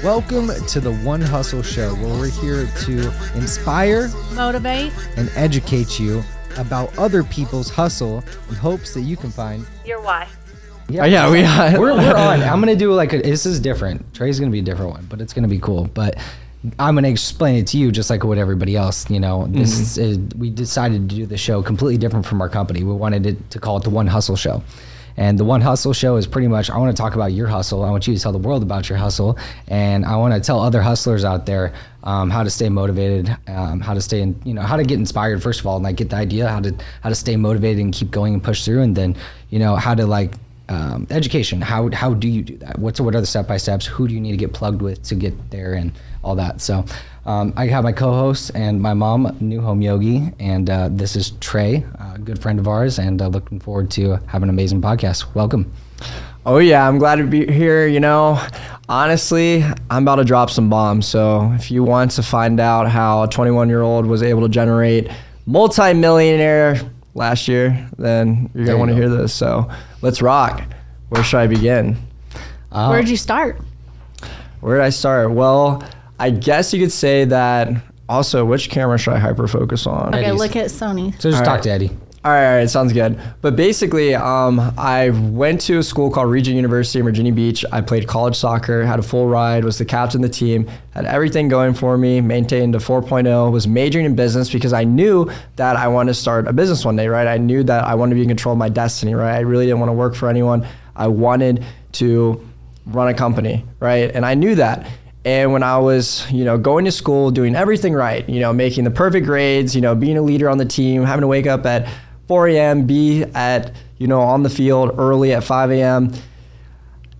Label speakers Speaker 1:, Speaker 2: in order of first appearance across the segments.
Speaker 1: Welcome to the One Hustle Show, where we're here to inspire,
Speaker 2: motivate,
Speaker 1: and educate you about other people's hustle in hopes that you can find
Speaker 2: your why.
Speaker 1: Yeah,
Speaker 3: we're on. I'm gonna do this is different. Trey's gonna be a different one, but it's gonna be cool. But I'm gonna explain it to you just like what everybody else. This is we decided to do the show completely different from our company. We wanted to call it the One Hustle Show. And the One Hustle Show is pretty much, I want to talk about your hustle. I want you to tell the world about your hustle. And I want to tell other hustlers out there how to stay motivated, how to stay in, how to get inspired, first of all, and get the idea, how to stay motivated and keep going and push through. And then, how to education. How do you do that? What are the step-by-steps? Who do you need to get plugged with to get there and all that? So I have my co-host and my mom, New Home Yogi, and this is Trey, a good friend of ours, and looking forward to having an amazing podcast. Welcome.
Speaker 4: Oh yeah, I'm glad to be here. Honestly, I'm about to drop some bombs. So if you want to find out how a 21-year-old was able to generate multi-millionaire last year, then you're going to want to hear this. So let's rock. Where should I begin?
Speaker 2: Where'd you start?
Speaker 4: Where did I start? Well, I guess you could say that. Also, which camera should I hyper focus on?
Speaker 2: Okay, look at Sony.
Speaker 3: So just talk to Eddie.
Speaker 4: All right, sounds good. But basically, I went to a school called Regent University in Virginia Beach. I played college soccer, had a full ride, was the captain of the team, had everything going for me, maintained a 4.0, was majoring in business because I knew that I wanted to start a business one day, right? I knew that I wanted to be in control of my destiny, right? I really didn't want to work for anyone. I wanted to run a company, right? And I knew that. And when I was, going to school, doing everything right, making the perfect grades, being a leader on the team, having to wake up at 4 a.m., be at, on the field early at 5 a.m.,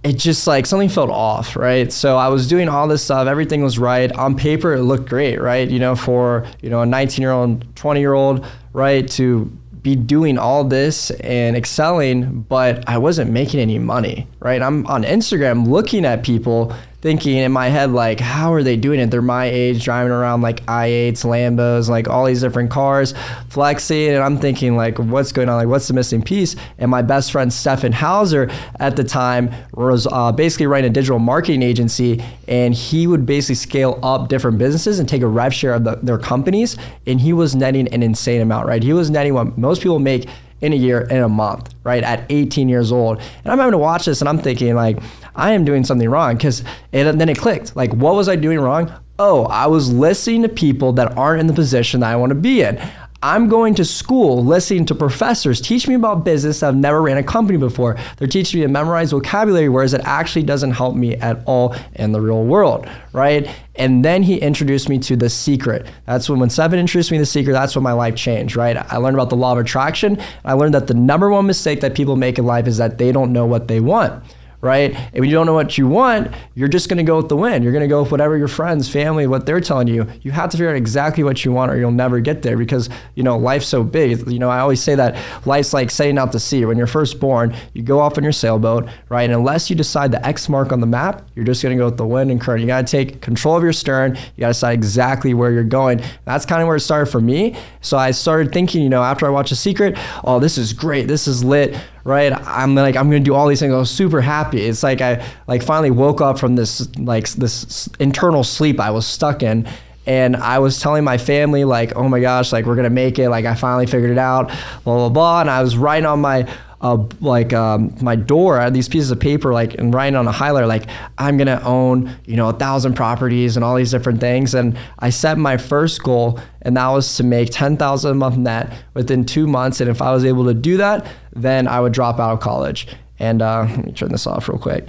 Speaker 4: it just something felt off, right? So I was doing all this stuff, everything was right. On paper, it looked great, right? For, a 19-year-old, 20-year-old, right, to be doing all this and excelling, but I wasn't making any money, right? I'm on Instagram looking at people thinking in my head, how are they doing it? They're my age, driving around i8s, Lambos, all these different cars, flexing. And I'm thinking, what's going on? What's the missing piece? And my best friend, Stefan Hauser, at the time was basically running a digital marketing agency. And he would basically scale up different businesses and take a rev share of their companies. And he was netting an insane amount, right? He was netting what most people make in a year, in a month, right? At 18 years old. And I'm having to watch this and I'm thinking I am doing something wrong, and then it clicked. What was I doing wrong? Oh, I was listening to people that aren't in the position that I want to be in. I'm going to school, listening to professors teach me about business that I've never ran a company before. They're teaching me to memorize vocabulary words that actually doesn't help me at all in the real world, right? And then he introduced me to The Secret. That's when Stefan introduced me to The Secret, that's when my life changed, right? I learned about the law of attraction. I learned that the number one mistake that people make in life is that they don't know what they want. Right? And when you don't know what you want, you're just going to go with the wind. You're going to go with whatever your friends, family, what they're telling you. You have to figure out exactly what you want or you'll never get there because, life's so big. I always say that life's like setting out to sea. When you're first born, you go off on your sailboat, right? And unless you decide the X mark on the map, you're just going to go with the wind and current. You got to take control of your stern. You got to decide exactly where you're going. That's kind of where it started for me. So I started thinking, after I watched The Secret, oh, this is great. This is lit. Right, I'm going to do all these things. I was super happy. It's I finally woke up from this this internal sleep I was stuck in, and I was telling my family oh my gosh, we're gonna make it. I finally figured it out. Blah blah blah. And I was writing on my my door, I had these pieces of paper and writing on a highlighter I'm gonna own 1,000 properties and all these different things. And I set my first goal, and that was to make $10,000 a month net within 2 months. And if I was able to do that, then I would drop out of college. And let me turn this off real quick.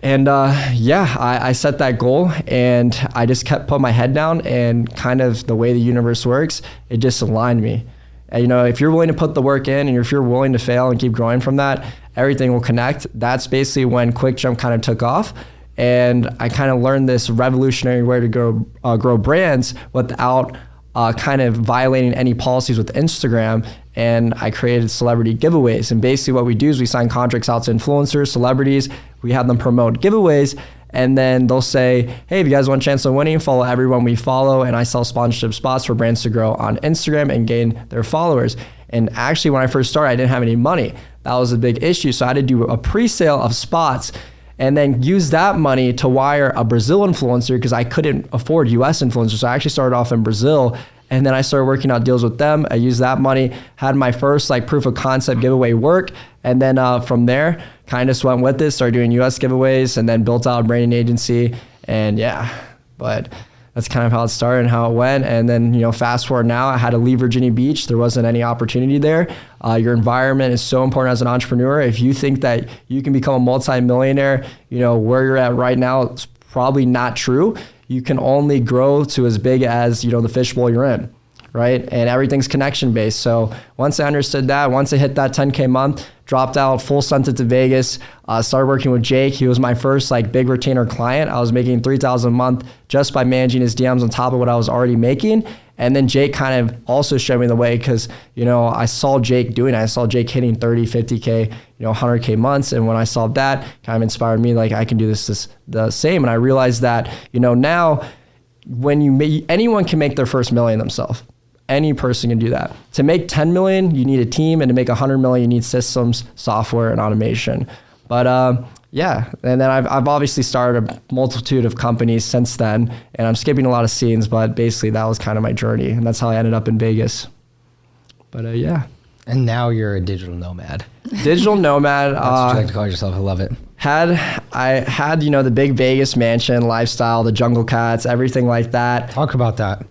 Speaker 4: And I set that goal, and I just kept putting my head down, and kind of the way the universe works, it just aligned me. And, if you're willing to put the work in, and if you're willing to fail and keep growing from that, everything will connect. That's basically when QuickJump kind of took off. And I kind of learned this revolutionary way to grow brands without kind of violating any policies with Instagram. And I created celebrity giveaways. And basically what we do is we sign contracts out to influencers, celebrities. We have them promote giveaways. And then they'll say, hey, if you guys want a chance of winning, follow everyone we follow. And I sell sponsorship spots for brands to grow on Instagram and gain their followers. And actually, when I first started, I didn't have any money. That was a big issue. So I had to do a pre-sale of spots. and then use that money to wire a Brazil influencer because I couldn't afford US influencers. So I actually started off in Brazil, and then I started working out deals with them. I used that money, had my first like proof of concept giveaway work. And then from there, kind of just went with it, started doing US giveaways, and then built out a branding agency. And yeah, but that's kind of how it started and how it went. And then, you know, fast forward now, I had to leave Virginia Beach. There wasn't any opportunity there. Your environment is so important as an entrepreneur. If you think that you can become a multi-millionaire, you know, where you're at right now, it's probably not true. You can only grow to as big as, you know, the fishbowl you're in, right? And everything's connection based. So once I understood that, once I hit that 10K month, dropped out, full sent to Vegas, started working with Jake. He was my first like big retainer client. I was making $3,000 a month just by managing his DMs on top of what I was already making. And then Jake kind of also showed me the way because, you know, I saw Jake doing it. I saw Jake hitting 30, 50K, you know, 100K months. And when I saw that, kind of inspired me, like I can do this the same. And I realized that, you know, now when anyone can make their first million themselves. Any person can do that. To make 10 million, you need a team, and to make 100 million, you need systems, software, and automation. But yeah, and then I've obviously started a multitude of companies since then, and I'm skipping a lot of scenes, but basically that was kind of my journey, and that's how I ended up in Vegas. But yeah.
Speaker 3: And now you're a digital nomad.
Speaker 4: Digital nomad.
Speaker 3: That's what you like to call yourself. I love it.
Speaker 4: I had, you know, the big Vegas mansion lifestyle, the jungle cats, everything like that.
Speaker 3: Talk about that.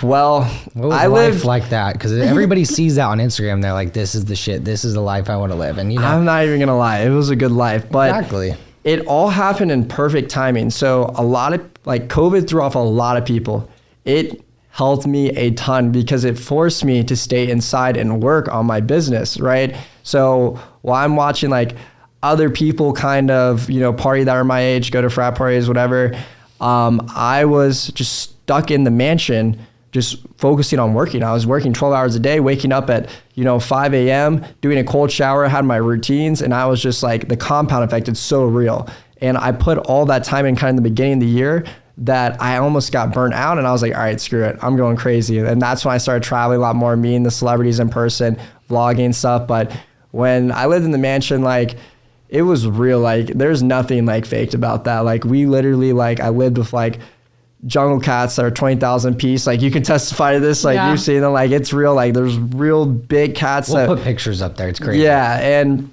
Speaker 4: Well,
Speaker 3: what was
Speaker 4: I
Speaker 3: life
Speaker 4: lived
Speaker 3: like that? Because everybody sees that on Instagram. They're like, this is the shit. This is the life I want to live. And you know,
Speaker 4: I'm not even going to lie. It was a good life. But
Speaker 3: exactly.
Speaker 4: It all happened in perfect timing. So a lot of, like, COVID threw off a lot of people. It helped me a ton because it forced me to stay inside and work on my business, right? So while I'm watching, like, other people kind of, you know, party that are my age, go to frat parties, whatever, I was just stuck in the mansion just focusing on working. I was working 12 hours a day, waking up at, you know, 5 a.m., doing a cold shower, had my routines, and I was just like, the compound effect, it's so real. And I put all that time in kind of the beginning of the year that I almost got burnt out, and I was like, all right, screw it, I'm going crazy. And that's when I started traveling a lot more, meeting the celebrities in person, vlogging and stuff. But when I lived in the mansion, like, it was real. Like, there's nothing like faked about that. Like, we literally, like, I lived with like jungle cats that are 20,000 piece. Like, you can testify to this. Like,
Speaker 2: Yeah.
Speaker 4: you've seen them. Like, it's real. Like, there's real big cats.
Speaker 3: We'll put pictures up there. It's crazy.
Speaker 4: Yeah. And,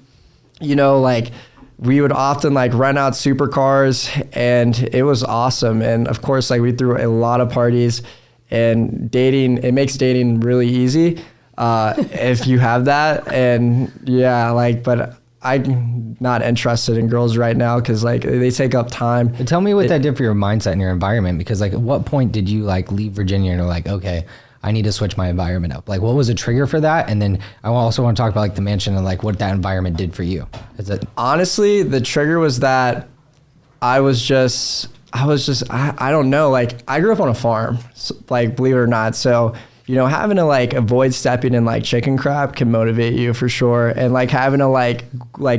Speaker 4: you know, like, we would often like rent out supercars, and it was awesome. And of course, like, we threw a lot of parties, and dating, it makes dating really easy if you have that. And yeah, like, but I'm not interested in girls right now because, like, they take up time.
Speaker 3: But tell me what that did for your mindset and your environment, because, like, at what point did you like leave Virginia and you're like, okay, I need to switch my environment up? Like, what was a trigger for that? And then I also want to talk about like the mansion and like what that environment did for you. Is it
Speaker 4: honestly, the trigger was that I don't know, like, I grew up on a farm, so, like, believe it or not. So, you know, having to like avoid stepping in like chicken crap can motivate you for sure. And like having to like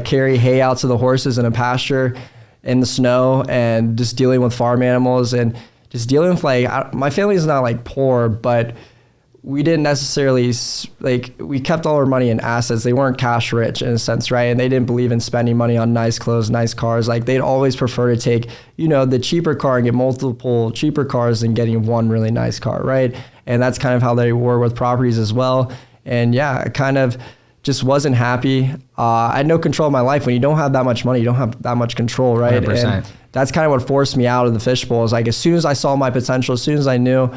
Speaker 4: carry hay out to the horses in a pasture in the snow, and just dealing with farm animals, and just dealing with like, my family is not like poor, but we didn't necessarily, like, we kept all our money in assets. They weren't cash rich in a sense, right? And they didn't believe in spending money on nice clothes, nice cars. Like, they'd always prefer to take, you know, the cheaper car and get multiple cheaper cars than getting one really nice car, right? And that's kind of how they were with properties as well. And yeah, I kind of just wasn't happy. I had no control of my life. When you don't have that much money, you don't have that much control, right?
Speaker 3: 100%.
Speaker 4: And that's kind of what forced me out of the fishbowl. Is like, as soon as I saw my potential, as soon as I knew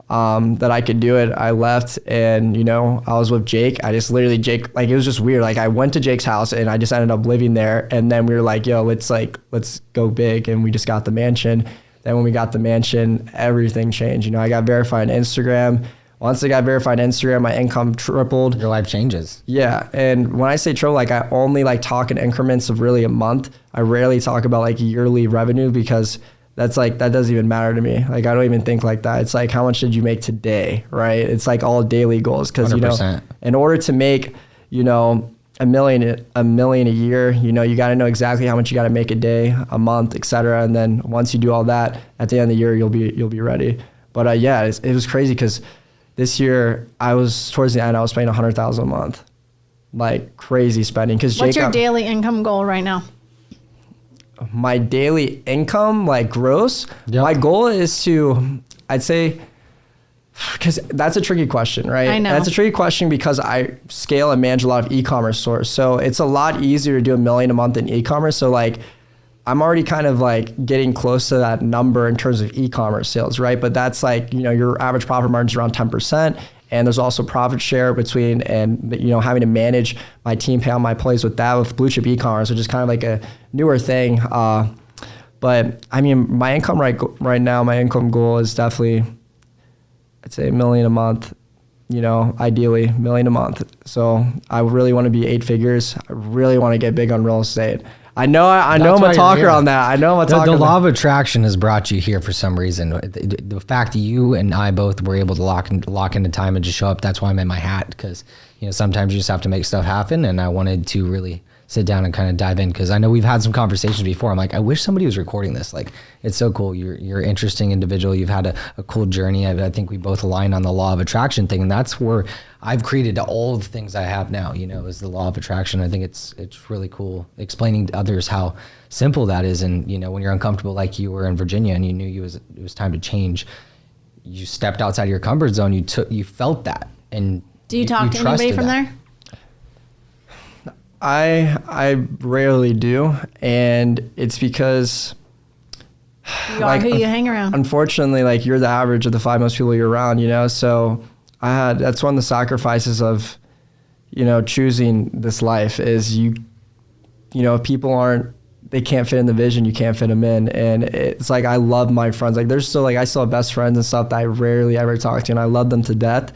Speaker 4: that I could do it, I left. And, you know, I was with Jake. Jake, like, it was just weird. Like, I went to Jake's house and I just ended up living there. And then we were like, yo, let's go big. And we just got the mansion. Then when we got the mansion, everything changed. You know, I got verified on Instagram. Once I got verified on Instagram, my income tripled.
Speaker 3: your life changes?
Speaker 4: Yeah. And when I say triple, like, I only like talk in increments of really a month. I rarely talk about like yearly revenue, because that's like, that doesn't even matter to me. Like, I don't even think like that. It's like, how much did you make today, right? It's like all daily goals. Because, you know, in order to make, you know, a million a year, you know, you got to know exactly how much you got to make a day, a month, etc. And then once you do all that, at the end of the year, you'll be ready. But yeah, it was crazy, because this year towards the end, I was spending $100,000 a month, like crazy spending. Because
Speaker 2: what's your daily income goal right now?
Speaker 4: my daily income, like gross,
Speaker 3: Yep.
Speaker 4: my goal is to, I'd say, because that's a tricky question, right?
Speaker 2: I know.
Speaker 4: That's a tricky question because I scale and manage a lot of e-commerce stores. So it's a lot easier to do $1 million a month in e-commerce. So like, I'm already kind of like getting close to that number in terms of e-commerce sales, right? But that's like, you know, your average profit margin is around 10%. And there's also profit share between, and, you know, having to manage my team, pay all my employees with that, with blue chip e-commerce, which is kind of like a newer thing. But I mean, my income right now, my income goal is definitely, I'd say $1 million a month, you know, ideally $1 million a month. So I really want to be 8 figures. I really want to get big on real estate. I know I'm a talker on that. I know I'm a talker.
Speaker 3: The law of attraction has brought you here for some reason. The fact that you and I both were able to lock into time and just show up, that's why I'm in my hat, because, you know, sometimes you just have to make stuff happen. And I wanted to really sit down and kind of dive in, because I know we've had some conversations before. I'm like, I wish somebody was recording this. Like, it's so cool. You're an interesting individual. You've had a cool journey. I think we both align on the law of attraction thing, and that's where I've created all the things I have now, you know, is the law of attraction. I think it's really cool explaining to others how simple that is. And, you know, when you're uncomfortable, like you were in Virginia and you knew it was time to change, you stepped outside of your comfort zone. You felt that. And
Speaker 2: Do you talk to anybody from there?
Speaker 4: I rarely do, and it's because
Speaker 2: You are who you hang around.
Speaker 4: Unfortunately, like, you're the average of the 5 most people you're around, you know. So that's one of the sacrifices of, you know, choosing this life is you know, if people they can't fit in the vision, you can't fit them in. And it's like, I love my friends. Like, there's still, like, I still have best friends and stuff that I rarely ever talk to, and I love them to death.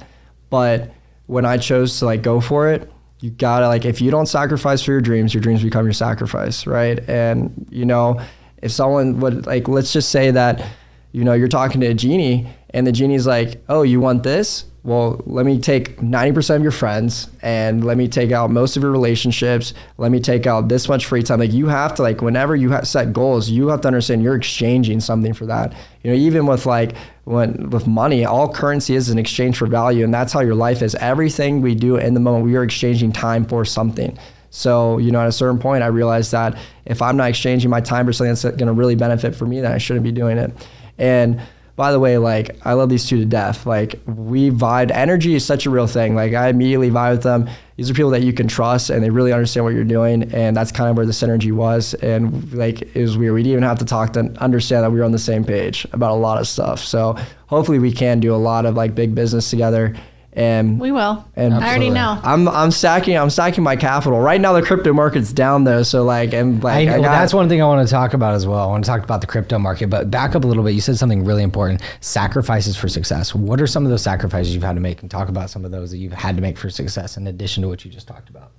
Speaker 4: But when I chose to, like, go for it, you gotta, like, if you don't sacrifice for your dreams become your sacrifice, right? And, you know, if someone would, like, let's just say that, you know, you're talking to a genie and the genie's like, oh, you want this? Well, let me take 90% of your friends and let me take out most of your relationships. Let me take out this much free time. Like, you have to, like, whenever you set goals, you have to understand you're exchanging something for that. You know, even with, like, with money, all currency is an exchange for value. And that's how your life is. Everything we do in the moment, we are exchanging time for something. So, you know, at a certain point, I realized that if I'm not exchanging my time for something that's going to really benefit for me, then I shouldn't be doing it. And by the way, like, I love these two to death. Like, we vibe. Energy is such a real thing. Like, I immediately vibe with them. These are people that you can trust and they really understand what you're doing. And that's kind of where the synergy was. And, like, it was weird. We didn't even have to talk to understand that we were on the same page about a lot of stuff. So hopefully we can do a lot of, like, big business together. And
Speaker 2: we will.
Speaker 4: And
Speaker 2: I already know.
Speaker 4: I'm stacking my capital. Right now the crypto market's down though, so like, and like,
Speaker 3: that's one thing I want to talk about as well. I want to talk about the crypto market, but back up a little bit. You said something really important: sacrifices for success. What are some of those sacrifices you've had to make, and talk about some of those that you've had to make for success in addition to what you just talked about?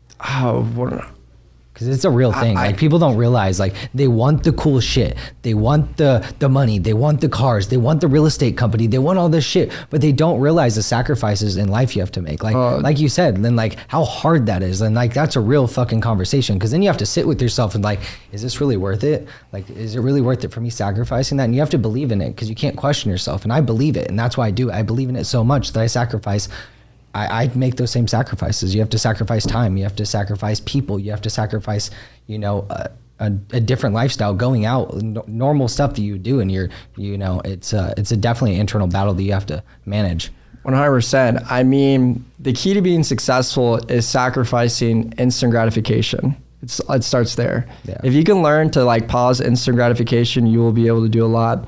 Speaker 3: Because it's a real thing. Like, people don't realize, like, they want the cool shit. They want the money. They want the cars. They want the real estate company. They want all this shit, but they don't realize the sacrifices in life you have to make. Like you said, then, like, how hard that is. And, like, that's a real fucking conversation, because then you have to sit with yourself and, like, is this really worth it? Like, is it really worth it for me sacrificing that? And you have to believe in it, because you can't question yourself. And I believe it. And that's why I do it. I believe in it so much that I sacrifice. I make those same sacrifices. You have to sacrifice time. You have to sacrifice people. You have to sacrifice, you know, a different lifestyle, going out, normal stuff that you do. And you know, it's a definitely an internal battle that you have to manage.
Speaker 4: 100%. I mean, the key to being successful is sacrificing instant gratification. It starts there. Yeah. If you can learn to, like, pause instant gratification, you will be able to do a lot.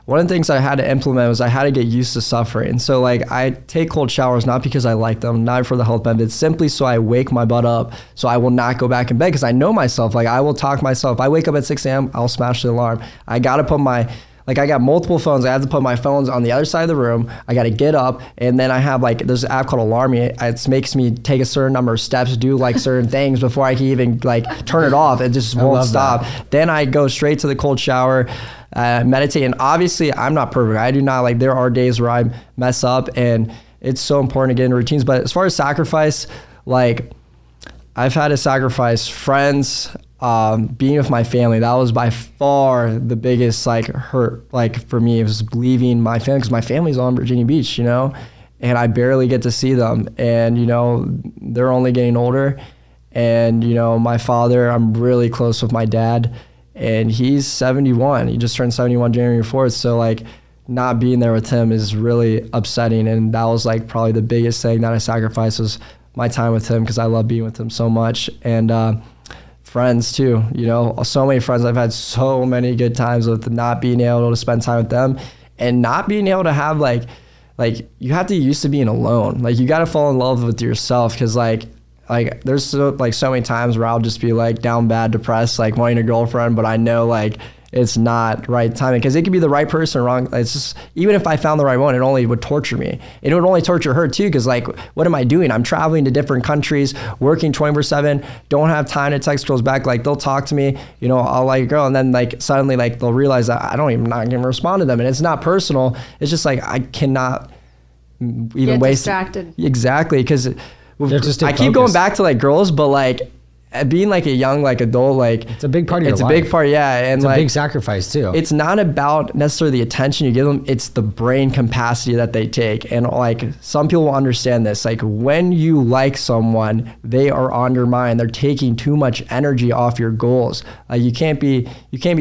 Speaker 4: One of the things I had to implement was I had to get used to suffering. So, like, I take cold showers not because I like them, not for the health benefits, simply so I wake my butt up, so I will not go back in bed, because I know myself. Like, I will talk myself. If I wake up at 6 a.m., I'll smash the alarm. I got to put I got multiple phones. I have to put my phones on the other side of the room. I got to get up, and then I have, like, there's an app called Alarm Me. It makes me take a certain number of steps, do, like, certain things before I can even, like, turn it off. It just won't stop. Then I go straight to the cold shower, meditate. And obviously I'm not perfect. I do not, like, there are days where I mess up, and it's so important to get into routines. But as far as sacrifice, like, I've had to sacrifice friends, being with my family. That was by far the biggest, like, hurt, like, for me. It was leaving my family, because my family's all in Virginia Beach, you know, and I barely get to see them. And, you know, they're only getting older. And, you know, my father, I'm really close with my dad. and he's 71. He just turned 71 January 4th. So like not being there with him is really upsetting. And that was like probably the biggest thing that I sacrificed was my time with him, because I love being with him so much. And friends too, you know, so many friends. I've had so many good times with not being able to spend time with them, and not being able to have like you have to get used to being alone. Like you got to fall in love with yourself, because like there's so many times where I'll just be like down bad, depressed, like wanting a girlfriend, but I know like it's not right timing, because it could be the right person or wrong. It's just, even if I found the right one, it only would torture me. And it would only torture her too, because like, what am I doing? I'm traveling to different countries, working 24/7, don't have time to text girls back. Like they'll talk to me, you know, I'll like a girl, and then like suddenly like they'll realize that I'm not gonna respond to them. And it's not personal. It's just like, I cannot even waste.
Speaker 2: Distracted.
Speaker 4: Exactly. Because I keep going back to like girls, but like, being like a young like adult, like
Speaker 3: it's a big part of your life.
Speaker 4: It's a big part, yeah. And
Speaker 3: it's
Speaker 4: like
Speaker 3: a big sacrifice too.
Speaker 4: It's not about necessarily the attention you give them, it's the brain capacity that they take. And like some people will understand this, like when you like someone, they are on your mind, they're taking too much energy off your goals. You can't be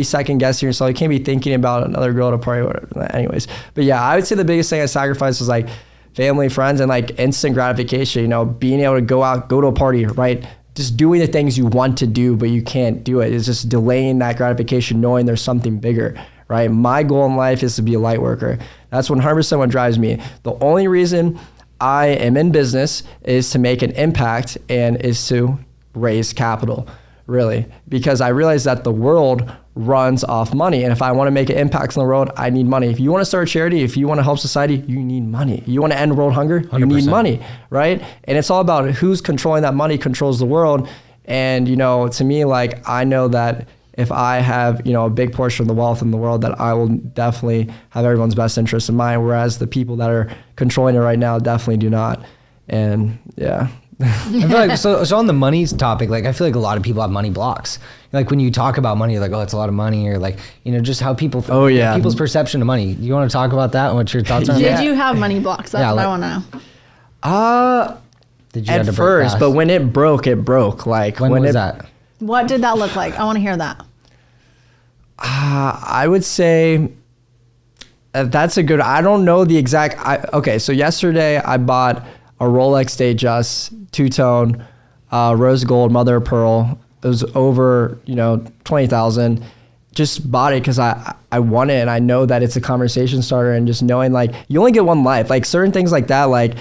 Speaker 4: second guessing yourself, you can't be thinking about another girl at a party, whatever. Anyways. But yeah, I would say the biggest thing I sacrificed was like family, friends, and like instant gratification, you know, being able to go out, go to a party, right? Just doing the things you want to do, but you can't do it. It's just delaying that gratification, knowing there's something bigger, right? My goal in life is to be a light worker. That's 100% what drives me. The only reason I am in business is to make an impact and is to raise capital, really. Because I realize that the world runs off money. And if I want to make an impact in the world, I need money. If you want to start a charity, if you want to help society, you need money. You want to end world hunger, 100%. You need money, right? And it's all about who's controlling that money controls the world. And, you know, to me, like, I know that if I have, you know, a big portion of the wealth in the world, that I will definitely have everyone's best interest in mind. Whereas the people that are controlling it right now definitely do not. And yeah.
Speaker 3: I feel like, so on the money topic, like I feel like a lot of people have money blocks. Like when you talk about money, you're like, oh, it's a lot of money, or like, you know, just how people, people's perception of money. You want to talk about that? What's your thoughts on that?
Speaker 2: Did you have money blocks? That's what I want to know.
Speaker 3: Did you
Speaker 4: at first, but when it broke, it broke. Like
Speaker 3: when was that?
Speaker 2: What did that look like? I want to hear that.
Speaker 4: I would say that's a good, I don't know the exact, okay, so yesterday I bought a Rolex Datejust, two-tone, rose gold, mother of pearl. It was over, you know, 20,000. Just bought it because I want it, and I know that it's a conversation starter, and just knowing like you only get one life. Like certain things like that, like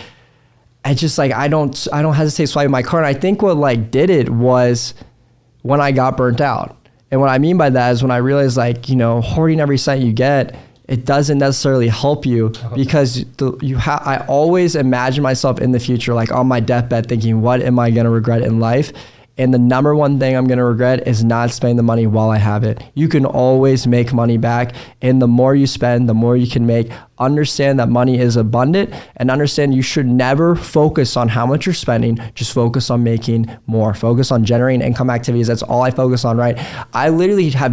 Speaker 4: I just like I don't hesitate swiping my card. And I think what like did it was when I got burnt out. And what I mean by that is when I realized like, you know, hoarding every cent you get, it doesn't necessarily help you, because I always imagine myself in the future, like on my deathbed thinking, what am I going to regret in life? And the number one thing I'm going to regret is not spending the money while I have it. You can always make money back. And the more you spend, the more you can make. Understand that money is abundant, and understand you should never focus on how much you're spending. Just focus on making more. Focus on generating income activities. That's all I focus on, right? I literally have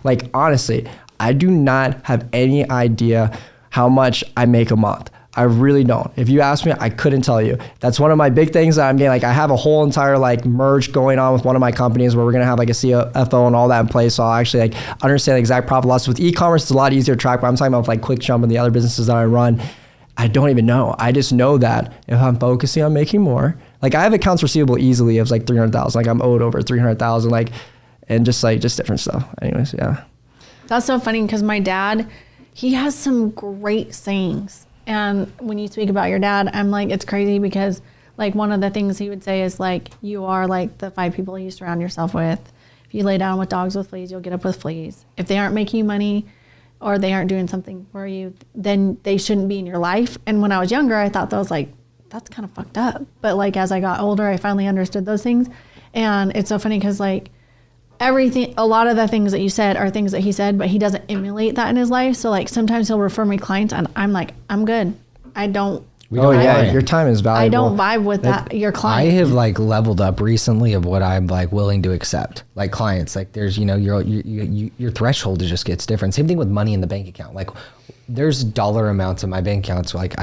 Speaker 4: like honestly, I do not have any idea how much I make a month. I really don't. If you ask me, I couldn't tell you. That's one of my big things that I'm getting. Like I have a whole entire like merge going on with one of my companies where we're going to have like a CFO and all that in place. So I'll actually like understand the exact profit loss. With e-commerce, it's a lot easier to track, but I'm talking about like QuickJump and the other businesses that I run. I don't even know. I just know that if I'm focusing on making more, like I have accounts receivable easily of like 300,000. Like I'm owed over 300,000, like, and just different stuff. Anyways, yeah.
Speaker 2: That's so funny because my dad, he has some great sayings. And when you speak about your dad, I'm like, it's crazy because like one of the things he would say is like, you are like the 5 people you surround yourself with. If you lay down with dogs with fleas, you'll get up with fleas. If they aren't making you money or they aren't doing something for you, then they shouldn't be in your life. And when I was younger, I thought that was like, that's kind of fucked up. But like, as I got older, I finally understood those things. And it's so funny because like, a lot of the things that you said are things that he said, but he doesn't emulate that in his life. So like sometimes he'll refer me clients and I'm like, I'm good. I don't.
Speaker 4: Your time is valuable.
Speaker 2: I don't vibe with that. Your client.
Speaker 3: I have like leveled up recently of what I'm like willing to accept. Like clients, like there's, you know, your threshold just gets different. Same thing with money in the bank account. Like there's dollar amounts in my bank account. So like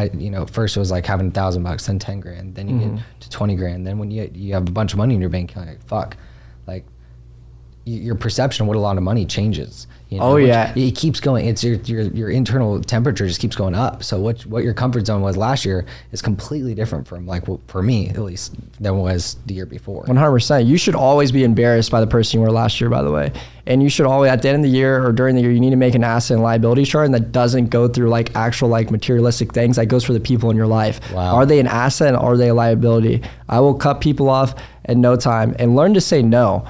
Speaker 3: first it was like having $1,000, then 10 grand, then you get to 20 grand. Then when you have a bunch of money in your bank account, like fuck, like your perception of what a lot of money changes. You know,
Speaker 4: Oh, yeah.
Speaker 3: it keeps going. It's your internal temperature just keeps going up. So what your comfort zone was last year is completely different from like for me at least than was the year before.
Speaker 4: 100%. You should always be embarrassed by the person you were last year, by the way. And you should always, at the end of the year or during the year, you need to make an asset and liability chart, and that doesn't go through like actual like materialistic things. That goes for the people in your life.
Speaker 3: Wow.
Speaker 4: Are they an asset and are they a liability? I will cut people off in no time and learn to say no.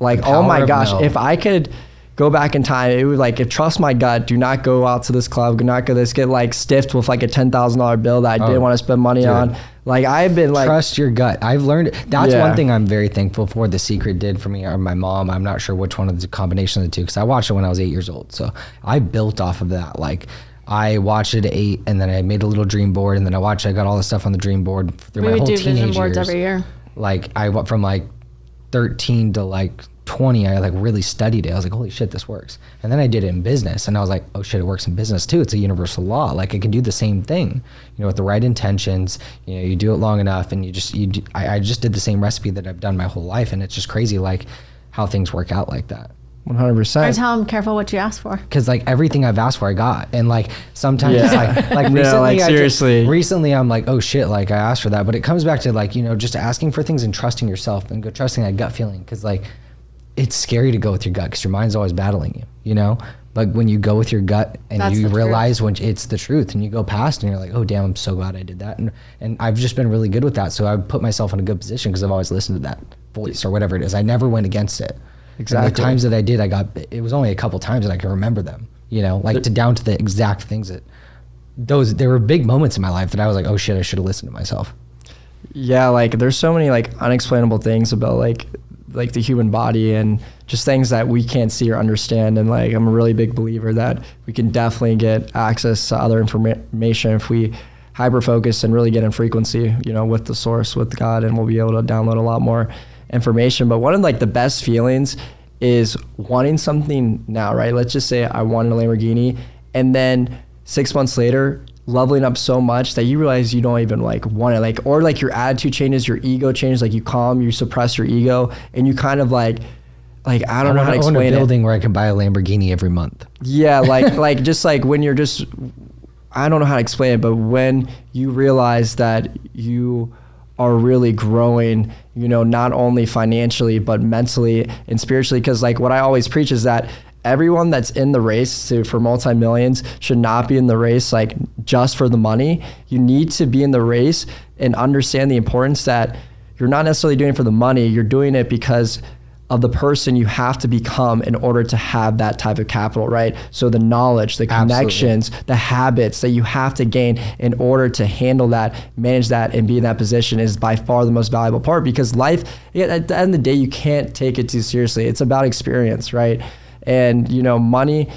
Speaker 4: Like, oh my gosh,
Speaker 3: no.
Speaker 4: if I could go back in time, it would like, trust my gut, do not go out to this club, do not go this, get like stiffed with like a $10,000 bill that I didn't want to spend money on. Like I've been like,
Speaker 3: trust your gut. I've learned, that's one thing I'm very thankful for. The Secret did for me, or my mom. I'm not sure which one of the combination of the two, because I watched it when I was 8 years old. So I built off of that. Like I watched it at 8, and then I made a little dream board, and then I got all the stuff on the dream board through my whole teenage years. We would do vision boards
Speaker 2: every year.
Speaker 3: Like I went from like 13 to like 20, I like really studied it. I was like, holy shit, this works. And then I did it in business, and I was like, oh shit, it works in business too. It's a universal law. Like I can do the same thing, you know, with the right intentions. You know, you do it long enough, and I just did the same recipe that I've done my whole life, and it's just crazy like how things work out like that.
Speaker 4: 100%.
Speaker 2: I tell them, careful what you ask for.
Speaker 3: Because like everything I've asked for, I got. And like sometimes it's like recently,
Speaker 4: no, like seriously.
Speaker 3: Recently I'm like, oh shit, like I asked for that. But it comes back to like, you know, just asking for things and trusting yourself and trusting that gut feeling. Because like it's scary to go with your gut because your mind's always battling you, you know? But when you go with your gut and
Speaker 2: That's
Speaker 3: you
Speaker 2: the
Speaker 3: realize
Speaker 2: truth.
Speaker 3: when it's the truth, and you go past and you're like, oh damn, I'm so glad I did that. And I've just been really good with that. So I put myself in a good position because I've always listened to that voice or whatever it is. I never went against it.
Speaker 4: Exactly.
Speaker 3: And the times that I did, it was only a couple times that I can remember them, you know, like down to the exact things that there were big moments in my life that I was like, oh shit, I should have listened to myself.
Speaker 4: Yeah. Like there's so many like unexplainable things about like the human body and just things that we can't see or understand. And like, I'm a really big believer that we can definitely get access to other information if we hyper focus and really get in frequency, you know, with the source, with God, and we'll be able to download a lot more information. But one of like the best feelings is wanting something now, right? Let's just say I wanted a Lamborghini, and then 6 months later, leveling up so much that you realize you don't even like want it, like, or like your attitude changes, your ego changes, like you suppress your ego, and you kind of like I don't know how to explain it. I
Speaker 3: own a building where I can buy a Lamborghini every month.
Speaker 4: Yeah, like just like when you're just, I don't know how to explain it, but when you realize that you are really growing, you know, not only financially, but mentally and spiritually. Because like what I always preach is that everyone that's in the race for multi-millions should not be in the race like just for the money. You need to be in the race and understand the importance that you're not necessarily doing it for the money. You're doing it because of the person you have to become in order to have that type of capital, right? So the knowledge, the connections,
Speaker 3: Absolutely.
Speaker 4: the habits that you have to gain in order to handle that, manage that, and be in that position is by far the most valuable part, because life, at the end of the day, you can't take it too seriously. It's about experience, right? And, you know, money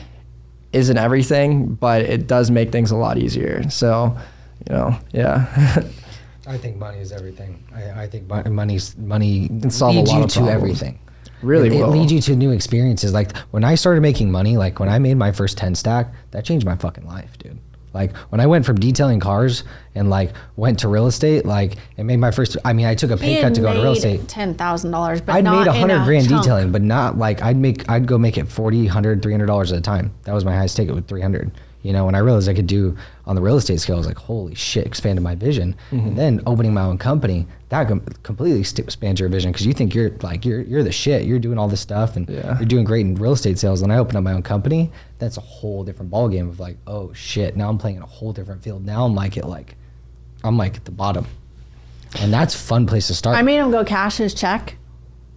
Speaker 4: isn't everything, but it does make things a lot easier. So, you know, yeah.
Speaker 3: I think money is everything. I think money
Speaker 4: can solve a
Speaker 3: leads
Speaker 4: lot
Speaker 3: you
Speaker 4: of
Speaker 3: to
Speaker 4: problems.
Speaker 3: everything.
Speaker 4: Really
Speaker 3: it
Speaker 4: will.
Speaker 3: leads you to new experiences. Like when I started making money, like when I made my first 10 stack, that changed my fucking life, dude. Like when I went from detailing cars and like went to real estate, like it made my first, I mean, I took a pay cut to go to real estate.
Speaker 2: $10,000, but
Speaker 3: I'd
Speaker 2: not
Speaker 3: made $100,000
Speaker 2: chunk.
Speaker 3: detailing, but not like I'd go make it $40, $100, $300 at a time. That was my highest ticket with 300. You know, when I realized I could do on the real estate scale, I was like, holy shit, expanded my vision.
Speaker 4: Mm-hmm.
Speaker 3: And then opening my own company, that completely expands your vision, because you think you're the shit. You're doing all this stuff and you're doing great in real estate sales. And I opened up my own company, that's a whole different ballgame of like, oh shit, now I'm playing in a whole different field. Now I'm like at the bottom. And that's a fun place to start.
Speaker 2: I made him go cash his check,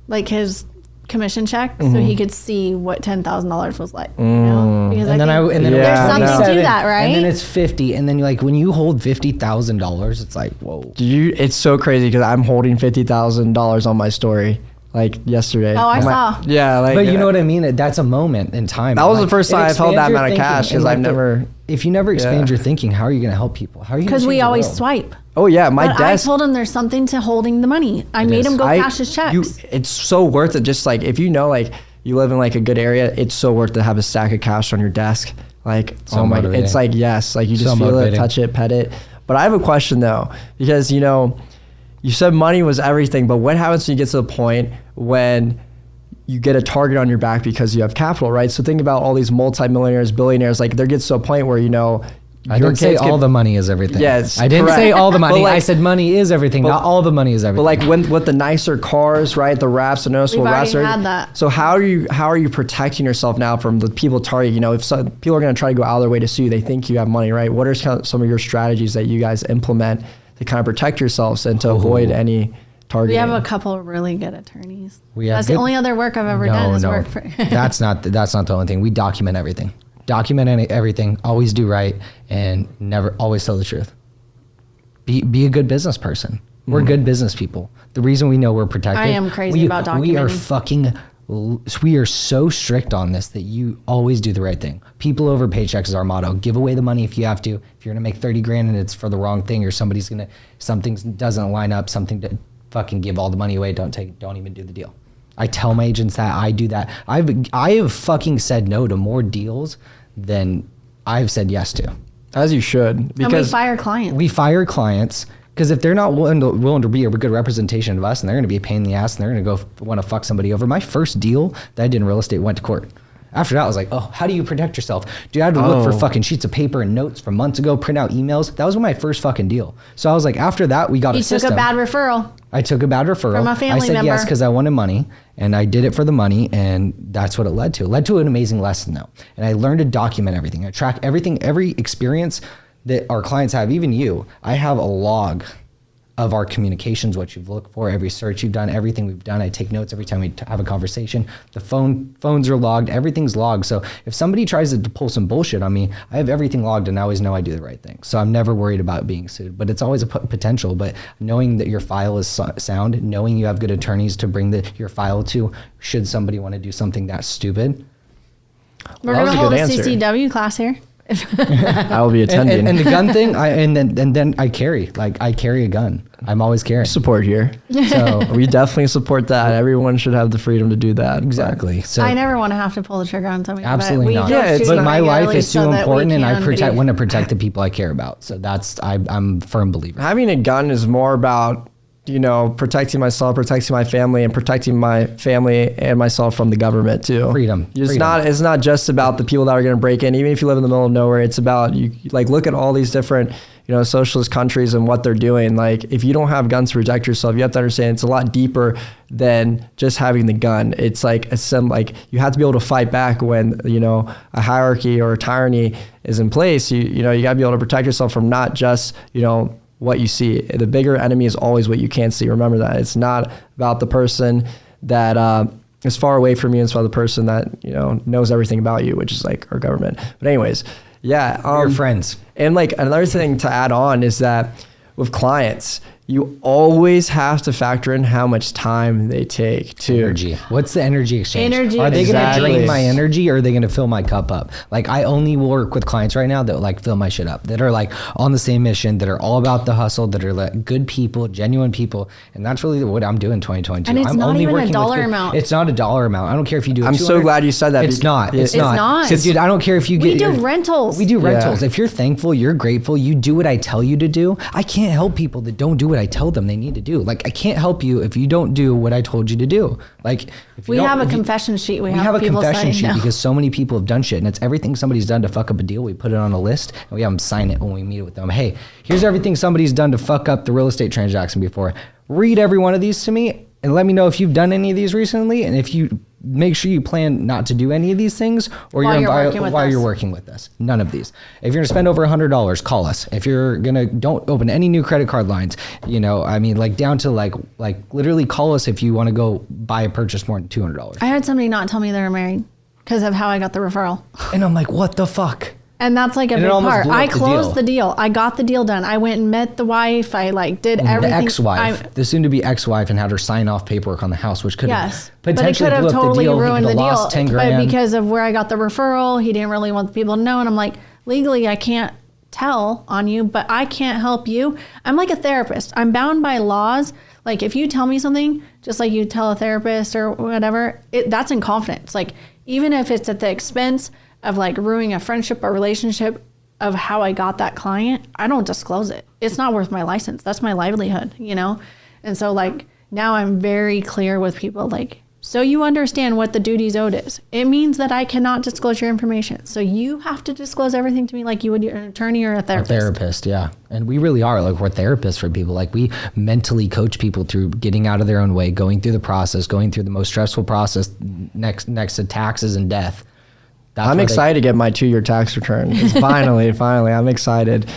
Speaker 2: like his commission check, so he could see what $10,000 was like. You know? Because
Speaker 3: and then
Speaker 2: there's something to that, right?
Speaker 3: And then it's 50, and then like when you hold $50,000, it's like, whoa.
Speaker 4: It's so crazy because I'm holding $50,000 on my story like yesterday.
Speaker 2: Oh, I saw.
Speaker 4: Yeah, like.
Speaker 3: But you know what I mean? That's a moment in time.
Speaker 4: That was
Speaker 3: like,
Speaker 4: the first time I've held that amount of cash, because I've never.
Speaker 3: If you never expand your thinking, how are you going to help people? How are you?
Speaker 2: Because we always swipe.
Speaker 4: Oh yeah, my
Speaker 2: But
Speaker 4: desk.
Speaker 2: I told him there's something to holding the money. I made him go cash his checks.
Speaker 4: It's so worth it. Just like if you know, like you live in like a good area, it's so worth it to have a stack of cash on your desk. Like,
Speaker 3: So
Speaker 4: oh my,
Speaker 3: motivating.
Speaker 4: it's like, yes, like you just
Speaker 3: So
Speaker 4: feel
Speaker 3: motivating.
Speaker 4: it, touch it, pet it. But I have a question though, because you know, you said money was everything, but what happens when you get to the point when you get a target on your back because you have capital, right? So think about all these multimillionaires, billionaires, like there gets to a point where,
Speaker 3: I didn't say all the money is everything.
Speaker 4: Yes,
Speaker 3: I didn't
Speaker 4: correct.
Speaker 3: say all the money.
Speaker 4: Like,
Speaker 3: I said money is everything. Not all the money is everything.
Speaker 4: But like with the nicer cars, right? The wraps, the noticeable
Speaker 2: We've
Speaker 4: wraps.
Speaker 2: already had that.
Speaker 4: So how are you protecting yourself now from the people target? If some people are going to try to go out of their way to sue you, they think you have money, right? What are some of your strategies that you guys implement to kind of protect yourselves and to avoid any targeting?
Speaker 2: We have a couple of really good attorneys. That's
Speaker 3: the
Speaker 2: only other work I've ever done is work for.
Speaker 3: That's not the only thing. We document everything. Everything. Always do right, and never always tell the truth. Be a good business person. We're good business people. The reason we know we're protected.
Speaker 2: I am crazy about documenting.
Speaker 3: We are so strict on this that you always do the right thing. People over paychecks is our motto. Give away the money if you have to. If you're gonna make 30 grand and it's for the wrong thing, or something doesn't line up, something to fucking give all the money away. Don't even do the deal. I tell my agents that. I do that. I have fucking said no to more deals than I've said yes to.
Speaker 4: As you should, because
Speaker 2: and we fire clients.
Speaker 3: We fire clients because if they're not willing to be a good representation of us, and they're going to be a pain in the ass, and they're going to go want to fuck somebody over. My first deal that I did in real estate went to court. After that, I was like, oh, how do you protect yourself? Dude, I had to look for fucking sheets of paper and notes from months ago, print out emails. That was my first fucking deal. So I was like, after that, we got a system.
Speaker 2: You took a bad referral.
Speaker 3: I took a bad referral.
Speaker 2: From a family
Speaker 3: I said
Speaker 2: member.
Speaker 3: yes because I wanted money, and I did it for the money, and that's what it led to. It led to an amazing lesson, though. And I learned to document everything. I track everything, every experience that our clients have, even you. I have a log of our communications, what you've looked for, every search you've done, everything we've done. I take notes every time we have a conversation. The phones are logged, everything's logged. So if somebody tries to pull some bullshit on me, I have everything logged and I always know I do the right thing. So I'm never worried about being sued, but it's always a potential. But knowing that your file is sound, knowing you have good attorneys to bring your file to, should somebody want to do something that stupid.
Speaker 2: We're going to hold a CCW class here.
Speaker 4: I will be attending.
Speaker 3: And the gun thing, then I carry a gun. I'm always carrying.
Speaker 4: Support here. So we definitely support that. Everyone should have the freedom to do that.
Speaker 3: Exactly. So
Speaker 2: I never want to have to pull the trigger on something.
Speaker 3: Absolutely not. But my life is too important, and I want to protect the people I care about. So I'm a firm believer.
Speaker 4: Having a gun is more about protecting myself, protecting my family, and protecting my family and myself from the government too.
Speaker 3: Freedom.
Speaker 4: It's not just about the people that are going to break in. Even if you live in the middle of nowhere, it's about you. Like, look at all these different socialist countries and what they're doing. Like, if you don't have guns to protect yourself, you have to understand it's a lot deeper than just having the gun. It's like you have to be able to fight back when a hierarchy or a tyranny is in place. You got to be able to protect yourself from not just what you see. The bigger enemy is always what you can't see. Remember that. It's not about the person that is far away from you. It's about the person that knows everything about you, which is like our government. But anyways, yeah,
Speaker 3: your friends.
Speaker 4: And like another thing to add on is that with clients, you always have to factor in how much time they take to
Speaker 3: energy. What's the energy exchange? Are they
Speaker 4: Exactly.
Speaker 3: going to drain my energy, or are they going to fill my cup up? Like, I only work with clients right now that like fill my shit up, that are like on the same mission, that are all about the hustle, that are like good people, genuine people. And that's really what I'm doing in 2022.
Speaker 2: And it's
Speaker 3: I'm
Speaker 2: not
Speaker 3: only
Speaker 2: even a
Speaker 3: working
Speaker 2: dollar
Speaker 3: with
Speaker 2: amount.
Speaker 3: It's not a dollar amount. I don't care if you do.
Speaker 4: I'm so glad you said that.
Speaker 3: It's not. It's
Speaker 2: not.
Speaker 3: Dude, I don't care if you get.
Speaker 2: We do rentals.
Speaker 3: We do
Speaker 4: Yeah.
Speaker 3: rentals. If you're thankful, you're grateful, you do what I tell you to do. I can't help people that don't do what I tell them they need to do. Like, I can't help you if you don't do what I told you to do. Like, if you
Speaker 2: We
Speaker 3: don't-
Speaker 2: have a
Speaker 3: if you-
Speaker 2: confession sheet. We
Speaker 3: have
Speaker 2: have
Speaker 3: a
Speaker 2: people
Speaker 3: confession
Speaker 2: say
Speaker 3: sheet
Speaker 2: no.
Speaker 3: because so many people have done shit, and it's everything somebody's done to fuck up a deal. We put it on a list and we have them sign it when we meet with them. Hey, here's everything somebody's done to fuck up the real estate transaction before. Read every one of these to me and let me know if you've done any of these recently, and if you make sure you plan not to do any of these things, or
Speaker 2: While
Speaker 3: you're
Speaker 2: you're
Speaker 3: working with us. None of these. If you're gonna spend over $100, call us. If you're gonna, don't open any new credit card lines. Like down to like literally call us if you want to go buy a purchase more than $200.
Speaker 2: I had somebody not tell me they were married because of how I got the referral.
Speaker 3: And I'm like, what the fuck?
Speaker 2: And that's like a
Speaker 3: And it
Speaker 2: big
Speaker 3: almost
Speaker 2: part.
Speaker 3: blew up
Speaker 2: I
Speaker 3: the
Speaker 2: closed
Speaker 3: deal.
Speaker 2: the deal. I got the deal done. I went and met the wife. I did
Speaker 3: The
Speaker 2: everything.
Speaker 3: ex-wife, the soon-to-be ex-wife, and had her sign off paperwork on the house, which could
Speaker 2: Yes,
Speaker 3: have
Speaker 2: but it
Speaker 3: potentially
Speaker 2: could have
Speaker 3: blew up the
Speaker 2: totally
Speaker 3: deal. He
Speaker 2: ruined
Speaker 3: could
Speaker 2: the
Speaker 3: have
Speaker 2: deal.
Speaker 3: lost 10
Speaker 2: But
Speaker 3: grand.
Speaker 2: because of where I got the referral, he didn't really want the people to know. And I'm like, legally, I can't tell on you, but I can't help you. I'm like a therapist. I'm bound by laws. Like, if you tell me something, just like you tell a therapist or whatever, that's in confidence. Like, even if it's at the expense of like ruining a friendship or relationship of how I got that client, I don't disclose it. It's not worth my license. That's my livelihood, And so like now I'm very clear with people, like, so you understand what the duties owed is. It means that I cannot disclose your information. So you have to disclose everything to me like you would an attorney or a therapist.
Speaker 3: A therapist, yeah. And we really are. Like, we're therapists for people. Like, we mentally coach people through getting out of their own way, going through the process, going through the most stressful process next to taxes and death.
Speaker 4: I'm excited to get my 2-year tax return. It's finally, I'm excited.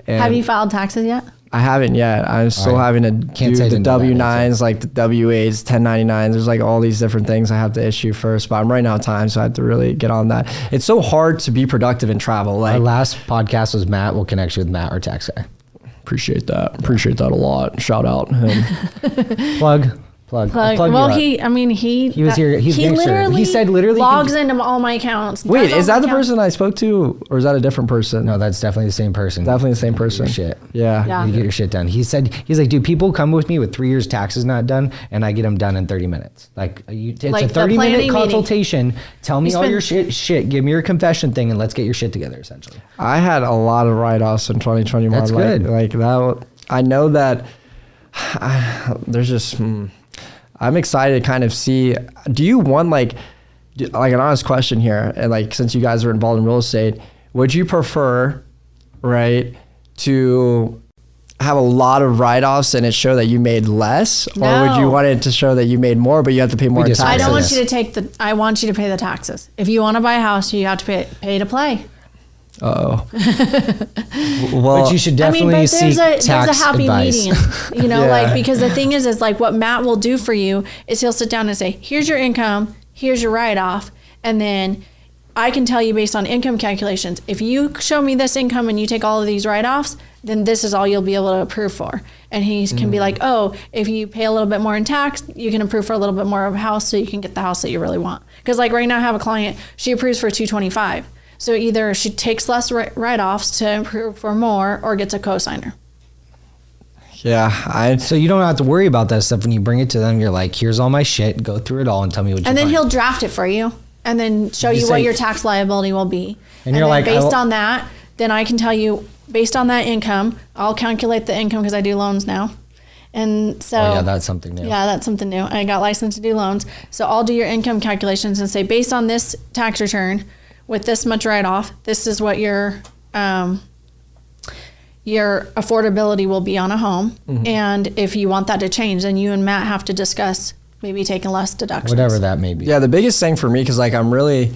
Speaker 4: And
Speaker 2: have you filed taxes yet?
Speaker 4: I haven't yet. I'm still having to do the W-9s, like the W-8s, 1099s. There's like all these different things I have to issue first, but I'm running out of time, so I have to really get on that. It's so hard to be productive and travel. Like,
Speaker 3: our last podcast was Matt. We'll connect you with Matt, our tax guy.
Speaker 4: Appreciate that a lot. Shout out him.
Speaker 3: Plug.
Speaker 2: Well, he was
Speaker 3: here. He's
Speaker 2: he
Speaker 3: gangster.
Speaker 2: literally
Speaker 3: He said literally
Speaker 2: logs into all my accounts.
Speaker 4: Wait, is that the person I spoke to, or is that a different person?
Speaker 3: No, that's definitely the same person.
Speaker 4: Definitely the same person.
Speaker 3: Your shit.
Speaker 4: Yeah.
Speaker 3: You get your shit done. He's like, dude, people come with me with 3 years taxes not done, and I get them done in 30 minutes. Like, it's
Speaker 2: Like
Speaker 3: a
Speaker 2: the
Speaker 3: 30-minute
Speaker 2: planning
Speaker 3: consultation. Tell me all your shit. Give me your confession thing, and let's get your shit together, essentially.
Speaker 4: I had a lot of write-offs in 2021.
Speaker 3: That's good.
Speaker 4: Like that. I know that there's just... I'm excited to kind of see, do you want like an honest question here, and like, since you guys are involved in real estate, would you prefer, right, to have a lot of write-offs and it show that you made less, or would you want it to show that you made more but you have to pay more in taxes?
Speaker 2: I don't want you to I want you to pay the taxes. If you want to buy a house, you have to pay to play.
Speaker 4: Well,
Speaker 3: but you should definitely seek
Speaker 2: there's a happy
Speaker 3: advice.
Speaker 2: medium, like, because the thing is like what Matt will do for you is he'll sit down and say, here's your income, here's your write-off, and then I can tell you based on income calculations, if you show me this income and you take all of these write-offs, then this is all you'll be able to approve for. And he can be like, oh, if you pay a little bit more in tax, you can approve for a little bit more of a house so you can get the house that you really want. Because like right now I have a client, she approves for $225. So either she takes less write-offs to approve for more or gets a cosigner.
Speaker 4: Yeah.
Speaker 3: So you don't have to worry about that stuff when you bring it to them. You're like, here's all my shit. Go through it all and tell me what you
Speaker 2: And then
Speaker 3: find.
Speaker 2: he'll draft it for you and then show you what your tax liability will be.
Speaker 3: And you're
Speaker 2: then
Speaker 3: like,
Speaker 2: based on that, then I can tell you, based on that income, I'll calculate the income because I do loans now. And so,
Speaker 3: yeah, that's something new.
Speaker 2: Yeah, that's something new. I got licensed to do loans. So I'll do your income calculations and say, based on this tax return, with this much write-off, this is what your affordability will be on a home. Mm-hmm. And if you want that to change, then you and Matt have to discuss maybe taking less deductions.
Speaker 3: Whatever that may be.
Speaker 4: Yeah, the biggest thing for me, because like I'm really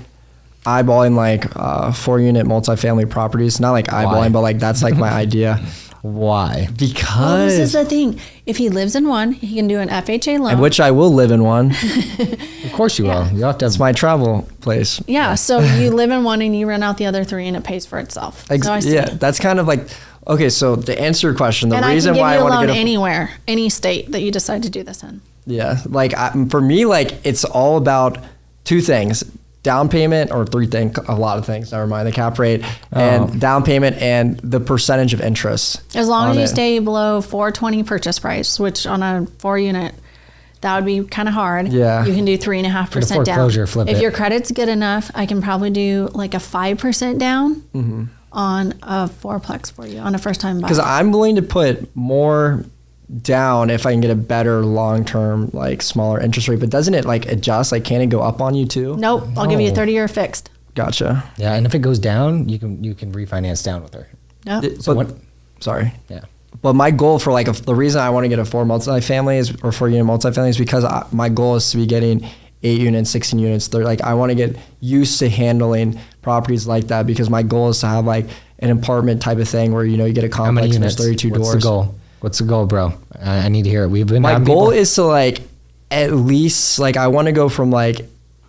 Speaker 4: eyeballing like 4-unit multifamily properties. Not like eyeballing, but like that's like my idea.
Speaker 3: Why?
Speaker 4: Because
Speaker 2: well, this is the thing. If he lives in one, he can do an FHA loan.
Speaker 4: And which I will live in one.
Speaker 3: Of course you will. You have to have...
Speaker 4: It's my travel place.
Speaker 2: Yeah, so you live in one and you rent out the other 3 and it pays for itself.
Speaker 4: Yeah, that's kind of like, okay, so to answer your question, the
Speaker 2: and
Speaker 4: reason why I want to get
Speaker 2: anywhere, any state that you decide to do this in.
Speaker 4: Yeah, like for me, like it's all about 2 things. Down payment, or 3 things, a lot of things, never mind, the cap rate, and down payment and the percentage of interest.
Speaker 2: As long as you stay below 420 purchase price, which on a 4-unit, that would be kind of hard.
Speaker 4: Yeah.
Speaker 2: You can do 3.5% down.
Speaker 3: Flip
Speaker 2: if
Speaker 3: it.
Speaker 2: your credit's good enough, I can probably do like a 5% down on a 4-plex for you on a first time buy.
Speaker 4: Because I'm willing to put more down if I can get a better long-term, like smaller interest rate, but doesn't it like adjust? Like, can it go up on you too?
Speaker 2: Nope. I'll give you a 30-year fixed.
Speaker 4: Gotcha.
Speaker 3: Yeah, and if it goes down, you can refinance down with her.
Speaker 2: Yep.
Speaker 4: Sorry.
Speaker 3: Yeah.
Speaker 4: But my goal for like the reason I want to get a 4-unit multifamily is because my goal is to be getting 8 units, 16 units. They're like, I want to get used to handling properties like that because my goal is to have like an apartment type of thing where, you know, you get a complex and there's 32 doors.
Speaker 3: What's the goal? What's the goal, bro? I need to hear it.
Speaker 4: My goal is to like, at least like, I want to go from like,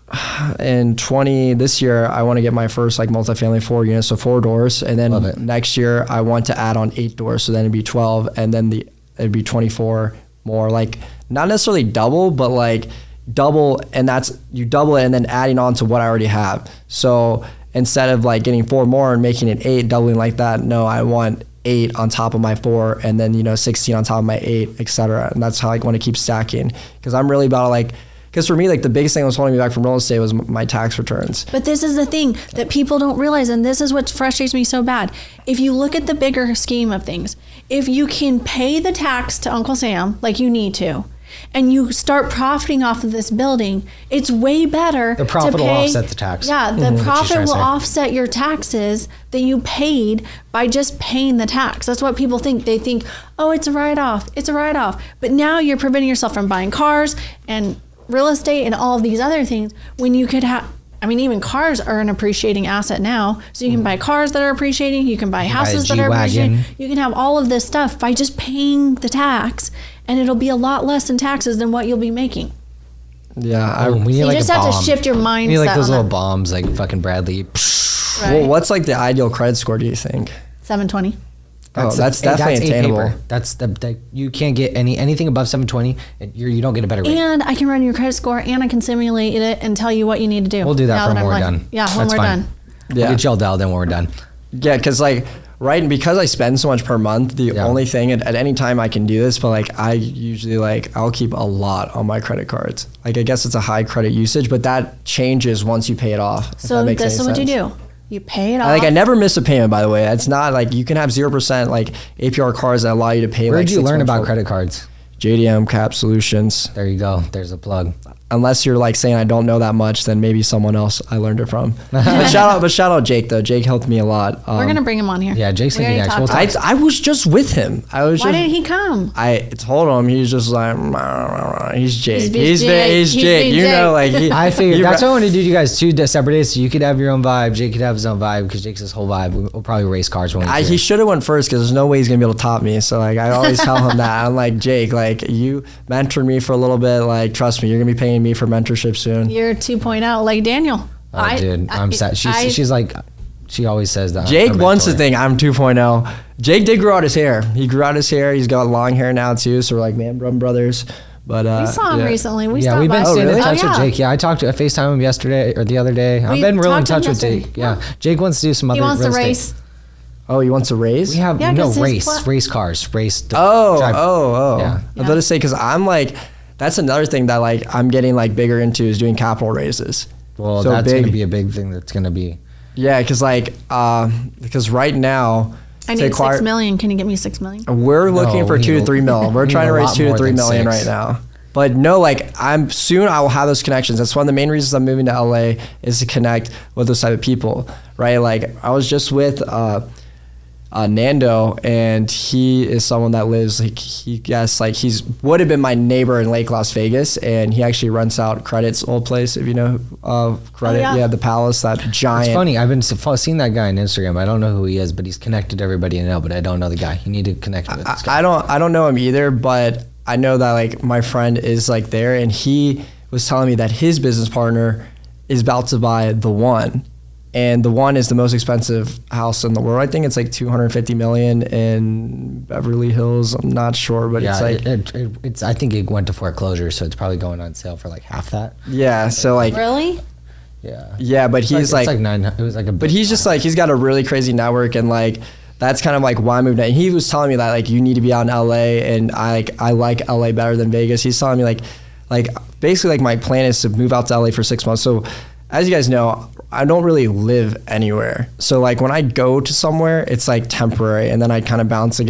Speaker 4: this year, I want to get my first like multifamily 4 units, so 4 doors. And then next year I want to add on 8 doors. So then it'd be 12 and then it'd be 24 more, like not necessarily double, but like double. And that's, you double it and then adding on to what I already have. So instead of like getting 4 more and making it 8, doubling like that, no, I want 8 on top of my 4 and then, you know, 16 on top of my 8, etc. And that's how I want to keep stacking, because I'm really about like, because for me, like the biggest thing that was holding me back from real estate was my tax returns.
Speaker 2: But this is the thing that people don't realize, and this is what frustrates me so bad. If you look at the bigger scheme of things, if you can pay the tax to Uncle Sam like you need to, and you start profiting off of this building, it's way better.
Speaker 3: The profit
Speaker 2: to
Speaker 3: will
Speaker 2: pay,
Speaker 3: offset the tax.
Speaker 2: Yeah, the
Speaker 3: What she's
Speaker 2: profit
Speaker 3: trying to
Speaker 2: will
Speaker 3: say.
Speaker 2: offset your taxes that you paid by just paying the tax. That's what people think. They think, oh, it's a write-off. It's a write-off. But now you're preventing yourself from buying cars and real estate and all of these other things when you could have, I mean, even cars are an appreciating asset now. So you can buy cars that are appreciating. You can buy houses that are appreciating. You can have all of this stuff by just paying the tax, and it'll be a lot less in taxes than what you'll be making.
Speaker 4: Yeah.
Speaker 3: We need
Speaker 2: You
Speaker 3: like
Speaker 2: just
Speaker 3: a
Speaker 2: have to
Speaker 3: bomb.
Speaker 2: shift your mindset.
Speaker 3: We need like those
Speaker 2: on
Speaker 3: little
Speaker 2: that.
Speaker 3: bombs, like fucking Bradley.
Speaker 2: Right.
Speaker 4: Well, what's like the ideal credit score, do you think?
Speaker 2: 720.
Speaker 4: That's definitely attainable.
Speaker 3: A-paper. That's you can't get anything above 720. You don't get a better rate.
Speaker 2: And I can run your credit score, and I can simulate it and tell you what you need to do.
Speaker 3: We'll do that
Speaker 2: now
Speaker 3: when
Speaker 2: I'm
Speaker 3: we're
Speaker 2: like-
Speaker 3: done.
Speaker 2: Yeah, when
Speaker 3: That's
Speaker 2: we're
Speaker 3: fine.
Speaker 2: done.
Speaker 3: We'll
Speaker 4: Yeah.
Speaker 3: get y'all dialed in when we're done.
Speaker 4: Yeah, because like, right, because I spend so much per month, the
Speaker 3: Yeah.
Speaker 4: only thing at any time I can do this, but like I usually like, I'll keep a lot on my credit cards. Like I guess it's a high credit usage, but that changes once you pay it off. if
Speaker 2: So
Speaker 4: that makes
Speaker 2: this is
Speaker 4: any
Speaker 2: what you
Speaker 4: sense.
Speaker 2: do. You pay it off.
Speaker 4: Like I never miss a payment, by the way. It's not like you can have 0% like APR cards that allow you to pay.
Speaker 3: Where
Speaker 4: like
Speaker 3: did you
Speaker 4: 6
Speaker 3: learn
Speaker 4: months
Speaker 3: about
Speaker 4: forward.
Speaker 3: credit cards?
Speaker 4: JDM Cap Solutions.
Speaker 3: There you go. There's a plug.
Speaker 4: Unless you're like saying I don't know that much, then maybe someone else I learned it from. but shout out Jake though. Jake helped me a lot.
Speaker 2: We're gonna bring him on here.
Speaker 3: yeah, Jake's
Speaker 2: We
Speaker 3: gonna be
Speaker 2: already
Speaker 3: next. We'll
Speaker 2: talked
Speaker 3: talk.
Speaker 2: about
Speaker 4: I was just with him. I was
Speaker 2: Why
Speaker 4: just.
Speaker 2: didn't he come?
Speaker 4: I told him he's just like he's Jake.
Speaker 2: He's Jake.
Speaker 4: He's
Speaker 2: He's
Speaker 4: Jake.
Speaker 2: being
Speaker 4: You know,
Speaker 2: Jake.
Speaker 4: like he,
Speaker 3: I figured
Speaker 4: he
Speaker 3: that's
Speaker 4: ra-
Speaker 3: why I want to do you guys 2 separate days, so you could have your own vibe. Jake could have his own vibe because Jake's his whole vibe. We'll probably race cars when we
Speaker 4: he
Speaker 3: do.
Speaker 4: should have went first because there's no way he's gonna be able to top me. So like I always tell him that I'm like Jake, like you mentored me for a little bit. Like trust me, you're gonna be paying me for mentorship soon.
Speaker 2: You're 2.0, like Daniel.
Speaker 3: Oh, dude, I'm sad. She's like, she always says that.
Speaker 4: Jake
Speaker 3: I'm
Speaker 4: wants to
Speaker 3: mentor.
Speaker 4: think I'm 2.0. Jake did grow out his hair. He grew out his hair. He's got long hair now too. So we're like man brothers. But
Speaker 2: We saw him
Speaker 4: yeah.
Speaker 2: recently. We
Speaker 3: Yeah,
Speaker 2: stopped
Speaker 3: we've been
Speaker 2: by.
Speaker 3: staying
Speaker 4: really?
Speaker 3: in touch
Speaker 2: Oh,
Speaker 3: with
Speaker 2: yeah.
Speaker 3: Jake. Yeah, I talked to FaceTime him yesterday or the other day. I've
Speaker 2: We
Speaker 3: been really in
Speaker 2: talked to him
Speaker 3: touch with
Speaker 2: yesterday.
Speaker 3: Jake. Yeah. Jake wants to do some other
Speaker 2: He wants to
Speaker 3: real estate.
Speaker 2: race.
Speaker 4: Oh, he wants to raise?
Speaker 3: We have
Speaker 2: Yeah,
Speaker 3: no
Speaker 2: 'cause his
Speaker 3: race cars, race.
Speaker 4: Oh.
Speaker 3: drive-
Speaker 4: Yeah. I was about to say because I'm like, that's another thing that like I'm getting like bigger into is doing capital raises.
Speaker 3: Well,
Speaker 4: So
Speaker 3: that's
Speaker 4: big.
Speaker 3: gonna be a big thing. That's gonna be.
Speaker 4: Yeah, because like because right now
Speaker 2: I
Speaker 4: to
Speaker 2: need
Speaker 4: acquire-
Speaker 2: 6 million. Can you get me 6 million?
Speaker 4: we're looking
Speaker 3: No,
Speaker 4: for
Speaker 3: we
Speaker 4: 2
Speaker 3: need
Speaker 4: to
Speaker 3: a-
Speaker 4: 3 mil. We're
Speaker 3: we
Speaker 4: trying
Speaker 3: need
Speaker 4: to
Speaker 3: a
Speaker 4: raise
Speaker 3: lot
Speaker 4: 2 to
Speaker 3: more
Speaker 4: 3
Speaker 3: than
Speaker 4: million
Speaker 3: 6.
Speaker 4: right now. But no, like I'm soon I will have those connections. That's one of the main reasons I'm moving to LA is to connect with those type of people, right? Like I was just with Nando, and he is someone that lives like he's would have been my neighbor in Lake Las Vegas, and he actually rents out Credit's old place, if you know Credit.
Speaker 2: Oh, yeah.
Speaker 4: The Palace, that giant.
Speaker 3: It's funny. I've been seeing that guy on Instagram. I don't know who he is, but he's connected to everybody I know. But I don't know the guy. You need to connect with this guy.
Speaker 4: I don't know him either, but I know that like my friend is like there, and he was telling me that his business partner is about to buy the One, and the One is the most expensive house in the world. I think it's like 250 million in Beverly Hills. I'm not sure, but
Speaker 3: yeah,
Speaker 4: it's like
Speaker 3: it's. I think it went to foreclosure, so it's probably going on sale for like half that.
Speaker 4: yeah. So like
Speaker 2: Really?
Speaker 3: Yeah.
Speaker 4: but he's
Speaker 3: it's
Speaker 4: like
Speaker 3: 9. It was like a.
Speaker 4: But he's just like he's got a really crazy network, and like that's kind of like why I moved out. He was telling me that like you need to be out in LA, and I like LA better than Vegas. He's telling me like basically like my plan is to move out to LA for 6 months. So as you guys know, I don't really live anywhere. So like when I go to somewhere, it's like temporary, and then I kind of bounce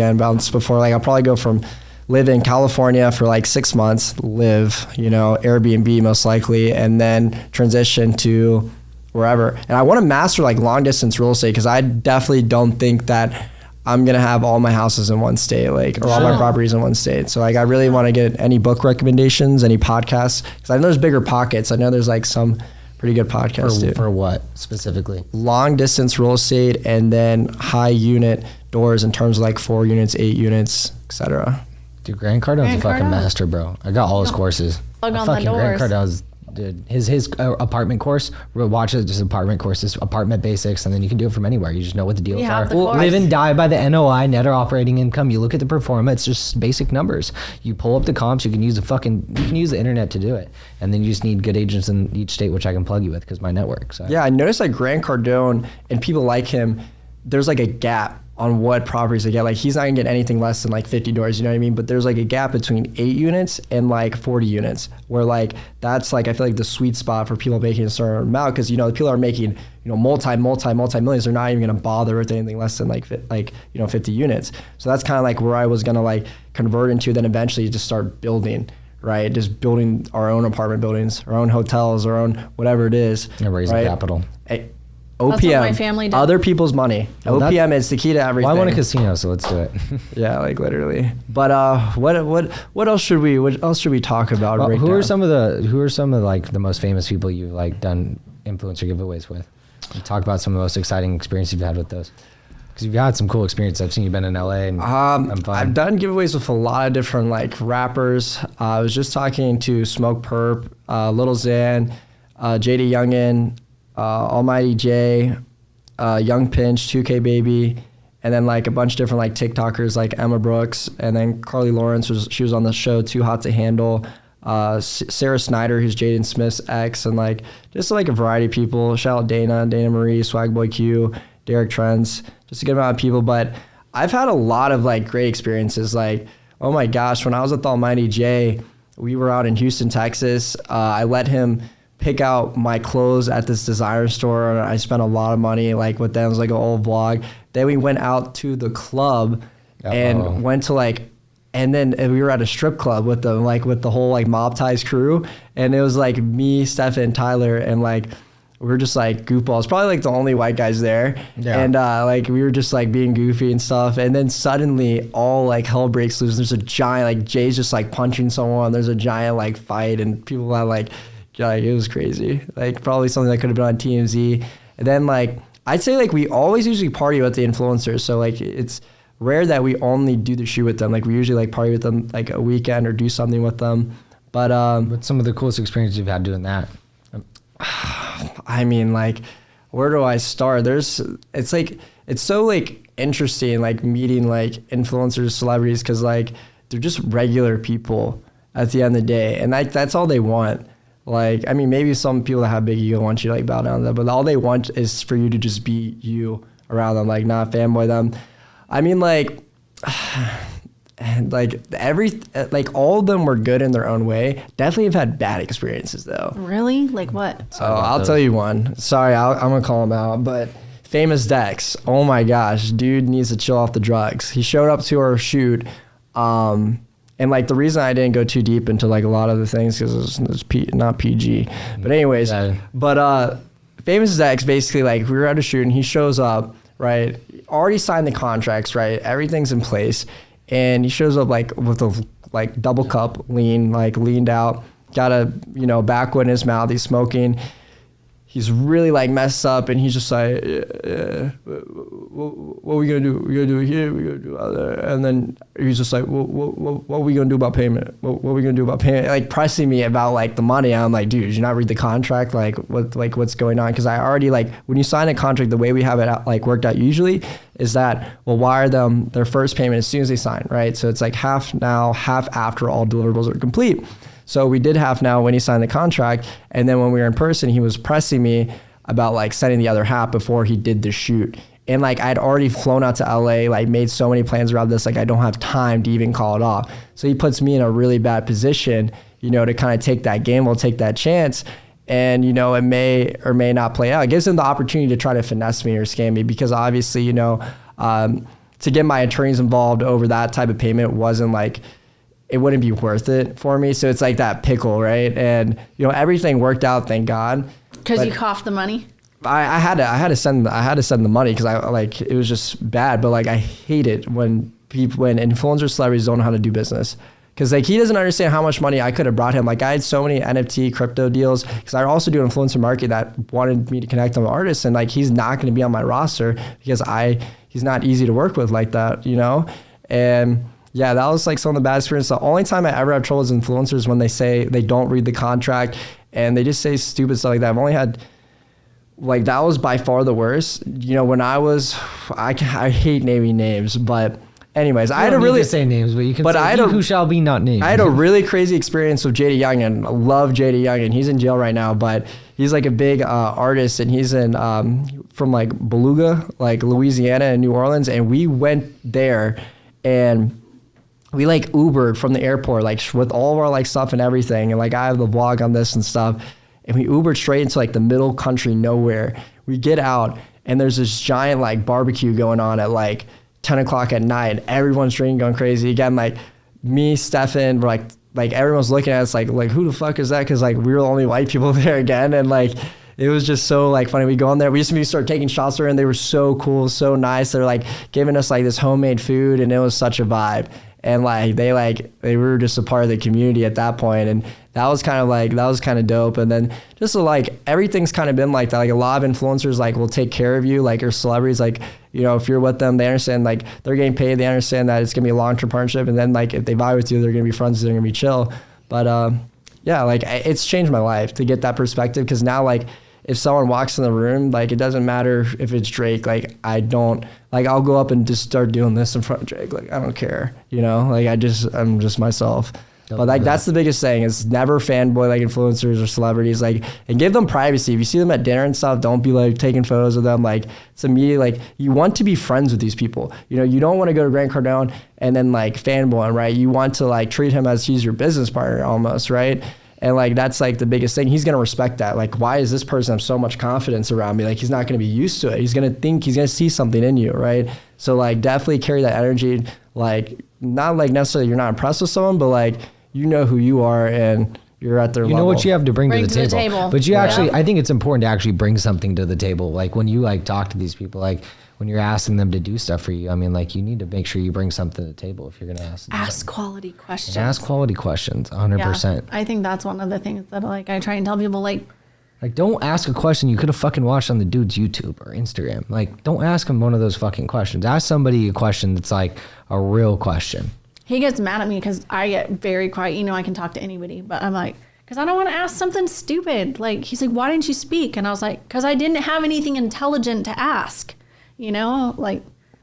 Speaker 4: before. Like I'll probably go from live in California for like 6 months, live, Airbnb most likely, and then transition to wherever. And I want to master like long distance real estate because I definitely don't think that I'm going to have all my houses in one state, like, or all my
Speaker 2: Sure.
Speaker 4: properties in one state. So like, I really want to get any book recommendations, any podcasts, because I know there's bigger pockets. I know there's like some pretty good podcasts too.
Speaker 3: for what specifically?
Speaker 4: Long distance real estate, and then high unit doors in terms of like 4 units, 8 units, etc.
Speaker 3: Dude, Grant Cardone's a
Speaker 2: Grant
Speaker 3: fucking
Speaker 2: Cardone.
Speaker 3: master, bro. I got all his courses.
Speaker 2: Plug on the
Speaker 3: Fucking Grant
Speaker 2: doors.
Speaker 3: Cardone's, dude. His apartment course. Watch it. Just apartment courses, apartment basics, and then you can do it from anywhere. You just know what the deals
Speaker 2: You
Speaker 3: are.
Speaker 2: have the course.
Speaker 3: Live and die by the NOI, net or operating income. You look at the performance. It's just basic numbers. You pull up the comps. You can use the internet to do it, and then you just need good agents in each state, which I can plug you with because my network. So.
Speaker 4: Yeah, I noticed like Grant Cardone and people like him, there's like a gap on what properties they get. Like he's not gonna get anything less than like 50 doors, you know what I mean? But there's like a gap between 8 units and like 40 units where like that's like I feel like the sweet spot for people making a certain amount because people are making multi millions. They're not even gonna bother with anything less than like 50 units. So that's kind of like where I was gonna like convert into, then eventually just start building. right? Just building our own apartment buildings, our own hotels, our own whatever it is.
Speaker 3: And raising
Speaker 4: right?
Speaker 3: capital.
Speaker 4: OPM,
Speaker 2: That's what my family does.
Speaker 4: other people's money.
Speaker 3: Well,
Speaker 4: OPM is the key to everything.
Speaker 3: Well, I want a casino, so let's do it.
Speaker 4: Yeah, like literally. But what else should we talk about?
Speaker 3: Well,
Speaker 4: right
Speaker 3: who
Speaker 4: now?
Speaker 3: are some of like the most famous people you've like done influencer giveaways with? And talk about some of the most exciting experiences you've had with those. Because you've had some cool experience. I've seen you've been in LA and
Speaker 4: I've done giveaways with a lot of different like rappers. I was just talking to Smoke Perp, Lil Xan, JD Youngin, Almighty J, Young Pinch, 2K Baby, and then like a bunch of different like TikTokers like Emma Brooks, and then Carly Lawrence she was on the show Too Hot to Handle. Sarah Snyder, who's Jaden Smith's ex, and like just like a variety of people. Shout out Dana Marie, Swagboy Q, Derek Trentz, just a good amount of people. But I've had a lot of like great experiences. Like, oh my gosh, when I was with Almighty J, we were out in Houston, Texas. I let him pick out my clothes at this designer store, and I spent a lot of money like with them. It was like an old vlog. Then we went out to the club and went to like, and then we were at a strip club with them, like with the whole like Mob Ties crew, and it was like me, Stefan, Tyler, and like we were just like goofballs, probably like the only white guys there. Yeah. And like we were just like being goofy and stuff, and then suddenly all like hell breaks loose. There's a giant, like Jay's just like punching someone, there's a giant like fight, and people are like it was crazy. Like probably something that could have been on TMZ. And then like I'd say like we always usually party with the influencers, so like it's rare that we only do the shoot with them. Like we usually like party with them like a weekend or do something with them. But
Speaker 3: what's some of the coolest experiences you've had doing that?
Speaker 4: I mean, like, where do I start? It's so like interesting, like meeting like influencers, celebrities, because like they're just regular people at the end of the day, and that's all they want. Like, I mean, maybe some people that have big ego want you to like bow down to them, but all they want is for you to just be you around them, like not fanboy them. I mean, like, like all of them were good in their own way. Definitely have had bad experiences though.
Speaker 2: Really? Like what?
Speaker 4: I'll tell you one. Sorry, I'm gonna call him out, but Famous Dex. Oh my gosh, dude needs to chill off the drugs. He showed up to our shoot, and like the reason I didn't go too deep into like a lot of the things because it's not PG. But anyways, Famous Dex basically like we were at a shoot and he shows up, right? Already signed the contracts, right? Everything's in place, and he shows up like with a like double cup leaned out, got a backwood in his mouth. He's smoking. He's really like messed up, and he's just like, what are we gonna do? We're gonna do it here. We're gonna do it there. And then he's just like, what are we gonna do about payment? What are we gonna do about payment? Like pressing me about like the money. I'm like, dude, did you not read the contract? Like what's going on? Because I already like when you sign a contract, the way we have it out, like worked out usually is that we'll wire them their first payment as soon as they sign, right? So it's like half now, half after all deliverables are complete. So we did half now when he signed the contract, and then when we were in person, he was pressing me about like sending the other half before he did the shoot. And like I'd already flown out to LA, like made so many plans around this, like I don't have time to even call it off. So he puts me in a really bad position, to kind of take that gamble, take that chance. And, it may or may not play out. It gives him the opportunity to try to finesse me or scam me because obviously, to get my attorneys involved over that type of payment wasn't like, it wouldn't be worth it for me. So it's like that pickle, right? And everything worked out, thank God.
Speaker 2: Because you coughed the money?
Speaker 4: I had to send the money because I like it was just bad. But like I hate it when influencers, celebrities don't know how to do business. Because like he doesn't understand how much money I could have brought him. Like I had so many NFT crypto deals because I also do influencer marketing that wanted me to connect with artists, and like he's not going to be on my roster because he's not easy to work with like that, And yeah, that was like some of the bad experiences. The only time I ever have trouble with influencers when they say they don't read the contract and they just say stupid stuff like that. I've only had, like that was by far the worst. When I hate naming names, but anyways, I had a really
Speaker 3: say names, but you can say who shall be not named.
Speaker 4: I had a really crazy experience with JD Youngin. I love JD Youngin. He's in jail right now, but he's like a big artist, and he's in from like Beluga, like Louisiana and New Orleans, and we went there and we like Ubered from the airport, like with all of our like stuff and everything. And like I have the vlog on this and stuff. And we Ubered straight into like the middle country nowhere. We get out and there's this giant like barbecue going on at like 10 o'clock at night. And everyone's drinking, going crazy. Again, like me, Stefan, we're like like everyone's looking at us like who the fuck is that? Because like we were the only white people there again, and like it was just so like funny. We go in there, we used to start taking shots there, and they were so cool, so nice. They're like giving us like this homemade food, and it was such a vibe. And like they were just a part of the community at that point, and that was kind of dope. And then just like everything's kind of been like that. Like a lot of influencers like will take care of you, like, or celebrities, like, you know, if you're with them, they understand like they're getting paid, they understand that it's gonna be a long-term partnership, and then like if they vibe with you, they're gonna be friends, they're gonna be chill. But yeah, like it's changed my life to get that perspective, because now like if someone walks in the room, like it doesn't matter if it's Drake, like I don't, like I'll go up and just start doing this in front of Drake, like I don't care, you know, like I'm just myself. But like that's the biggest thing, is never fanboy like influencers or celebrities, like, and give them privacy. If you see them at dinner and stuff, don't be like taking photos of them. Like it's immediately like you want to be friends with these people. You know, you don't want to go to Grant Cardone and then like fanboy him, right? You want to like treat him as he's your business partner almost, right? And like that's like the biggest thing. He's gonna respect that. Like, why is this person have so much confidence around me? Like he's not gonna be used to it. He's gonna think, he's gonna see something in you, right? So like definitely carry that energy. Like not like necessarily you're not impressed with someone, but like you know who you are and you're at their level.
Speaker 3: You know what you have to bring to the table. But you actually, I think it's important to actually bring something to the table. Like when you like talk to these people, like when you're asking them to do stuff for you, I mean, like you need to make sure you bring something to the table if you're going to ask them.
Speaker 2: Ask quality questions.
Speaker 3: And ask quality questions, 100%.
Speaker 2: Yeah, I think that's one of the things that like I try and tell people, like
Speaker 3: don't ask a question you could have fucking watched on the dude's YouTube or Instagram. Like don't ask him one of those fucking questions. Ask somebody a question that's like a real question.
Speaker 2: He gets mad at me because I get very quiet. You know, I can talk to anybody, but I'm like, because I don't want to ask something stupid. Like, he's like, why didn't you speak? And I was like, because I didn't have anything intelligent to ask. You know, like,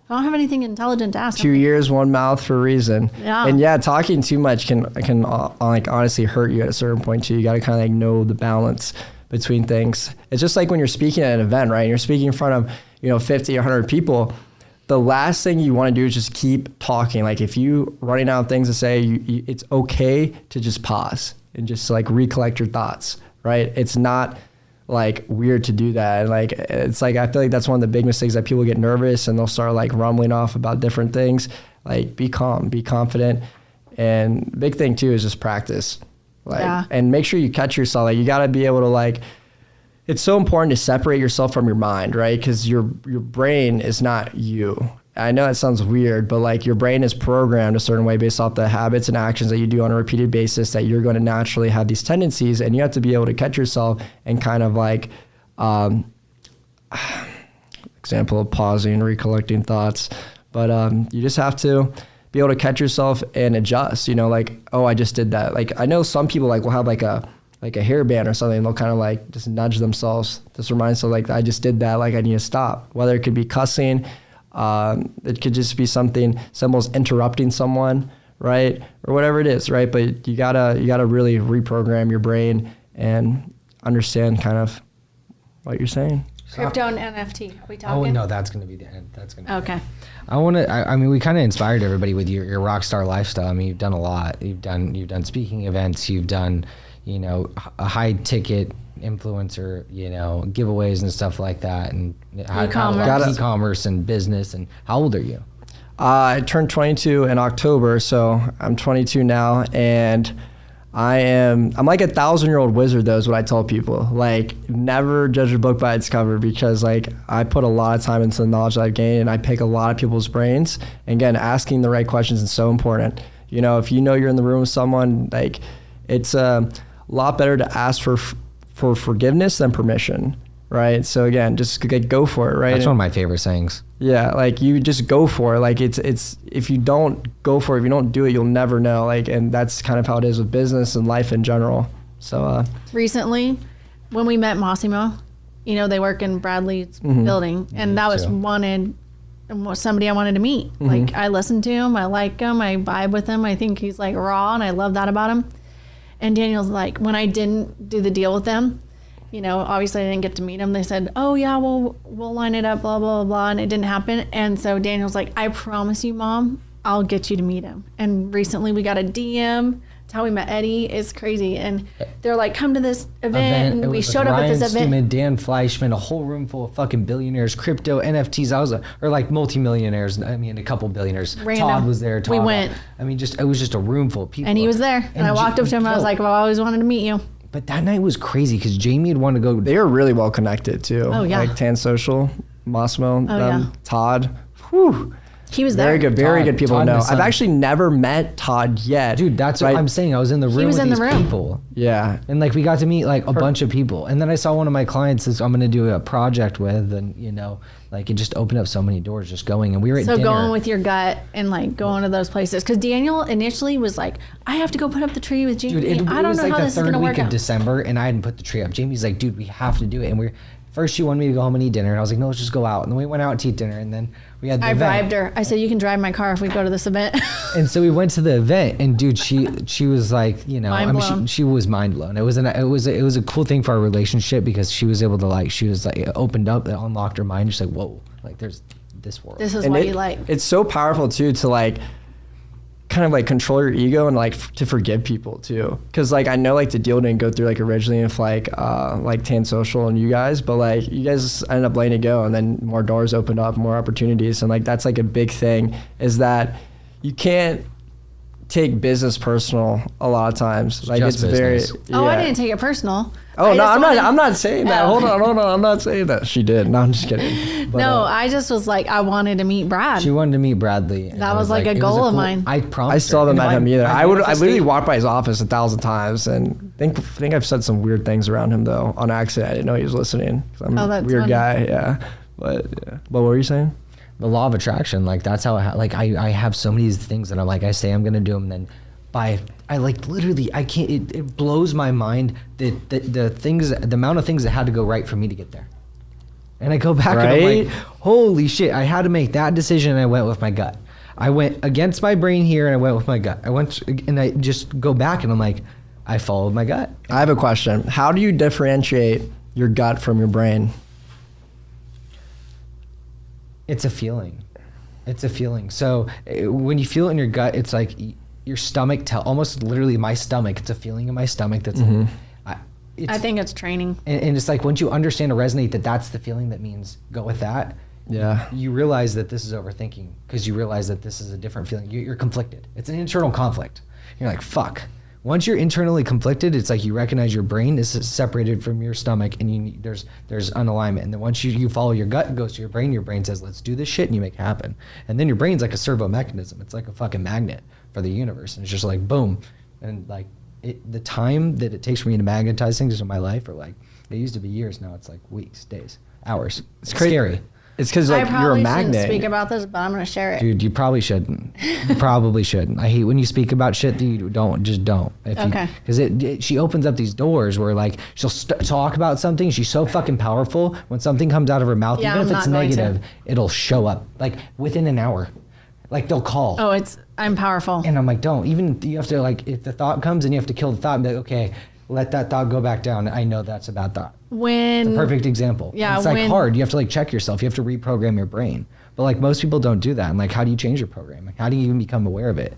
Speaker 2: I don't have anything intelligent to ask.
Speaker 4: 2 years, one mouth for a reason.
Speaker 2: Yeah.
Speaker 4: And yeah, talking too much can like honestly hurt you at a certain point too. You got to kind of like know the balance between things. It's just like when you're speaking at an event, right? You're speaking in front of, you know, 50 or 100 people. The last thing you want to do is just keep talking. Like if you running out of things to say, it's okay to just pause and just like recollect your thoughts, right? It's not like weird to do that. And like, it's like, I feel like that's one of the big mistakes, that people get nervous and they'll start like rumbling off about different things. Like be calm, be confident. And big thing too is just practice. Like, and make sure you catch yourself. Like you got to be able to like, it's so important to separate yourself from your mind, right? Because your brain is not you. I know that sounds weird, but like your brain is programmed a certain way based off the habits and actions that you do on a repeated basis, that you're going to naturally have these tendencies, and you have to be able to catch yourself and kind of like, example of pausing, recollecting thoughts, but you just have to be able to catch yourself and adjust, you know, like, oh, I just did that. Like I know some people like will have like a hairband or something, they'll kind of like just nudge themselves, just remind themselves like, I just did that, like I need to stop. Whether it could be cussing, it could just be something simple as interrupting someone, right? Or whatever it is, right? But you gotta really reprogram your brain and understand kind of what you're saying.
Speaker 2: Crypto and NFT, are we talking?
Speaker 3: Oh no, that's gonna be the end. That's gonna be
Speaker 2: okay.
Speaker 3: I mean, we kind of inspired everybody with your rock star lifestyle. I mean, you've done a lot. You've done speaking events. You've done, you know, a high ticket influencer, you know, giveaways and stuff like that, and e-commerce and business. And how old are you?
Speaker 4: I turned 22 in October, so I'm 22 now, and I'm like 1,000-year-old wizard, though, is what I tell people. Like, never judge a book by its cover, because like I put a lot of time into the knowledge that I've gained, and I pick a lot of people's brains. And again, asking the right questions is so important. You know, if you know you're in the room with someone, like it's a lot better to ask for forgiveness than permission, right? So again, just go for it, right?
Speaker 3: That's one of my favorite sayings.
Speaker 4: Yeah, like you just go for it. Like it's if you don't go for it, if you don't do it, you'll never know. Like, and that's kind of how it is with business and life in general. So
Speaker 2: recently, when we met Massimo, you know, they work in Bradley's building, and that was somebody I wanted to meet. Like I listened to him, I like him, I vibe with him. I think he's like raw, and I love that about him. And Daniel's like, when I didn't do the deal with them, you know, obviously I didn't get to meet him. They said, oh yeah, we'll line it up, blah, blah, blah. And it didn't happen. And so Daniel's like, I promise you, Mom, I'll get you to meet him. And recently we got a DM how we met Eddie is crazy. And they're like, come to this event. And we showed up at this event.
Speaker 3: Ryan Stewman, Dan Fleischman, a whole room full of fucking billionaires, crypto, NFTs. Or like multimillionaires. I mean, a couple billionaires.
Speaker 2: Random.
Speaker 3: Todd was there.
Speaker 2: We went.
Speaker 3: I mean, it was just a room full of people.
Speaker 2: And he was there. And I walked up to him and I was like, well, I always wanted to meet you.
Speaker 3: But that night was crazy because Jamie had wanted to go.
Speaker 4: They were really well connected too.
Speaker 2: Oh, yeah.
Speaker 4: Like Tan Social, Massimo,
Speaker 2: yeah.
Speaker 4: Todd. Whew.
Speaker 2: He was there.
Speaker 4: Very good, very good people to know.
Speaker 3: Todd,
Speaker 4: I've actually never met Todd yet.
Speaker 3: Dude, that's what I'm saying. I was in the room with these people.
Speaker 4: Yeah.
Speaker 3: And like we got to meet like a bunch of people. And then I saw one of my clients that I'm going to do a project with, and you know, like it just opened up so many doors just going. And we were at dinner.
Speaker 2: So going with your gut and like going to those places. Because Daniel initially was like, I have to go put up the tree with Jamie.
Speaker 3: Dude,
Speaker 2: I don't know how this is going to work out. It was like the third week
Speaker 3: of December and I hadn't put the tree up. Jamie's like, dude, we have to do it. And first she wanted me to go home and eat dinner. And I was like, no, let's just go out. And then we went out to eat dinner. And then we had the event.
Speaker 2: I bribed her. I said, you can drive my car if we go to this event.
Speaker 3: And so we went to the event, and dude, she was like, you know, she was mind blown. It was a cool thing for our relationship because she was able to she was like opened up, it unlocked her mind. She's like, whoa, like there's this world.
Speaker 2: This is what you like.
Speaker 4: It's so powerful too to like kind of like control your ego and like to forgive people too, because like I know like the deal didn't go through like originally with like Tan Social and you guys, but like you guys ended up letting it go, and then more doors opened up, more opportunities, and like that's like a big thing is that you can't take business personal a lot of times. Like
Speaker 3: just
Speaker 4: it's
Speaker 3: business.
Speaker 4: very
Speaker 2: Oh, I didn't take it personal.
Speaker 4: Oh no, I'm not saying that. Hold on, I'm not saying that. She did. No, I'm just kidding. But,
Speaker 2: no, I just was like, I wanted to meet Brad.
Speaker 3: She wanted to meet Bradley.
Speaker 2: That was like a goal of mine.
Speaker 3: I promised.
Speaker 4: I still haven't met him either. I
Speaker 3: manifested-
Speaker 4: literally walked by his office 1,000 times and think I've said some weird things around him though on accident. I didn't know he was listening. I'm a
Speaker 2: that's
Speaker 4: weird
Speaker 2: funny.
Speaker 4: guy. Yeah. But what were you saying?
Speaker 3: The law of attraction, like that's how I have so many things that I'm like, I say I'm gonna do them, and then I like literally I can't. It blows my mind that the amount of things that had to go right for me to get there. And I go back and I'm like, holy shit! I had to make that decision, and I went with my gut. I went against my brain here, and I went with my gut. I just go back, and I'm like, I followed my gut.
Speaker 4: I have a question. How do you differentiate your gut from your brain?
Speaker 3: It's a feeling. It's a feeling. So when you feel it in your gut, it's like your stomach almost literally my stomach. It's a feeling in my stomach that's.
Speaker 2: I think it's training.
Speaker 3: And it's like once you understand or resonate that that's the feeling, that means go with that.
Speaker 4: Yeah.
Speaker 3: You realize that this is overthinking because you realize that this is a different feeling. You're conflicted. It's an internal conflict. You're like, fuck. Once you're internally conflicted, it's like you recognize your brain is separated from your stomach, and there's unalignment. And then once you follow your gut, it goes to your brain says, let's do this shit, and you make it happen. And then your brain's like a servo mechanism. It's like a fucking magnet for the universe. And it's just like, boom. And like the time that it takes for me to magnetize things in my life are like, it used to be years. Now it's like weeks, days, hours. It's scary.
Speaker 4: It's because like you're a magnet.
Speaker 2: I probably shouldn't speak about this, but I'm going to share it.
Speaker 3: Dude, you probably shouldn't. You probably shouldn't. I hate when you speak about shit that you don't.
Speaker 2: Okay.
Speaker 3: Because she opens up these doors where like she'll talk about something. She's so fucking powerful. When something comes out of her mouth, even if it's negative, it'll show up like within an hour. Like they'll call.
Speaker 2: Oh, I'm powerful.
Speaker 3: And I'm like, don't. Even you have to like, if the thought comes and you have to kill the thought and be like, okay, let that thought go back down. I know that's a bad thought. It's a perfect example.
Speaker 2: Yeah,
Speaker 3: it's like hard. You have to like check yourself. You have to reprogram your brain. But like most people don't do that. And like, how do you change your program? Like, how do you even become aware of it?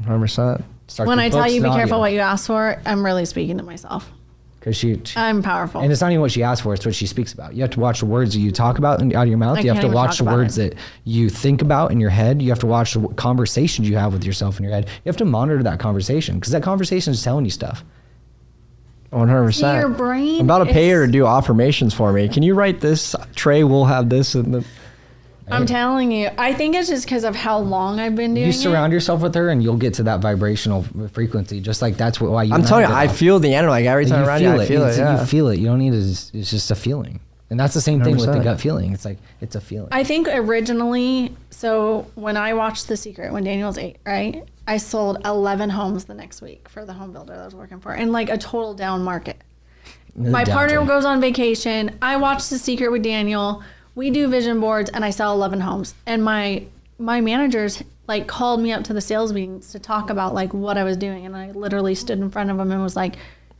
Speaker 4: 100%.
Speaker 2: When I tell you be careful what you ask for, I'm really speaking to myself.
Speaker 3: Because
Speaker 2: I'm powerful.
Speaker 3: And it's not even what she asks for, it's what she speaks about. You have to watch the words that you talk about out of your mouth. You have to watch the words that you think about in your head. You have to watch the conversations you have with yourself in your head. You have to monitor that conversation because that conversation is telling you stuff.
Speaker 4: 100%.
Speaker 2: Your brain.
Speaker 4: I'm about to pay her to do affirmations for me. Can you write this? Trey will have this.
Speaker 2: I'm telling you. I think it's just because of how long I've been doing it.
Speaker 3: You surround yourself with her and you'll get to that vibrational frequency. Just like that's why you.
Speaker 4: I'm telling you, I feel the energy. Like every time around you, I feel it. Yeah.
Speaker 3: You feel it. You don't need it. It's just a feeling. And that's the same thing with the gut feeling. It's like, it's a feeling.
Speaker 2: I think originally, so when I watched The Secret, when Daniel was 8, right? I sold 11 homes the next week for the home builder that I was working for, and like a total down market. My partner goes on vacation. I watch The Secret with Daniel. We do vision boards, and I sell 11 homes. And my managers like called me up to the sales meetings to talk about like what I was doing, and I literally stood in front of them and was like,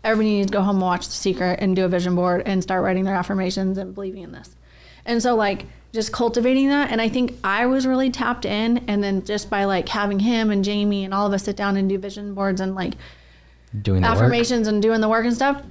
Speaker 2: everybody needs to go home and watch The Secret and do a vision board and start writing their affirmations and believing in this. And so like just cultivating that. And I think I was really tapped in. And then just by like having him and Jamie and all of us sit down and do vision boards and like
Speaker 3: doing the
Speaker 2: affirmations and doing the work and stuff.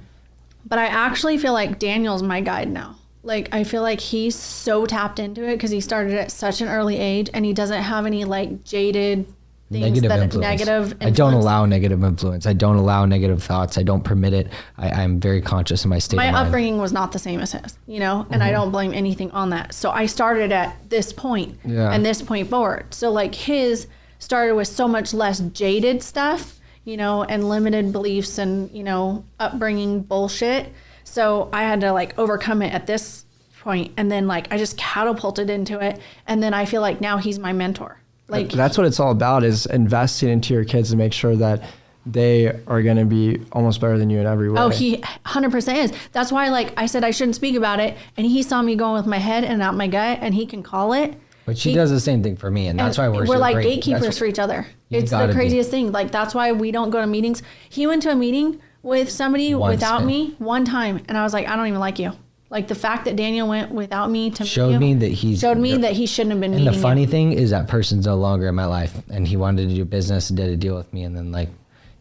Speaker 2: But I actually feel like Daniel's my guide now. Like, I feel like he's so tapped into it because he started at such an early age, and he doesn't have any like jaded things
Speaker 3: negative
Speaker 2: that
Speaker 3: influence.
Speaker 2: negative influence.
Speaker 3: I don't allow negative influence. I don't allow negative thoughts. I don't permit it. I'm very conscious of my state of mind.
Speaker 2: My upbringing was not the same as his, you know, and I don't blame anything on that. So I started at this point and this point forward. So like his started with so much less jaded stuff, you know, and limited beliefs and, you know, upbringing bullshit. So I had to like overcome it at this point, and then like I just catapulted into it, and then I feel like now he's my mentor. Like
Speaker 4: that's what it's all about, is investing into your kids to make sure that they are going to be almost better than you in every way.
Speaker 2: Oh, he 100% is. That's why, like I said, I shouldn't speak about it, and he saw me going with my head and not my gut, and he can call it.
Speaker 3: But she does the same thing for me, and that's why we're so
Speaker 2: like
Speaker 3: great.
Speaker 2: gatekeepers for each other. It's the craziest thing. Like, that's why we don't go to meetings. He went to a meeting with somebody without me one time, and I was like, I don't even like you. Like, the fact that Daniel went without me to
Speaker 3: showed me that he
Speaker 2: shouldn't have been meeting.
Speaker 3: And the funny thing is that person's no longer in my life, and he wanted to do business and did a deal with me, and then like,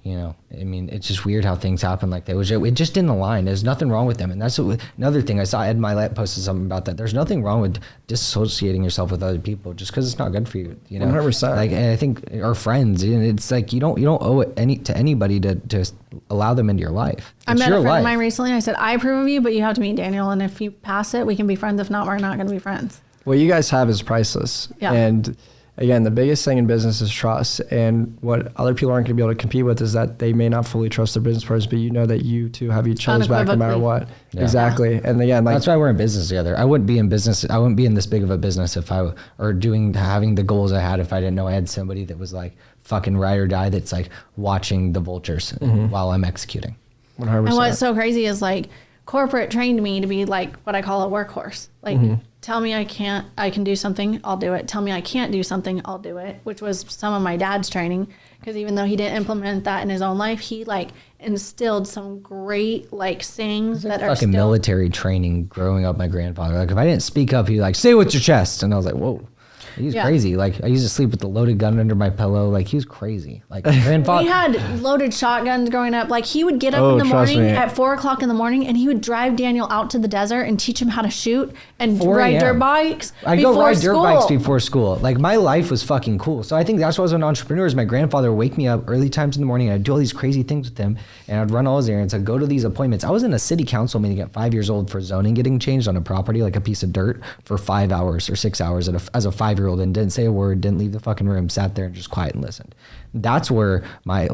Speaker 3: you know, I mean, it's just weird how things happen like that. It just didn't align. There's nothing wrong with them. And that's another thing. I saw Ed Milet posted something about that. There's nothing wrong with dissociating yourself with other people just because it's not good for you. You know,
Speaker 4: 100%.
Speaker 3: Like, and I think our friends, and it's like you don't owe it to anybody to allow them into your life.
Speaker 2: I met a friend of mine recently. I said, I approve of you, but you have to meet Daniel. And if you pass it, we can be friends. If not, we're not going to be friends.
Speaker 4: What you guys have is priceless.
Speaker 2: Yeah.
Speaker 4: And again, the biggest thing in business is trust. And what other people aren't going to be able to compete with is that they may not fully trust their business partners, but you know that you two have each other's back no matter what. Yeah. Exactly. And again, like,
Speaker 3: that's why we're in business together. I wouldn't be in business. I wouldn't be in this big of a business if I having the goals I had if I didn't know I had somebody that was like fucking ride or die that's like watching the vultures while I'm executing.
Speaker 4: 100%.
Speaker 2: And what's so crazy is like corporate trained me to be like what I call a workhorse. Like, tell me I can do something, I'll do it. Tell me I can't do something, I'll do it, which was some of my dad's training. Because even though he didn't implement that in his own life, he like instilled some great like sayings that are
Speaker 3: fucking military training growing up. My grandfather, like if I didn't speak up, he'd like, say with your chest. And I was like, whoa. He was crazy. Like I used to sleep with the loaded gun under my pillow. Like he was crazy. Like grandfather.
Speaker 2: We had loaded shotguns growing up. Like he would get up in the morning at 4:00 in the morning, and he would drive Daniel out to the desert and teach him how to shoot and ride dirt bikes.
Speaker 3: I go ride dirt bikes before school. Like my life was fucking cool. So I think that's why I was an entrepreneur. Is my grandfather would wake me up early times in the morning, and I'd do all these crazy things with him, and I'd run all his errands. I'd go to these appointments. I was in a city council meeting at 5 years old for zoning getting changed on a property, like a piece of dirt, for 5 hours or 6 hours as a 5-year-old, and didn't say a word. Didn't leave the fucking room, sat there and just quiet and listened. That's where my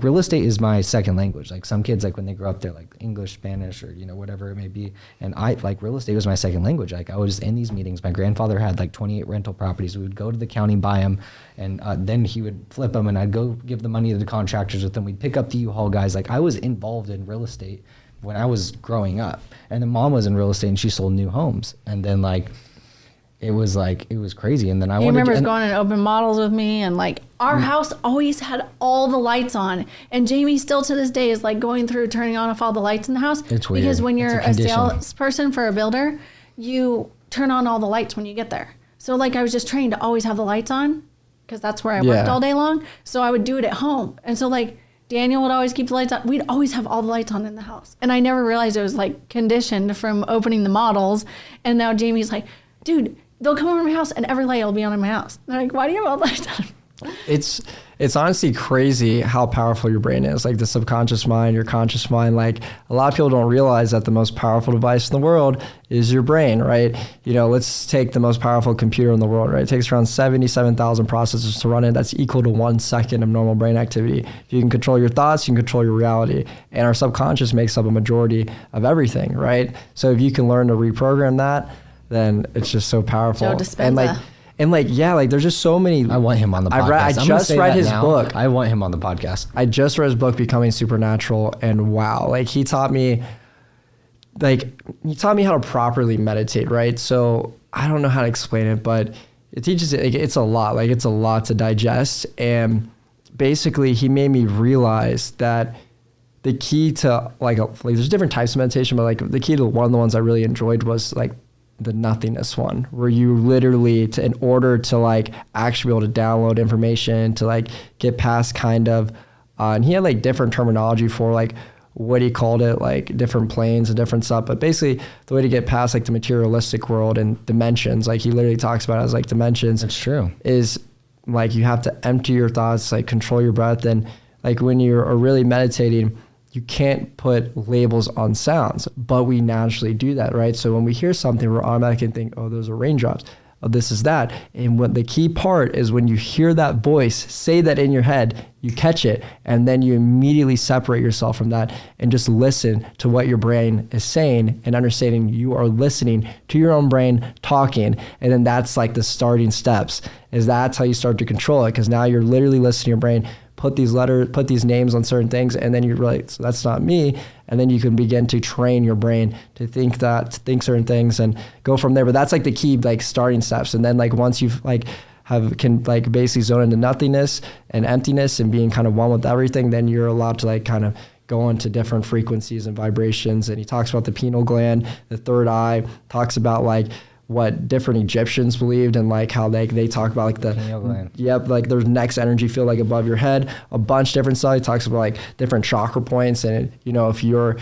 Speaker 3: real estate is my second language. Like some kids, like when they grow up, they're like English, Spanish, or you know whatever it may be. And I like real estate was my second language. Like I was in these meetings. My grandfather had like 28 rental properties. We would go to the county, buy them, and then he would flip them, and I'd go give the money to the contractors with them. We'd pick up the U-Haul guys. Like I was involved in real estate when I was growing up. And then mom was in real estate and she sold new homes. And then like it was crazy. And then I
Speaker 2: remember going and open models with me, and like our house always had all the lights on. And Jamie still to this day is like going through turning on off all the lights in the house.
Speaker 3: It's weird.
Speaker 2: Because when you're a salesperson for a builder, you turn on all the lights when you get there. So like I was just trained to always have the lights on because that's where I worked all day long. So I would do it at home. And so like Daniel would always keep the lights on. We'd always have all the lights on in the house. And I never realized it was like conditioned from opening the models. And now Jamie's like, dude, they'll come over to my house and every light will be on in my house. They're like, why do you have all the lights on?
Speaker 4: It's honestly crazy how powerful your brain is. Like the subconscious mind, your conscious mind. Like a lot of people don't realize that the most powerful device in the world is your brain, right? You know, let's take the most powerful computer in the world, right? It takes around 77,000 processors to run it. That's equal to 1 second of normal brain activity. If you can control your thoughts, you can control your reality. And our subconscious makes up a majority of everything, right? So if you can learn to reprogram that, then it's just so powerful.
Speaker 2: Joe Dispenza.
Speaker 4: And there's just so many.
Speaker 3: I want him on the podcast.
Speaker 4: I just read his book.
Speaker 3: I want him on the podcast.
Speaker 4: I just read his book, Becoming Supernatural, and wow, like he taught me how to properly meditate, right? So I don't know how to explain it, but it teaches it. It's a lot. Like it's a lot to digest, and basically he made me realize that the key to like there's different types of meditation, but like the key to one of the ones I really enjoyed was like the nothingness one, where you literally in order to like actually be able to download information, to like get past kind of And he had like different terminology for like what he called it, like different planes and different stuff. But basically the way to get past like the materialistic world and dimensions, like he literally talks about it as like dimensions.
Speaker 3: That's true.
Speaker 4: Is like you have to empty your thoughts, like control your breath. And like when you're really meditating, you can't put labels on sounds, but we naturally do that, right? So when we hear something, we're automatically think, oh, those are raindrops. Oh, this is that. And what the key part is when you hear that voice, say that in your head, you catch it, and then you immediately separate yourself from that and just listen to what your brain is saying and understanding you are listening to your own brain talking. And then that's like the starting steps, is that's how you start to control it, because now you're literally listening to your brain, put these names on certain things, and then you're like, so that's not me. And then you can begin to train your brain to think certain things and go from there. But that's like the key, like starting steps. And then like once you've like can like basically zone into nothingness and emptiness and being kind of one with everything, then you're allowed to like kind of go into different frequencies and vibrations. And he talks about the pineal gland, the third eye, talks about like what different Egyptians believed, and like how they talk about like the like there's next energy field like above your head, a bunch of different stuff. He talks about like different chakra points, and you know, if you're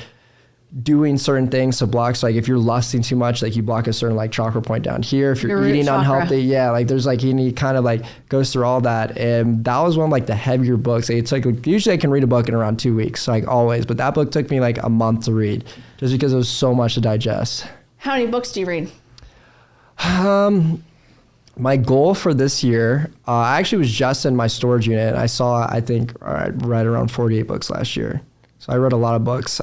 Speaker 4: doing certain things to block, so like if you're lusting too much, like you block a certain like chakra point down here. If you're eating unhealthy, like there's like he kind of like goes through all that. And that was one of like the heavier books. It's like usually I can read a book in around 2 weeks, like always, but that book took me like a month to read just because it was so much to digest.
Speaker 2: How many books do you read?
Speaker 4: My goal for this year, I actually was just in my storage unit. I saw, I think, right around 48 books last year. So I read a lot of books.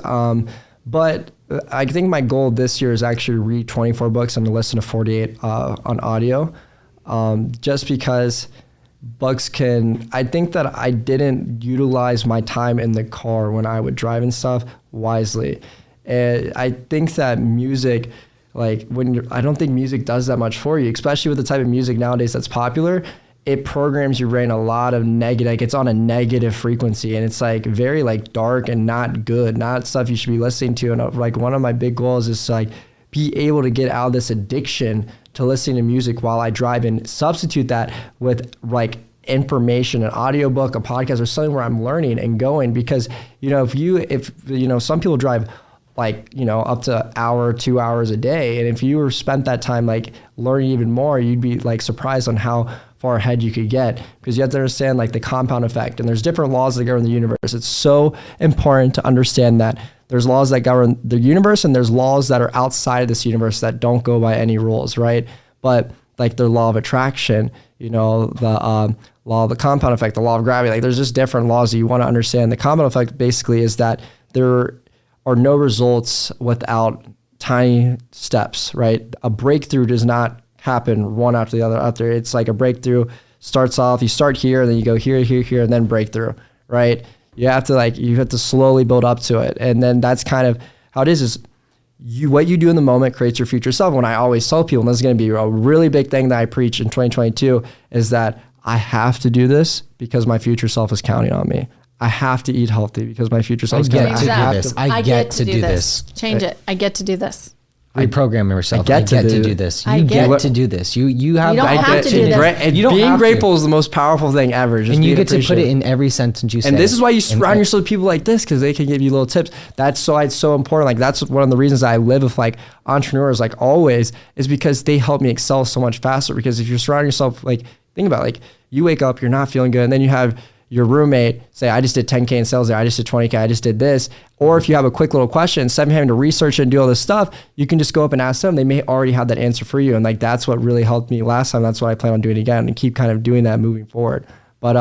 Speaker 4: But I think my goal this year is actually read 24 books and to listen to 48 on audio. Just because books I think that I didn't utilize my time in the car when I would drive and stuff wisely. And I think that music, like I don't think music does that much for you, especially with the type of music nowadays that's popular. It programs your brain a lot of negative, like it's on a negative frequency, and it's like very like dark and not good, not stuff you should be listening to. And like one of my big goals is to like be able to get out of this addiction to listening to music while I drive, and substitute that with like information, an audiobook, a podcast, or something where I'm learning and going. Because you know, if some people drive like, you know, up to hour, 2 hours a day. And if you were spent that time like learning even more, you'd be like surprised on how far ahead you could get, because you have to understand like the compound effect, and there's different laws that govern the universe. It's so important to understand that there's laws that govern the universe, and there's laws that are outside of this universe that don't go by any rules, right? But like the law of attraction, you know, the law of the compound effect, the law of gravity, like there's just different laws that you want to understand. The compound effect basically is that there are no results without tiny steps, right? A breakthrough does not happen one after the other after. It's like a breakthrough starts off, you start here, and then you go here, here, here, and then breakthrough, right? You have to slowly build up to it. And then that's kind of how it is what you do in the moment creates your future self. When I always tell people, and this is going to be a really big thing that I preach in 2022, is that I have to do this because my future self is counting on me. I have to eat healthy because my future self is counting on me.
Speaker 3: I get to do this.
Speaker 2: Change it. I get to do this.
Speaker 3: Reprogram yourself. I get to do this. You get to do this. You have
Speaker 2: don't have to do this.
Speaker 4: Being grateful is the most powerful thing ever. Just
Speaker 3: and you get to put it in every sentence you say.
Speaker 4: And this is why you surround yourself with people like this, because they can give you little tips. That's so important. Like that's one of the reasons I live with like entrepreneurs, like always, is because they help me excel so much faster. Because if you're surrounding yourself, like think about it, like you wake up, you're not feeling good, and then you have your roommate say, I just did 10K in sales there, I just did 20K, I just did this. Or if you have a quick little question, instead of having to research and do all this stuff, you can just go up and ask them. They may already have that answer for you. And like, that's what really helped me last time. That's what I plan on doing again, and keep kind of doing that moving forward. But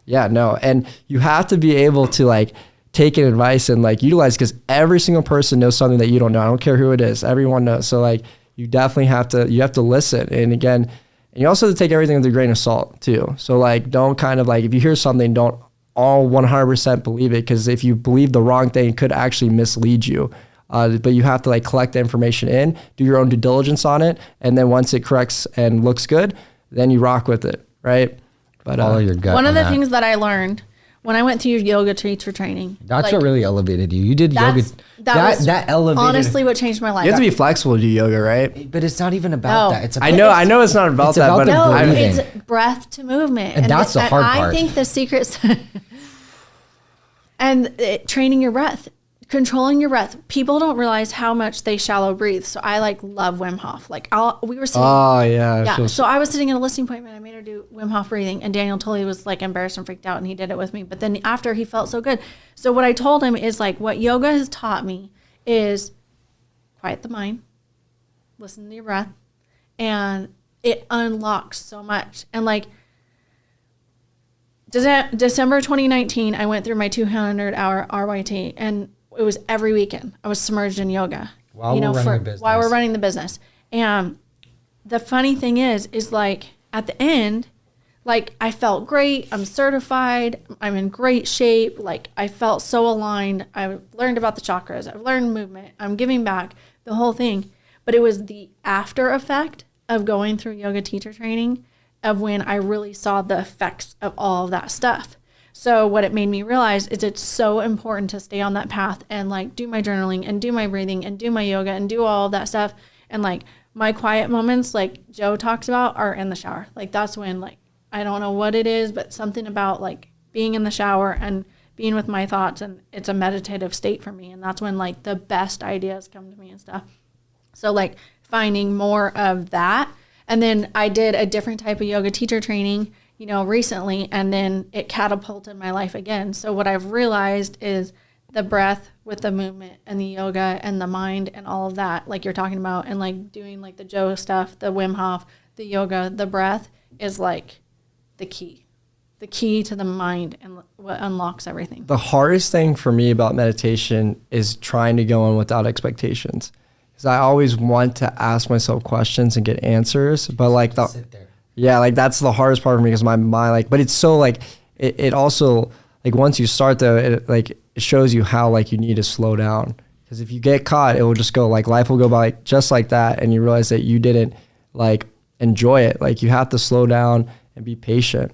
Speaker 4: and you have to be able to like take in advice and like utilize, because every single person knows something that you don't know. I don't care who it is. Everyone knows. So like, you definitely have to listen. And again, and you also have to take everything with a grain of salt too. So like, don't kind of like, if you hear something, don't all 100% believe it, because if you believe the wrong thing, it could actually mislead you. But you have to like collect the information in, do your own due diligence on it, and then once it corrects and looks good, then you rock with it, right? But
Speaker 3: follow your gut.
Speaker 2: One of the things that I learned when I went to your yoga teacher training.
Speaker 3: That's like, what really elevated you. You did yoga. That elevated.
Speaker 2: Honestly, what changed my life.
Speaker 4: You have to be flexible to do yoga, right?
Speaker 3: But it's not even about that. It's about,
Speaker 4: I know it's not about that, but
Speaker 2: it's breath to movement.
Speaker 3: And that's the hard part.
Speaker 2: I think the secret. And training your breath, controlling your breath. People don't realize how much they shallow breathe. So I like love Wim Hof. Like we were sitting.
Speaker 4: Oh yeah.
Speaker 2: Yeah. So I was sitting in a listing appointment. I made her do Wim Hof breathing, and Daniel totally was like embarrassed and freaked out, and he did it with me. But then after, he felt so good. So what I told him is like, what yoga has taught me is quiet the mind, listen to your breath, and it unlocks so much. And like December 2019, I went through my 200-hour RYT, and it was every weekend. I was submerged in yoga.
Speaker 3: While we're running the business.
Speaker 2: And the funny thing is like at the end, like I felt great. I'm certified. I'm in great shape. Like I felt so aligned. I learned about the chakras. I've learned movement. I'm giving back, the whole thing. But it was the after effect of going through yoga teacher training of when I really saw the effects of all of that stuff. So what it made me realize is it's so important to stay on that path and like do my journaling and do my breathing and do my yoga and do all of that stuff. And like my quiet moments, like Joe talks about, are in the shower. Like that's when, like, I don't know what it is, but something about like being in the shower and being with my thoughts, and it's a meditative state for me. And that's when like the best ideas come to me and stuff. So like finding more of that. And then I did a different type of yoga teacher training, you know, recently, and then it catapulted my life again. So what I've realized is the breath with the movement and the yoga and the mind and all of that, like you're talking about, and like doing like the Joe stuff, the Wim Hof, the yoga, the breath is like the key to the mind and what unlocks everything.
Speaker 4: The hardest thing for me about meditation is trying to go in without expectations. Because I always want to ask myself questions and get answers, but like
Speaker 3: sit there.
Speaker 4: Yeah, like that's the hardest part for me, because my mind, like, but it's so like, it also, like once you start though, it shows you how like you need to slow down. Because if you get caught, it will just go, like life will go by like, just like that, and you realize that you didn't like enjoy it. Like you have to slow down and be patient,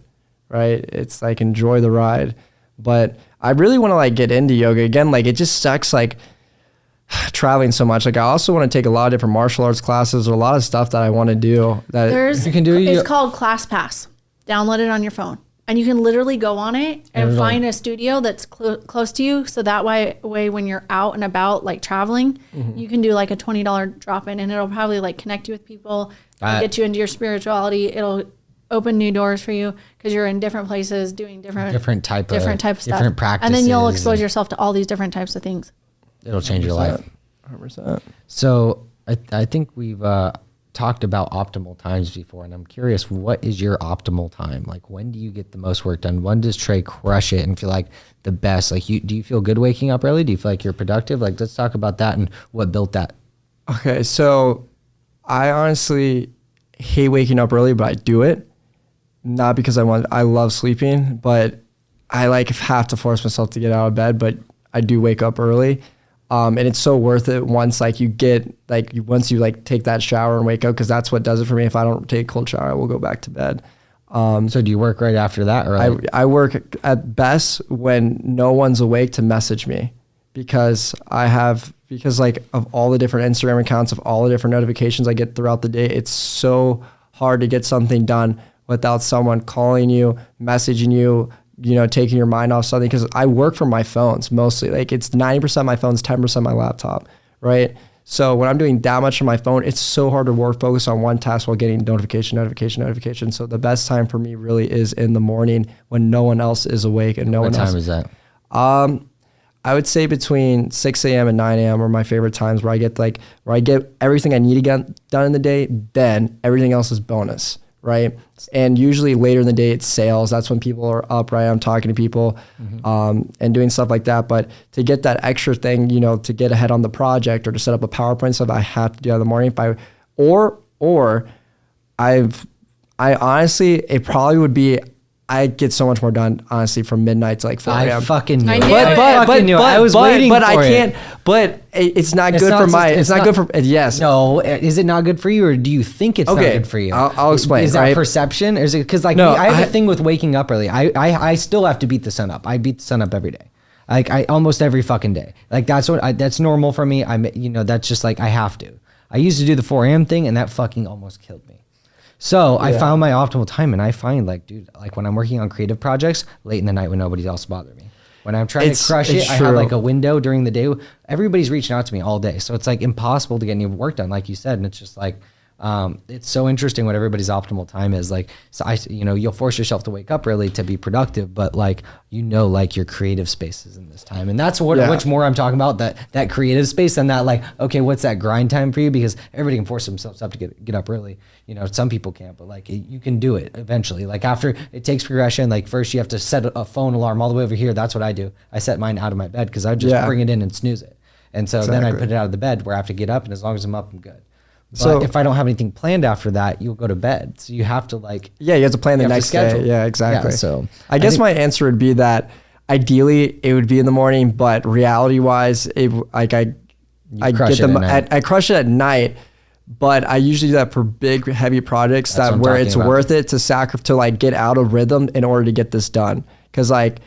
Speaker 4: right? It's like enjoy the ride. But I really want to like get into yoga again. Like it just sucks like traveling so much. Like I also want to take a lot of different martial arts classes, or a lot of stuff that I want to do that
Speaker 3: you can do.
Speaker 2: It's called ClassPass. Download it on your phone, and you can literally go on it and find a studio that's close to you. So that way when you're out and about, like traveling, you can do like a $20 drop in, and it'll probably like connect you with people, get you into your spirituality. It'll open new doors for you because you're in different places doing different type of stuff,
Speaker 3: different practices,
Speaker 2: and then you'll expose yourself to all these different types of things.
Speaker 3: It'll change your life.
Speaker 4: 100%.
Speaker 3: So I think we've talked about optimal times before, and I'm curious, what is your optimal time? Like when do you get the most work done? When does Trey crush it and feel like the best? Like do you feel good waking up early? Do you feel like you're productive? Like let's talk about that and what built that.
Speaker 4: Okay, so I honestly hate waking up early, but I do it. Not because I love sleeping, but I like have to force myself to get out of bed, but I do wake up early. And it's so worth it once like you get like once you like take that shower and wake up, because that's what does it for me. If I don't take a cold shower, I will go back to bed.
Speaker 3: So do you work right after that, or like?
Speaker 4: I work at best when no one's awake to message me, because like of all the different Instagram accounts, of all the different notifications I get throughout the day, it's so hard to get something done without someone calling you, messaging you, you know, taking your mind off something. Because I work from my phones mostly. Like it's 90% my phone's 10% my laptop, right? So when I'm doing that much on my phone, it's so hard to focus on one task while getting notification. So the best time for me really is in the morning when no one else is awake and no one else.
Speaker 3: What time is that?
Speaker 4: I would say between 6 a.m. and 9 a.m. are my favorite times, where I get everything I need to get done in the day. Then everything else is bonus, right? And usually later in the day, it's sales. That's when people are up, right? I'm talking to people and doing stuff like that. But to get that extra thing, you know, to get ahead on the project or to set up a PowerPoint stuff, I have to do that in the morning. I honestly, it probably would be, I get so much more done, honestly, from midnight to like 4 a.m.
Speaker 3: I fucking knew it.
Speaker 4: I was waiting
Speaker 3: for
Speaker 4: I can't,
Speaker 3: it.
Speaker 4: But it's not good for my, it's not good for, yes.
Speaker 3: No, is it not good for you, or do you think it's not good for you?
Speaker 4: I'll explain.
Speaker 3: Is that
Speaker 4: right?
Speaker 3: perception? Or is it, because like
Speaker 4: No,
Speaker 3: I have a thing with waking up early. I still have to beat the sun up. I beat the sun up every day. Like I almost every fucking day. Like that's normal for me. That's just like I have to. I used to do the 4 a.m. thing, and that fucking almost killed me. So I found my optimal time, and I find like, dude, like when I'm working on creative projects late in the night when nobody else bothers me. When I'm trying to crush it, I have like a window during the day. Everybody's reaching out to me all day. So it's like impossible to get any work done, like you said. And it's just like, it's so interesting what everybody's optimal time is. Like, so you'll force yourself to wake up early to be productive, but like, like your creative space is in this time. And that's which more I'm talking about, that creative space than that, like, okay, what's that grind time for you? Because everybody can force themselves up to get up early. Some people can't, but like you can do it eventually. Like after it takes progression, like first you have to set a phone alarm all the way over here. That's what I do. I set mine out of my bed because I just bring it in and snooze it. And so then I put it out of the bed where I have to get up, and as long as I'm up, I'm good. But if I don't have anything planned after that, you'll go to bed. So you have to you
Speaker 4: have to plan the next day. Yeah, exactly.
Speaker 3: Yeah, so
Speaker 4: I guess my answer would be that ideally it would be in the morning, but reality wise, I crush it at night. But I usually do that for big, heavy projects where it's worth it to like get out of rhythm in order to get this done. Because like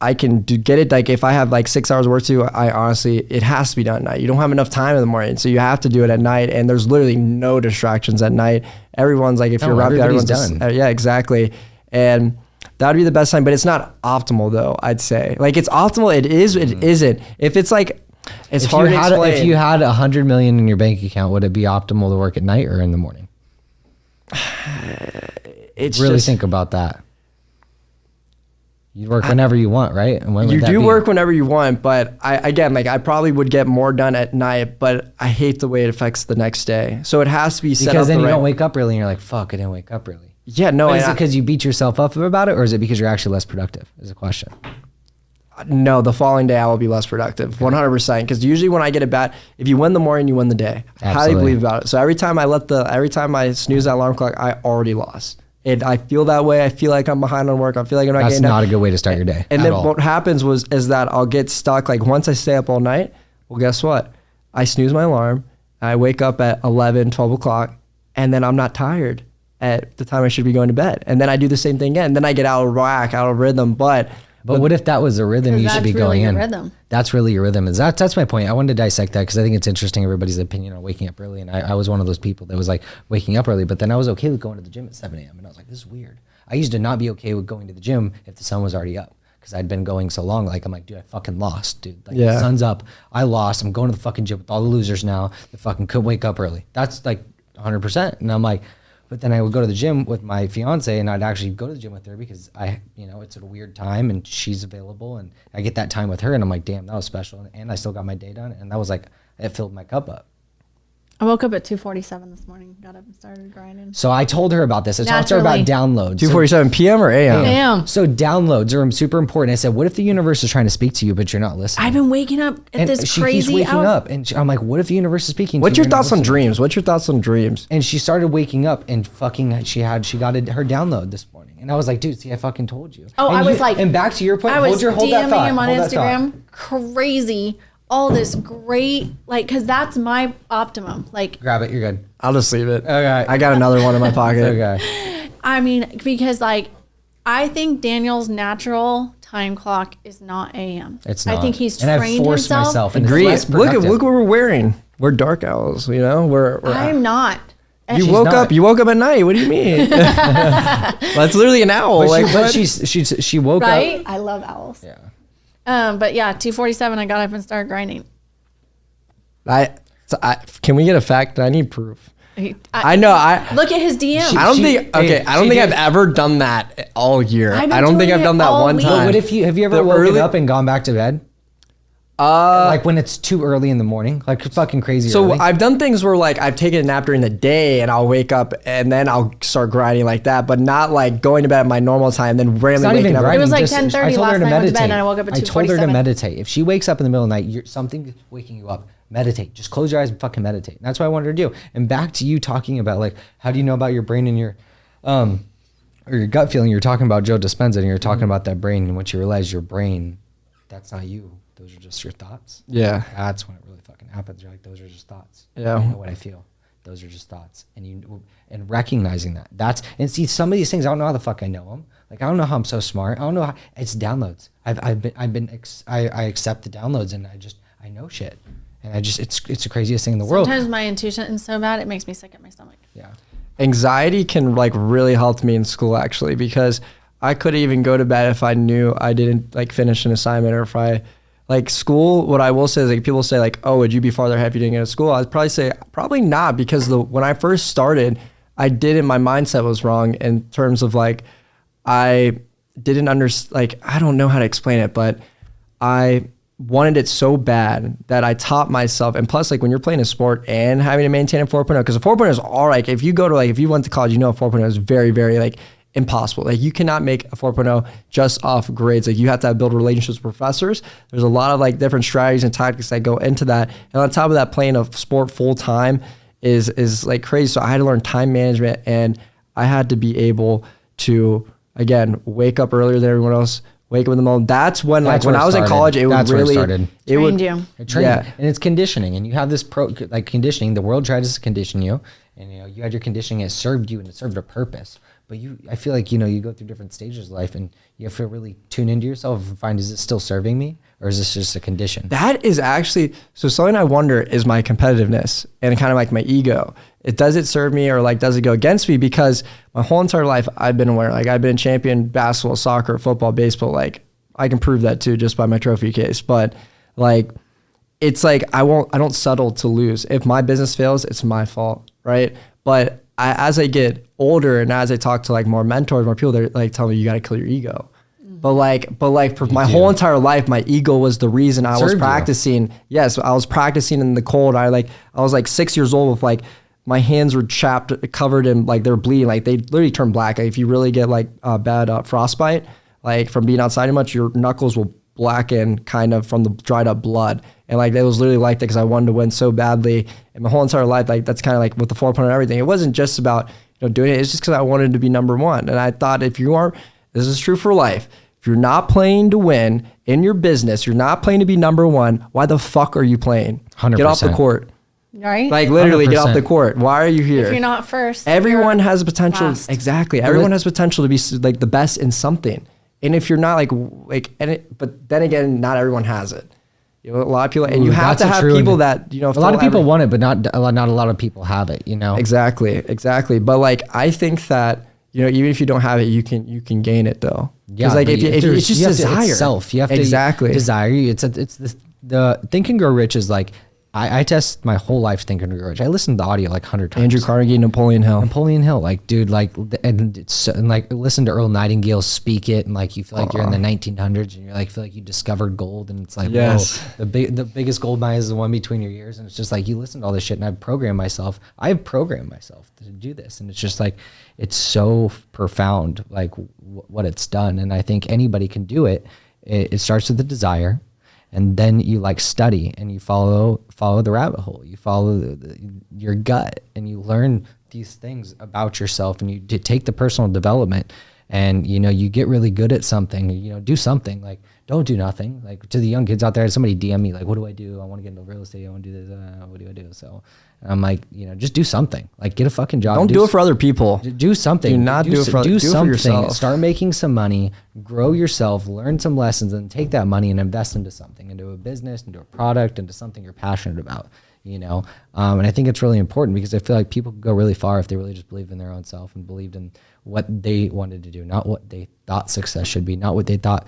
Speaker 4: I can get it. Like if I have like 6 hours of work to do, it has to be done at night. You don't have enough time in the morning, so you have to do it at night. And there's literally no distractions at night. Everyone's like, if you're around, everyone's done. Yeah, exactly. And that would be the best time, but it's not optimal though. I'd say like it's optimal. It is. It isn't. If it's like, it's hard to explain.
Speaker 3: If you had 100 million in your bank account, would it be optimal to work at night or in the morning? Think about that. You work whenever you want, right? And
Speaker 4: you do work whenever you want, but I probably would get more done at night, but I hate the way it affects the next day. So it has to be set up
Speaker 3: because then you don't wake up early and you're like, fuck, I didn't wake up early.
Speaker 4: Yeah, no.
Speaker 3: Is it because you beat yourself up about it, or is it because you're actually less productive? Is the question.
Speaker 4: No, the following day I will be less productive, 100%. Because usually when I get it bad, if you win the morning, you win the day. I highly believe about it. So every time I snooze that alarm clock, I already lost. I feel that way. I feel like I'm behind on work. I feel like I'm not getting.
Speaker 3: That's not a good way to start your day.
Speaker 4: And then what happens is that I'll get stuck. Like once I stay up all night, well, guess what? I snooze my alarm. I wake up at 11, 12 o'clock, and then I'm not tired at the time I should be going to bed. And then I do the same thing again. And then I get out of whack, out of rhythm. But
Speaker 3: what if that was the rhythm you should be going in?
Speaker 2: Rhythm.
Speaker 3: That's really your rhythm. That's my point. I wanted to dissect that because I think it's interesting, everybody's opinion on waking up early. And I was one of those people that was like waking up early, but then I was okay with going to the gym at 7 a.m. And I was like, this is weird. I used to not be okay with going to the gym if the sun was already up because I'd been going so long. Like, I'm like, dude, I fucking lost, dude. Like, the sun's up. I lost. I'm going to the fucking gym with all the losers now that fucking couldn't wake up early. That's like 100%. And I'm like, but then I would go to the gym with my fiance and I'd actually go to the gym with her because it's at a weird time and she's available and I get that time with her and I'm like, damn, that was special. And I still got my day done. And that was like, it filled my cup up.
Speaker 2: I woke up at 2:47 this morning, got up and started grinding.
Speaker 3: So I told her about this. I talked to her about downloads.
Speaker 4: 2:47 p.m. or a.m.?
Speaker 2: A.m.
Speaker 3: So downloads are super important. I said, what if the universe is trying to speak to you, but you're not listening?
Speaker 2: I've been waking up at this crazy
Speaker 3: she keeps waking up. And I'm like, what if the universe is speaking
Speaker 4: What's
Speaker 3: to you?
Speaker 4: What's your thoughts on dreams?
Speaker 3: And she started waking up and fucking, she got her download this morning. And I was like, dude, see, I fucking told you.
Speaker 2: Oh,
Speaker 3: and back to your point,
Speaker 2: hold that thought. DMing him on Instagram, crazy. All this great, because that's my optimum.
Speaker 3: Grab it, you're good.
Speaker 4: I'll just leave it.
Speaker 3: Okay.
Speaker 4: I got another one in my pocket.
Speaker 3: Okay.
Speaker 2: I mean, because I think Daniel's natural time clock is not AM.
Speaker 3: It's not.
Speaker 2: I think he's
Speaker 3: trained
Speaker 2: himself. And I've forced
Speaker 3: myself.
Speaker 4: Agreed. Look what we're wearing. We're dark owls,
Speaker 2: I'm not.
Speaker 4: You woke up at night. What do you mean? That's literally an owl.
Speaker 3: She woke up.
Speaker 2: Right? I love owls.
Speaker 3: Yeah.
Speaker 2: But yeah, 2:47, I got up and started grinding.
Speaker 4: Can we get a fact? I need proof. I know.
Speaker 2: Look at his DM.
Speaker 4: I don't think I've ever done that all year. I don't think I've done that one time.
Speaker 3: What if have you ever woken up and gone back to bed? When it's too early in the morning, fucking crazy.
Speaker 4: So
Speaker 3: early.
Speaker 4: I've done things where I've taken a nap during the day and I'll wake up and then I'll start grinding like that, but not going to bed at my normal time, then randomly waking up.
Speaker 2: It was 10:30 last night. I went to bed and I woke up at 2:47.
Speaker 3: I told her to meditate. If she wakes up in the middle of the night, something waking you up. Meditate. Just close your eyes and fucking meditate. And that's what I wanted her to do. And back to you talking about how do you know about your brain and your or your gut feeling? You're talking about Joe Dispenza and you're talking about that brain, and once you realize your brain, that's not you. Those are just your thoughts.
Speaker 4: Yeah.
Speaker 3: That's when it really fucking happens. You're like, those are just thoughts.
Speaker 4: Yeah.
Speaker 3: I know what I feel. Those are just thoughts. And recognizing that. And see, some of these things, I don't know how the fuck I know them. I don't know how I'm so smart. I don't know how, it's downloads. I accept the downloads and I know shit. And it's the craziest thing in the world.
Speaker 2: Sometimes my intuition is so bad, it makes me sick at my stomach.
Speaker 3: Yeah.
Speaker 4: Anxiety can really help me in school actually, because I could even go to bed if I knew I didn't like finish an assignment, or if I like school. What I will say is like people say like, oh, would you be farther ahead if you didn't get to school? I'd probably say probably not, because when I first started, my mindset was wrong in terms of like, I didn't understand, like, I don't know how to explain it, but I wanted it so bad that I taught myself. And plus, like when you're playing a sport and having to maintain a 4.0, because a 4.0 is all like, if you went to college, you know, a 4.0 is very, very like impossible. Like you cannot make a 4.0 just off grades. Like you have to build relationships with professors. There's a lot of like different strategies and tactics that go into that. And on top of that, playing a sport full time is like crazy. So I had to learn time management, and I had to be able to, again, wake up earlier than everyone else, wake up in the morning. That's when I was in college, it would really, it would,
Speaker 2: you.
Speaker 3: Yeah. And it's conditioning, and you have this conditioning. The world tries to condition you, and you had your conditioning. It served you, and it served a purpose. But I feel like, you go through different stages of life, and you have to really tune into yourself and find, is this still serving me, or is this just a condition? That
Speaker 4: is actually, so something I wonder is my competitiveness and kind of like my ego. Does it serve me, or like, does it go against me? Because my whole entire life I've been a winner. Like I've been champion basketball, soccer, football, baseball. Like I can prove that too, just by my trophy case. But like, it's like, I don't settle to lose. If my business fails, it's my fault. Right. But as I get older, and as I talk to like more mentors, more people, they're like telling me, you got to kill your ego. But like for my whole entire life, my ego was the reason I was practicing. You. Yes, I was practicing in the cold. I was like 6 years old with like, my hands were chapped, covered in like, they're bleeding. Like they literally turn black. Like if you really get like bad frostbite, like from being outside too much, your knuckles will blacken kind of from the dried up blood. And like, it was literally like that because I wanted to win so badly. And my whole entire life, like that's kind of like with the 4.0 and everything. It wasn't just about, doing it. It's just because I wanted to be number one. And I thought this is true for life. If you're not playing to win in your business, you're not playing to be number one, why the fuck are you playing?
Speaker 3: 100%.
Speaker 4: Get off the court.
Speaker 2: Right?
Speaker 4: Like literally
Speaker 3: 100%.
Speaker 4: Get off the court. Why are you here?
Speaker 2: If you're not first,
Speaker 4: everyone has potential.
Speaker 2: last.
Speaker 4: Exactly. Everyone has potential to be like the best in something. And if you're not but then again, not everyone has it. A lot of people, and you have to have people that,
Speaker 3: a lot of people want it, but not a lot of people have it,
Speaker 4: Exactly. But like, I think that, even if you don't have it, you can gain it though.
Speaker 3: Yeah.
Speaker 4: Like if it's just desire.
Speaker 3: You have to desire. It's the Think and Grow Rich is like, I test my whole life Think and Grow Rich. I listened to the audio like 100 times.
Speaker 4: Andrew Carnegie, Napoleon Hill, like dude, like, and like listen to Earl Nightingale speak it, and like you feel like you're in the 1900s, and you're like feel like you discovered gold, and it's like, yes,
Speaker 3: whoa, the biggest gold mine is the one between your ears, and it's just like you listen to all this shit, and I've programmed myself to do this, and it's just like it's so profound, like what it's done, and I think anybody can do it. It starts with the desire. And then you like study, and you follow the rabbit hole. You follow your gut, and you learn these things about yourself, and you take the personal development, and you get really good at something. Do something. Like, don't do nothing. Like, to the young kids out there, somebody DM me like, what do I do? I want to get into real estate. I want to do this. What do I do? So I'm like, just do something. Like, get a fucking job.
Speaker 4: Don't do it for other people.
Speaker 3: Do something.
Speaker 4: Do not do it for yourself.
Speaker 3: Start making some money, grow yourself, learn some lessons, and take that money and invest into something, into a business, into a product, into something you're passionate about. And I think it's really important, because I feel like people could go really far if they really just believed in their own self and believed in what they wanted to do, not what they thought success should be, not what they thought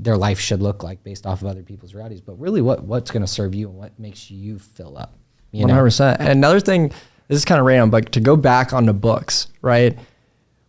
Speaker 3: their life should look like based off of other people's realities, but really what's going to serve you and what makes you fill up.
Speaker 4: 100%. And another thing, this is kind of random, but to go back on the books, right?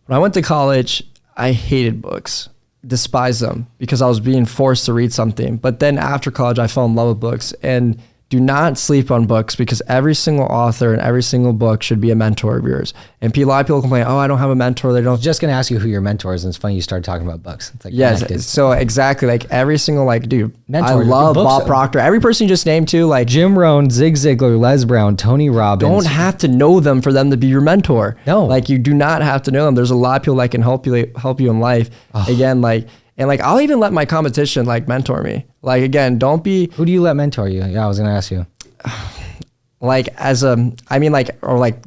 Speaker 4: When I went to college, I hated books, despised them, because I was being forced to read something. But then after college, I fell in love with books. And do not sleep on books, because every single author and every single book should be a mentor of yours. And a lot of people complain, I don't have a mentor. They don't.
Speaker 3: I was just going to ask you who your mentor is, and it's funny you started talking about books. It's like,
Speaker 4: yes,
Speaker 3: connected.
Speaker 4: So exactly, like every single, mentor. I love
Speaker 3: books,
Speaker 4: Bob Proctor. Every person you just named too, like
Speaker 3: Jim Rohn, Zig Ziglar, Les Brown, Tony Robbins.
Speaker 4: Don't have to know them for them to be your mentor.
Speaker 3: No.
Speaker 4: Like, you do not have to know them. There's a lot of people that can help you in life. Again, and I'll even let my competition mentor me. Like, again, don't be.
Speaker 3: Who do you let mentor you? Yeah, I was going to ask you.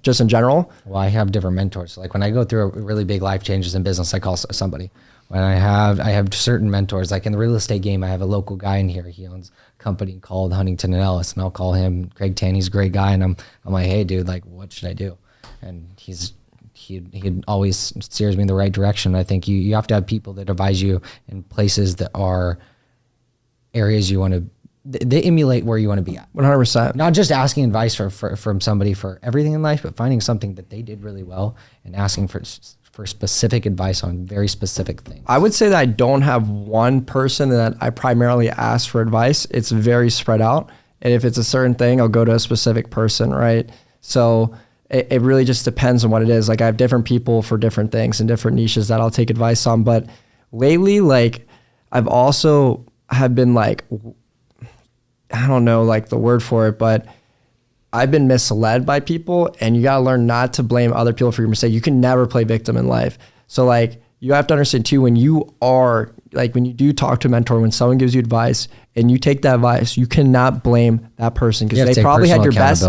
Speaker 4: Just in general.
Speaker 3: Well, I have different mentors. So, like, when I go through really big life changes in business, I call somebody. When I have certain mentors, like in the real estate game, I have a local guy in here. He owns a company called Huntington and Ellis, and I'll call him Craig Tan. He's a great guy, and I'm like, hey, dude, like, what should I do? And he he always steers me in the right direction. I think you have to have people that advise you in places that are areas you want to, they emulate where you want to be at.
Speaker 4: 100%.
Speaker 3: Not just asking advice from somebody for everything in life, but finding something that they did really well and asking for specific advice on very specific things.
Speaker 4: I would say that I don't have one person that I primarily ask for advice. It's very spread out. And if it's a certain thing, I'll go to a specific person, right? So it really just depends on what it is. Like I have different people for different things and different niches that I'll take advice on. But lately, like I've also have been like, I don't know like the word for it, but I've been misled by people, and you got to learn not to blame other people for your mistake. You can never play victim in life. So like you have to understand too, when you are like, when you do talk to a mentor, when someone gives you advice and you take that advice, you cannot blame that person because they probably had your best,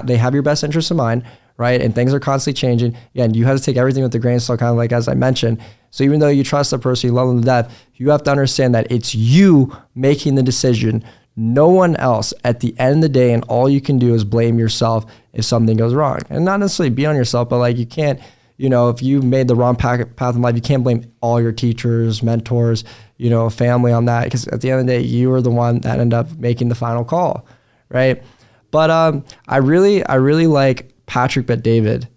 Speaker 4: they have your best interest in mind, right? And things are constantly changing. Yeah, and you have to take everything with a grain of salt, kind of like as I mentioned. So even though you trust the person, you love them to death, you have to understand that it's you making the decision, no one else at the end of the day, and all you can do is blame yourself if something goes wrong. And not necessarily be on yourself, but like you can't, you know, if you made the wrong path in life, you can't blame all your teachers, mentors, you know, family on that, because at the end of the day, you were the one that ended up making the final call, right? But I really like Patrick Bet-David.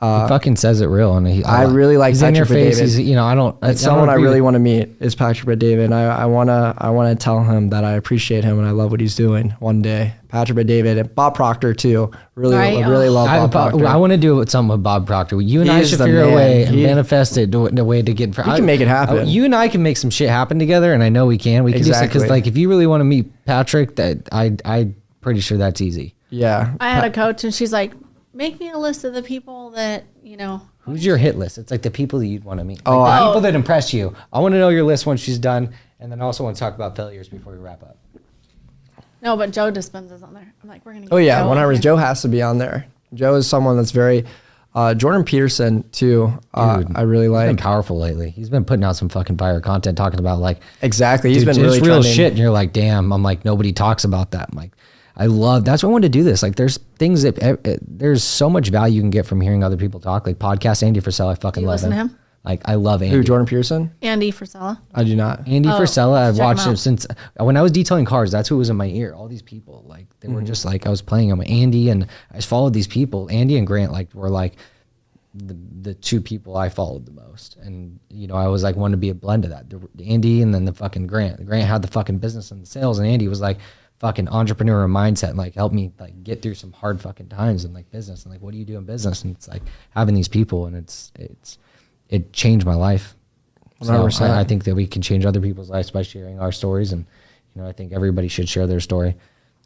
Speaker 3: He fucking says it real, and
Speaker 4: I really like
Speaker 3: he's
Speaker 4: Patrick
Speaker 3: in your face.
Speaker 4: Bet-David.
Speaker 3: He's, you know, I don't.
Speaker 4: It's someone I really want to meet is Patrick Bet-David. And I wanna tell him that I appreciate him and I love what he's doing one day. Patrick Bet-David and Bob Proctor too. Really love Bob Proctor.
Speaker 3: I want to do something with Bob Proctor. You and I should figure a way and manifest it, do a way to get.
Speaker 4: We can make it happen.
Speaker 3: You and I can make some shit happen together, and I know we can. We can do something because, like, if you really want to meet Patrick, that I'm pretty sure that's easy.
Speaker 4: Yeah.
Speaker 2: I had a coach, and she's like, "Make me a list of the people that you know."
Speaker 3: Who's your hit list? It's like the people that you'd want to meet. Like the people that impress you. I want to know your list once she's done, and then I also want to talk about failures before we wrap up.
Speaker 2: No, but Joe Dispenza's on there. I'm like, we're gonna.
Speaker 4: Oh yeah, 100%. Joe has to be on there. Joe is someone that's very. Jordan Peterson too. Dude, I really like.
Speaker 3: He's been powerful lately. He's been putting out some fucking fire content, talking about like
Speaker 4: exactly. He's been really
Speaker 3: real
Speaker 4: trending.
Speaker 3: shit, and you're like, damn. I'm like, nobody talks about that. I'm like, I love. That's why I wanted to do this. Like, there's things that there's so much value you can get from hearing other people talk. Like podcast Andy Frisella, I fucking love him.
Speaker 2: Do you listen to him?
Speaker 3: Like, I love Andy.
Speaker 4: Who, Jordan Peterson?
Speaker 2: Andy Frisella.
Speaker 4: I do not.
Speaker 3: Andy Frisella, I've watched
Speaker 2: him
Speaker 3: him since when I was detailing cars. That's who was in my ear. All these people, like, they were just like, I was playing them. Andy, and I just followed these people. Andy and Grant, like, were like the two people I followed the most. And, you know, I was like, wanted to be a blend of that. Andy and then the fucking Grant. Grant had the fucking business and the sales, and Andy was like fucking entrepreneur mindset and like helped me like get through some hard fucking times in like business and like, what do you do in business? And it's like having these people, and it changed my life. So I think that we can change other people's lives by sharing our stories, and you know, I think everybody should share their story.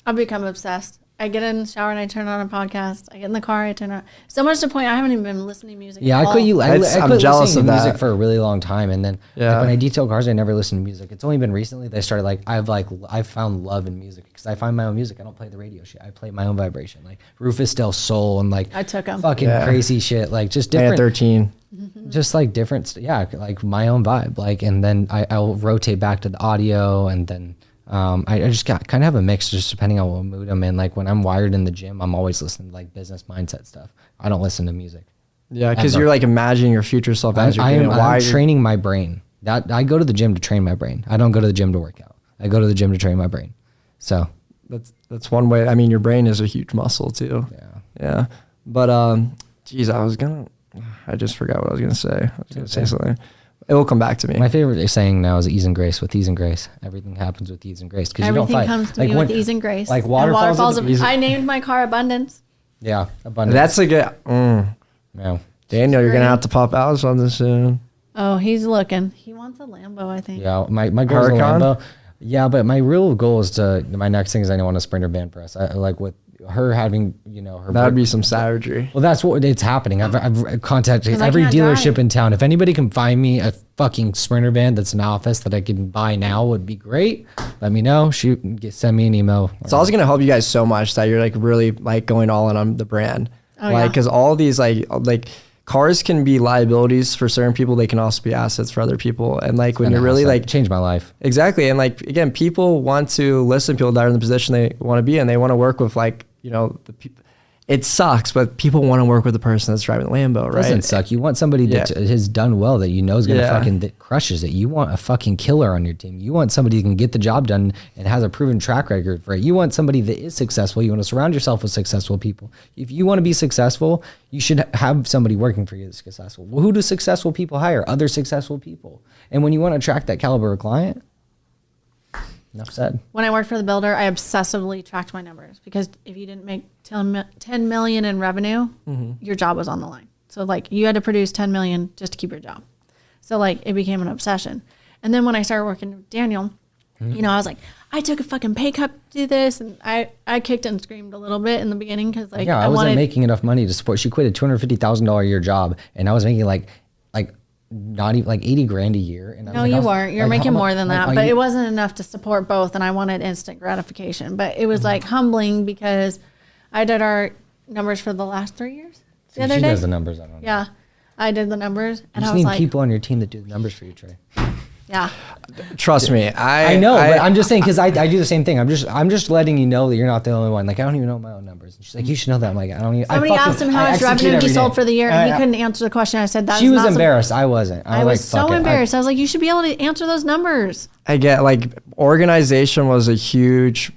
Speaker 2: I've become obsessed. I get in the shower and I turn on a podcast. I get in the car, I turn on. So much to the point I haven't even been listening to music.
Speaker 3: Yeah,
Speaker 2: at all.
Speaker 3: I'm
Speaker 4: jealous of that.
Speaker 3: Music for a really long time, and then like, when I detail cars, I never listened to music. It's only been recently that I started I've found love in music because I find my own music. I don't play the radio shit. I play my own vibration, like Rufus Del Sol and like
Speaker 2: I took them.
Speaker 3: fucking crazy shit, like just different.
Speaker 4: 13.
Speaker 3: Just like different, like my own vibe, like, and then I'll rotate back to the audio, and then I just kind of have a mix just depending on what mood I'm in. Like when I'm wired in the gym, I'm always listening to like business mindset stuff. I don't listen to music.
Speaker 4: Yeah, because you're like imagining your future self as you're getting wired.
Speaker 3: I'm training my brain. That I go to the gym to train my brain. I don't go to the gym to work out. I go to the gym to train my brain. So
Speaker 4: that's one way. I mean, your brain is a huge muscle too. Yeah. But geez, I just forgot what I was gonna say. I was gonna say something. It will come back to me.
Speaker 3: My favorite saying now is ease and grace. With ease and grace, everything happens with ease and grace. Because you don't fight.
Speaker 2: Everything comes to me with ease and grace.
Speaker 3: Like waterfalls.
Speaker 2: I named my car Abundance.
Speaker 3: Yeah, abundance.
Speaker 4: That's a good.
Speaker 3: Yeah.
Speaker 4: Daniel, you're gonna have to pop out something soon.
Speaker 2: Oh, he's looking. He wants a Lambo, I think.
Speaker 3: Yeah, my goal is a Lambo. Yeah, but my real goal is my next thing is I want a Sprinter band press. I like with her having, you know, her.
Speaker 4: That would be some savagery.
Speaker 3: Well, that's what it's happening. I've contacted every dealership
Speaker 2: drive
Speaker 3: in town. If anybody can find me a fucking Sprinter van that's an office that I can buy now, would be great. Let me know. Send me an email.
Speaker 4: It's also gonna help you guys so much that you're like really like going all in on the brand. Because all these like cars can be liabilities for certain people. They can also be assets for other people. And like when you're really like
Speaker 3: changed my life.
Speaker 4: Exactly. And like, again, people want to listen to people that are in the position they want to be in. They want to work with like, you know, the people. it sucks, but people want to work with the person that's driving the Lambo, right?
Speaker 3: Doesn't suck. You want somebody that has done well, that you know is going to fucking, that crushes it. You want a fucking killer on your team. You want somebody who can get the job done and has a proven track record for it. You want somebody that is successful. You want to surround yourself with successful people. If you want to be successful, you should have somebody working for you that's successful. Well, who do successful people hire? Other successful people. And when you want to attract that caliber of client, enough said.
Speaker 2: When I worked for the builder, I obsessively tracked my numbers, because if you didn't make 10 million in revenue, your job was on the line. So like you had to produce 10 million just to keep your job. So like it became an obsession. And then when I started working with Daniel, you know, I was like, I took a fucking pay cut to do this. And I kicked and screamed a little bit in the beginning, because like
Speaker 3: I wasn't making enough money to support. She quit a $250,000 a year job, and I was making like not even like 80 grand a year. And
Speaker 2: no, you weren't. You're making more than that, but it wasn't enough to support both. And I wanted instant gratification, but it was like humbling, because I did our numbers for the last 3 years. The other day. She
Speaker 3: does the numbers. I don't know.
Speaker 2: Yeah, I did the numbers, and
Speaker 3: I
Speaker 2: was like,
Speaker 3: people on your team that do the numbers for you, Trey.
Speaker 2: Yeah.
Speaker 4: Trust me,
Speaker 3: I know, but I'm just saying, because I do the same thing. I'm just letting you know that you're not the only one. Like, I don't even know my own numbers. And she's like, you should know that. I'm like, I don't even.
Speaker 2: Somebody asked him how much revenue he sold for the year, and he couldn't answer the question. I said that.
Speaker 3: She was embarrassed. I wasn't.
Speaker 2: I was so embarrassed. I was like, you should be able to answer those numbers.
Speaker 4: I get, like, organization was a huge.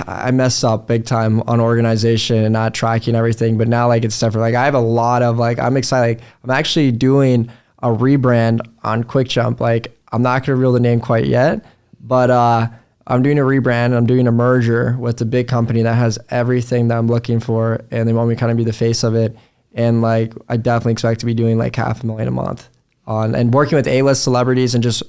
Speaker 4: I messed up big time on organization and not tracking everything, but now like it's different. Like I have a lot of like, I'm excited. Like, I'm actually doing a rebrand on QuickJump. Like I'm not going to reveal the name quite yet, but I'm doing a rebrand. I'm doing a merger with a big company that has everything that I'm looking for, and they want me to kind of be the face of it. And like, I definitely expect to be doing like $500,000 a month on, and working with A-list celebrities, and just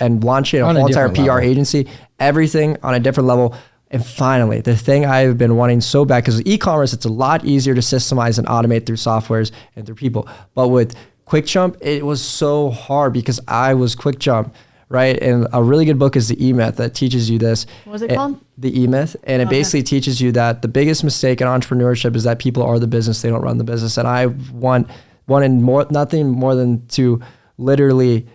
Speaker 4: and launching a whole entire PR agency, everything on a different level. And finally, the thing I've been wanting so bad, because with e-commerce, it's a lot easier to systemize and automate through softwares and through people. But with QuickJump, it was so hard, because I was QuickJump, right? And a really good book is The E-Myth that teaches you this.
Speaker 2: What was it called?
Speaker 3: The E-Myth.
Speaker 4: And it basically teaches you that the biggest mistake in entrepreneurship is that people are the business, they don't run the business. And I wanted nothing more than to literally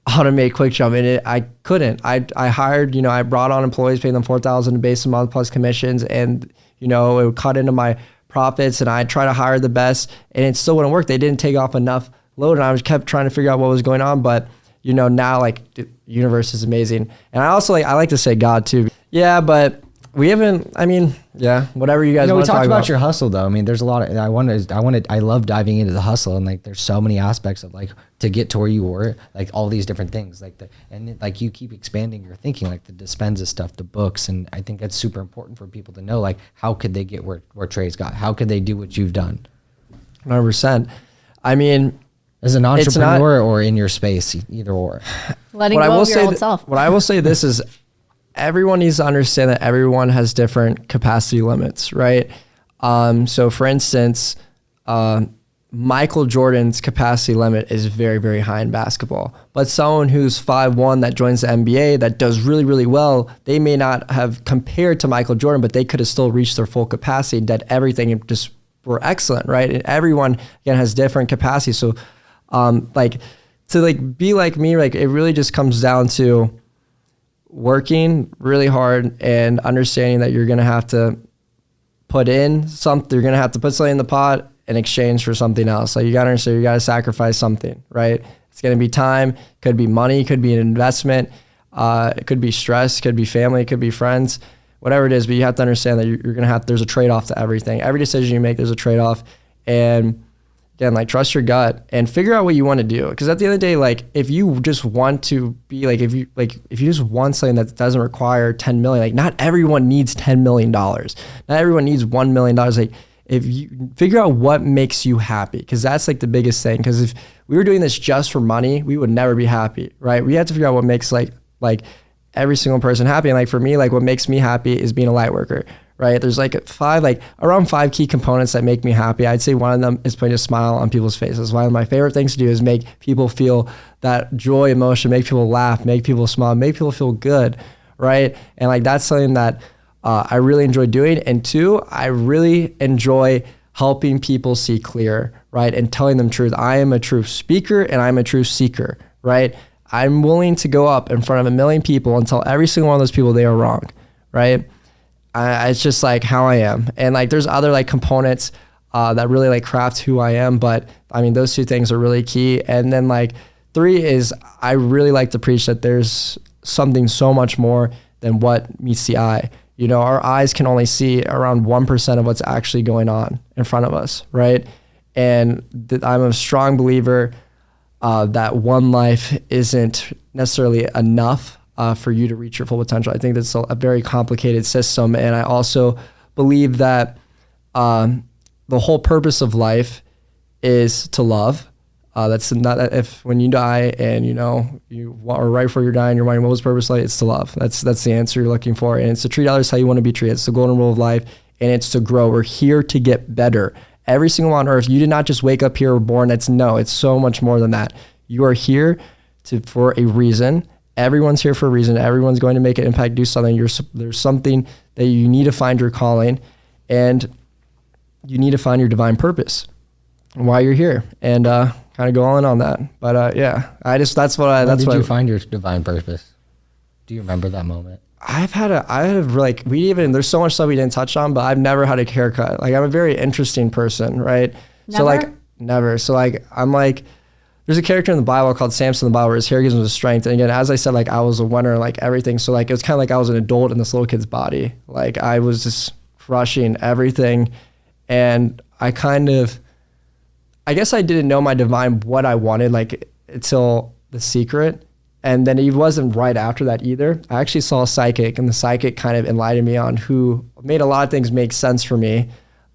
Speaker 4: automate QuickJump, and I couldn't. I hired, I brought on employees, paid them $4,000 a base a month plus commissions, and it would cut into my profits, and I try to hire the best, and it still wouldn't work. They didn't take off enough load, and I just kept trying to figure out what was going on. But now like the universe is amazing, and I also I like to say God too. Yeah, but we haven't. I mean, yeah, whatever you guys want to talk about.
Speaker 3: We talked about your hustle though. I mean, there's a lot of. I love diving into the hustle, and like there's so many aspects of like to get to where you were, like all these different things, like you keep expanding your thinking, like the Dispenza stuff, the books, and I think that's super important for people to know. Like, how could they get where Trey's got? How could they do what you've done?
Speaker 4: 100%. I mean,
Speaker 3: as an entrepreneur or in your space, either or.
Speaker 2: Letting go of your old self.
Speaker 4: What I will say this is, everyone needs to understand that everyone has different capacity limits, right? So for instance, Michael Jordan's capacity limit is very, very high in basketball. But someone who's 5'1" that joins the NBA that does really, really well, they may not have compared to Michael Jordan, but they could have still reached their full capacity, did everything, and just were excellent, right? And everyone, again, has different capacities. So to be like me, like it really just comes down to working really hard and understanding that you're going to have to put in something, you're going to have to put something in the pot in exchange for something else. Like you got to understand, you got to sacrifice something, right? It's going to be time, could be money, could be an investment, it could be stress, could be family, it could be friends, whatever it is. But you have to understand that you're going to have, there's a trade-off to everything. Every decision you make, there's a trade-off. And again, like trust your gut and figure out what you want to do. Because at the end of the day, like if you just want to be like, if you just want something that doesn't require 10 million, like not everyone needs $10 million. Not everyone needs $1 million. Like if you figure out what makes you happy, because that's like the biggest thing. Because if we were doing this just for money, we would never be happy, right? We have to figure out what makes like every single person happy. And like for me, like what makes me happy is being a light worker, right? There's around five key components that make me happy. I'd say one of them is putting a smile on people's faces. One of my favorite things to do is make people feel that joy, emotion, make people laugh, make people smile, make people feel good, right? And like that's something that I really enjoy doing. And two, I really enjoy helping people see clear, right? And telling them truth. I am a truth speaker and I'm a truth seeker, right? I'm willing to go up in front of 1 million people and tell every single one of those people they are wrong, right? it's just like how I am. And like there's other like components that really like craft who I am, but I mean those two things are really key. And then like 3 is I really like to preach that there's something so much more than what meets the eye. You know, our eyes can only see around 1% of what's actually going on in front of us, right? And I'm a strong believer that one life isn't necessarily enough for you to reach your full potential. I think that's a very complicated system. And I also believe that the whole purpose of life is to love. That's not if when you die and you know or right before you're dying, you're wondering what was purpose of life. It's to love. That's the answer you're looking for, and it's to treat others how you want to be treated. It's the golden rule of life, and it's to grow. We're here to get better. Every single one on earth. You did not just wake up here or born. It's so much more than that. You are here for a reason. Everyone's here for a reason. Everyone's going to make an impact, do something. There's something that you need to find your calling, and you need to find your divine purpose and why you're here. And kind of go on that. But yeah, When did
Speaker 3: you find your divine purpose? Do you remember that moment? There's so much stuff we didn't touch on, but I've never had a haircut. Like I'm a very interesting person, right?
Speaker 2: Never?
Speaker 3: So
Speaker 2: like
Speaker 3: never.
Speaker 4: So like I'm like, there's a character in the Bible called Samson in the Bible where his hair gives him the strength. And again, as I said, like I was a winner, like everything. So like it was kind of like I was an adult in this little kid's body. Like I was just crushing everything, and I guess I didn't know my divine what I wanted like until The Secret. And then it wasn't right after that either. I actually saw a psychic, and the psychic kind of enlightened me on who made a lot of things make sense for me.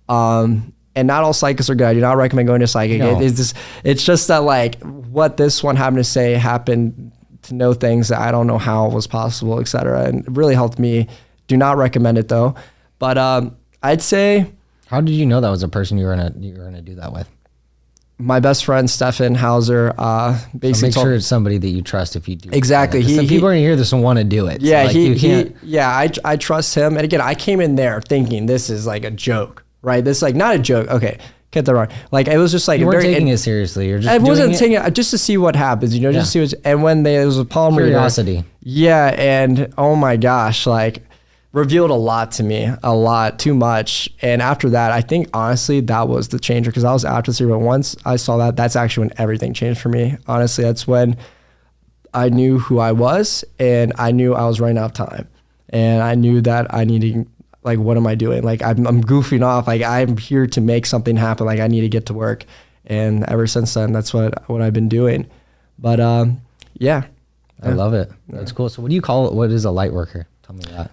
Speaker 4: And not all psychics are good. I do not recommend going to a psychic.
Speaker 3: No.
Speaker 4: It's just that like what this one happened to say happened to know things that I don't know how was possible, et cetera. And it really helped me. Do not recommend it though. But I'd say.
Speaker 3: How did you know that was a person you were gonna do that with?
Speaker 4: My best friend Stefan Hauser basically
Speaker 3: So make sure it's somebody that you trust if you do.
Speaker 4: Exactly.
Speaker 3: Some people are gonna hear this and want to do it.
Speaker 4: Yeah,
Speaker 3: So
Speaker 4: I trust him. And again, I came in there thinking this is like a joke, right? This is like not a joke. Okay, get that wrong. Like it was just like
Speaker 3: you weren't taking it seriously. You're just
Speaker 4: I wasn't
Speaker 3: doing
Speaker 4: taking it just to see what happens, just to see what's. And when there was a palm reader,
Speaker 3: curiosity.
Speaker 4: yeah, and oh my gosh, like revealed a lot to me, a lot, too much. And after that, I think honestly that was the changer, because I was after the but once I saw that, that's actually when everything changed for me. Honestly, that's when I knew who I was, and I knew I was running out of time, and I knew that I needed, like, what am I doing? Like I'm goofing off. Like I'm here to make something happen. Like I need to get to work. And ever since then, that's what I've been doing. But yeah.
Speaker 3: I love it. That's cool. So what do you call it? What is a light worker? Tell me that.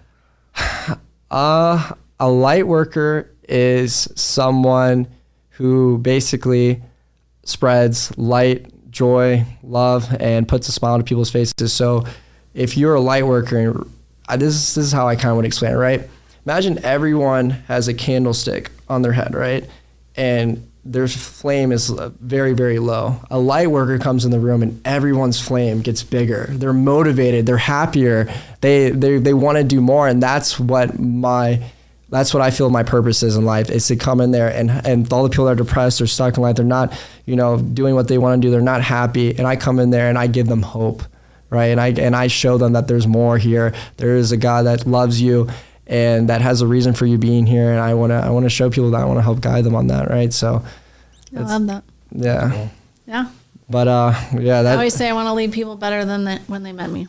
Speaker 4: A light worker is someone who basically spreads light, joy, love, and puts a smile on people's faces. So if you're a light worker, this is how I kind of would explain it, right? Imagine everyone has a candlestick on their head, right? And their flame is very, very low. A light worker comes in the room and everyone's flame gets bigger. They're motivated. They're happier. They want to do more. And that's what I feel my purpose is in life, is to come in there and all the people that are depressed, they're stuck in life. They're not, doing what they want to do. They're not happy. And I come in there and I give them hope, right? And I show them that there's more here. There is a God that loves you and that has a reason for you being here. And I want to show people that. I want to help guide them on that, right? So
Speaker 2: I love that.
Speaker 4: Yeah.
Speaker 3: Cool.
Speaker 2: Yeah.
Speaker 4: But yeah,
Speaker 2: I always say I want to leave people better than when they met me.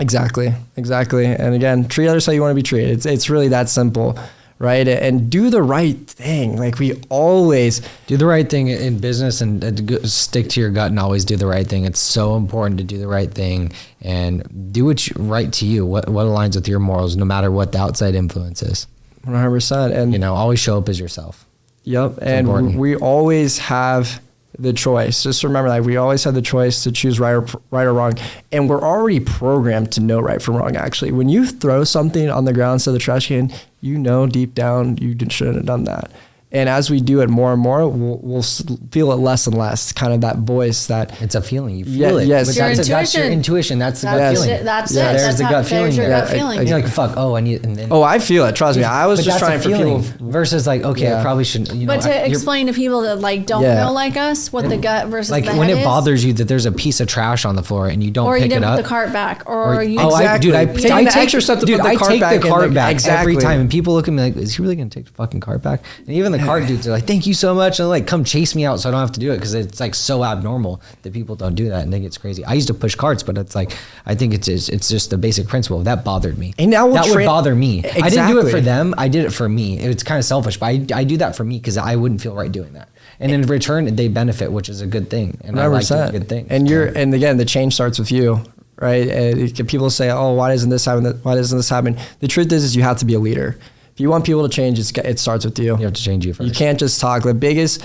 Speaker 4: Exactly. And again, treat others how you want to be treated. It's really that simple, right? And do the right thing. Like we always
Speaker 3: do the right thing in business, and stick to your gut and always do the right thing. It's so important to do the right thing and do what's right to you. What aligns with your morals, no matter what the outside influence is.
Speaker 4: 100%. And
Speaker 3: always show up as yourself.
Speaker 4: Yep. And we always have the choice. Just remember that we always have the choice to choose right or wrong. And we're already programmed to know right from wrong, actually. When you throw something on the ground instead of the trash can, deep down you shouldn't have done that. And as we do it more and more, we'll feel it less and less. Kind of that voice that
Speaker 3: it's a feeling. You feel it.
Speaker 4: Yes.
Speaker 3: But
Speaker 2: Your
Speaker 3: that's your intuition. That's the gut feeling.
Speaker 2: That's it.
Speaker 3: There's
Speaker 2: That's
Speaker 3: the gut feeling.
Speaker 2: There's your
Speaker 3: there.
Speaker 2: gut feeling.
Speaker 3: You're like, fuck. Oh, I need. And then,
Speaker 4: I feel it. Trust me. I was
Speaker 3: but
Speaker 4: just
Speaker 3: that's
Speaker 4: trying
Speaker 3: a
Speaker 4: for
Speaker 3: feeling
Speaker 4: people.
Speaker 3: versus like, okay, I probably shouldn't. You know,
Speaker 2: But to explain to people that like don't know like us what the gut versus
Speaker 3: like
Speaker 2: the
Speaker 3: when
Speaker 2: head
Speaker 3: it
Speaker 2: is,
Speaker 3: bothers you that there's a piece of trash on the floor and you don't
Speaker 2: or
Speaker 3: pick
Speaker 2: you didn't
Speaker 3: it
Speaker 2: put
Speaker 3: up.
Speaker 2: the cart back, or you.
Speaker 4: Exactly.
Speaker 3: I
Speaker 4: Taking
Speaker 3: take
Speaker 4: the extra step to
Speaker 3: dude,
Speaker 4: put the
Speaker 3: I
Speaker 4: cart
Speaker 3: take
Speaker 4: back
Speaker 3: the
Speaker 4: and,
Speaker 3: cart
Speaker 4: like,
Speaker 3: back
Speaker 4: exactly.
Speaker 3: every time, and people look at me like, is he really gonna take the fucking cart back? And even the cart dudes are like, thank you so much, and like come chase me out so I don't have to do it, because it's like so abnormal that people don't do that and think it's crazy. I used to push carts, but it's like, I think it's just the basic principle that bothered me.
Speaker 4: And now
Speaker 3: that would bother me.
Speaker 4: Exactly.
Speaker 3: I didn't do it for them. I did it for me. It's kind of selfish, but I do that for me because I wouldn't feel right doing that. And in return, they benefit, which is a good thing. And
Speaker 4: 100%.
Speaker 3: I like doing good things.
Speaker 4: And again, the change starts with you, right? And people say, oh, why doesn't this happen? Why doesn't this happen? The truth is you have to be a leader. If you want people to change, it starts with you.
Speaker 3: You have to change you first.
Speaker 4: You can't just talk. The biggest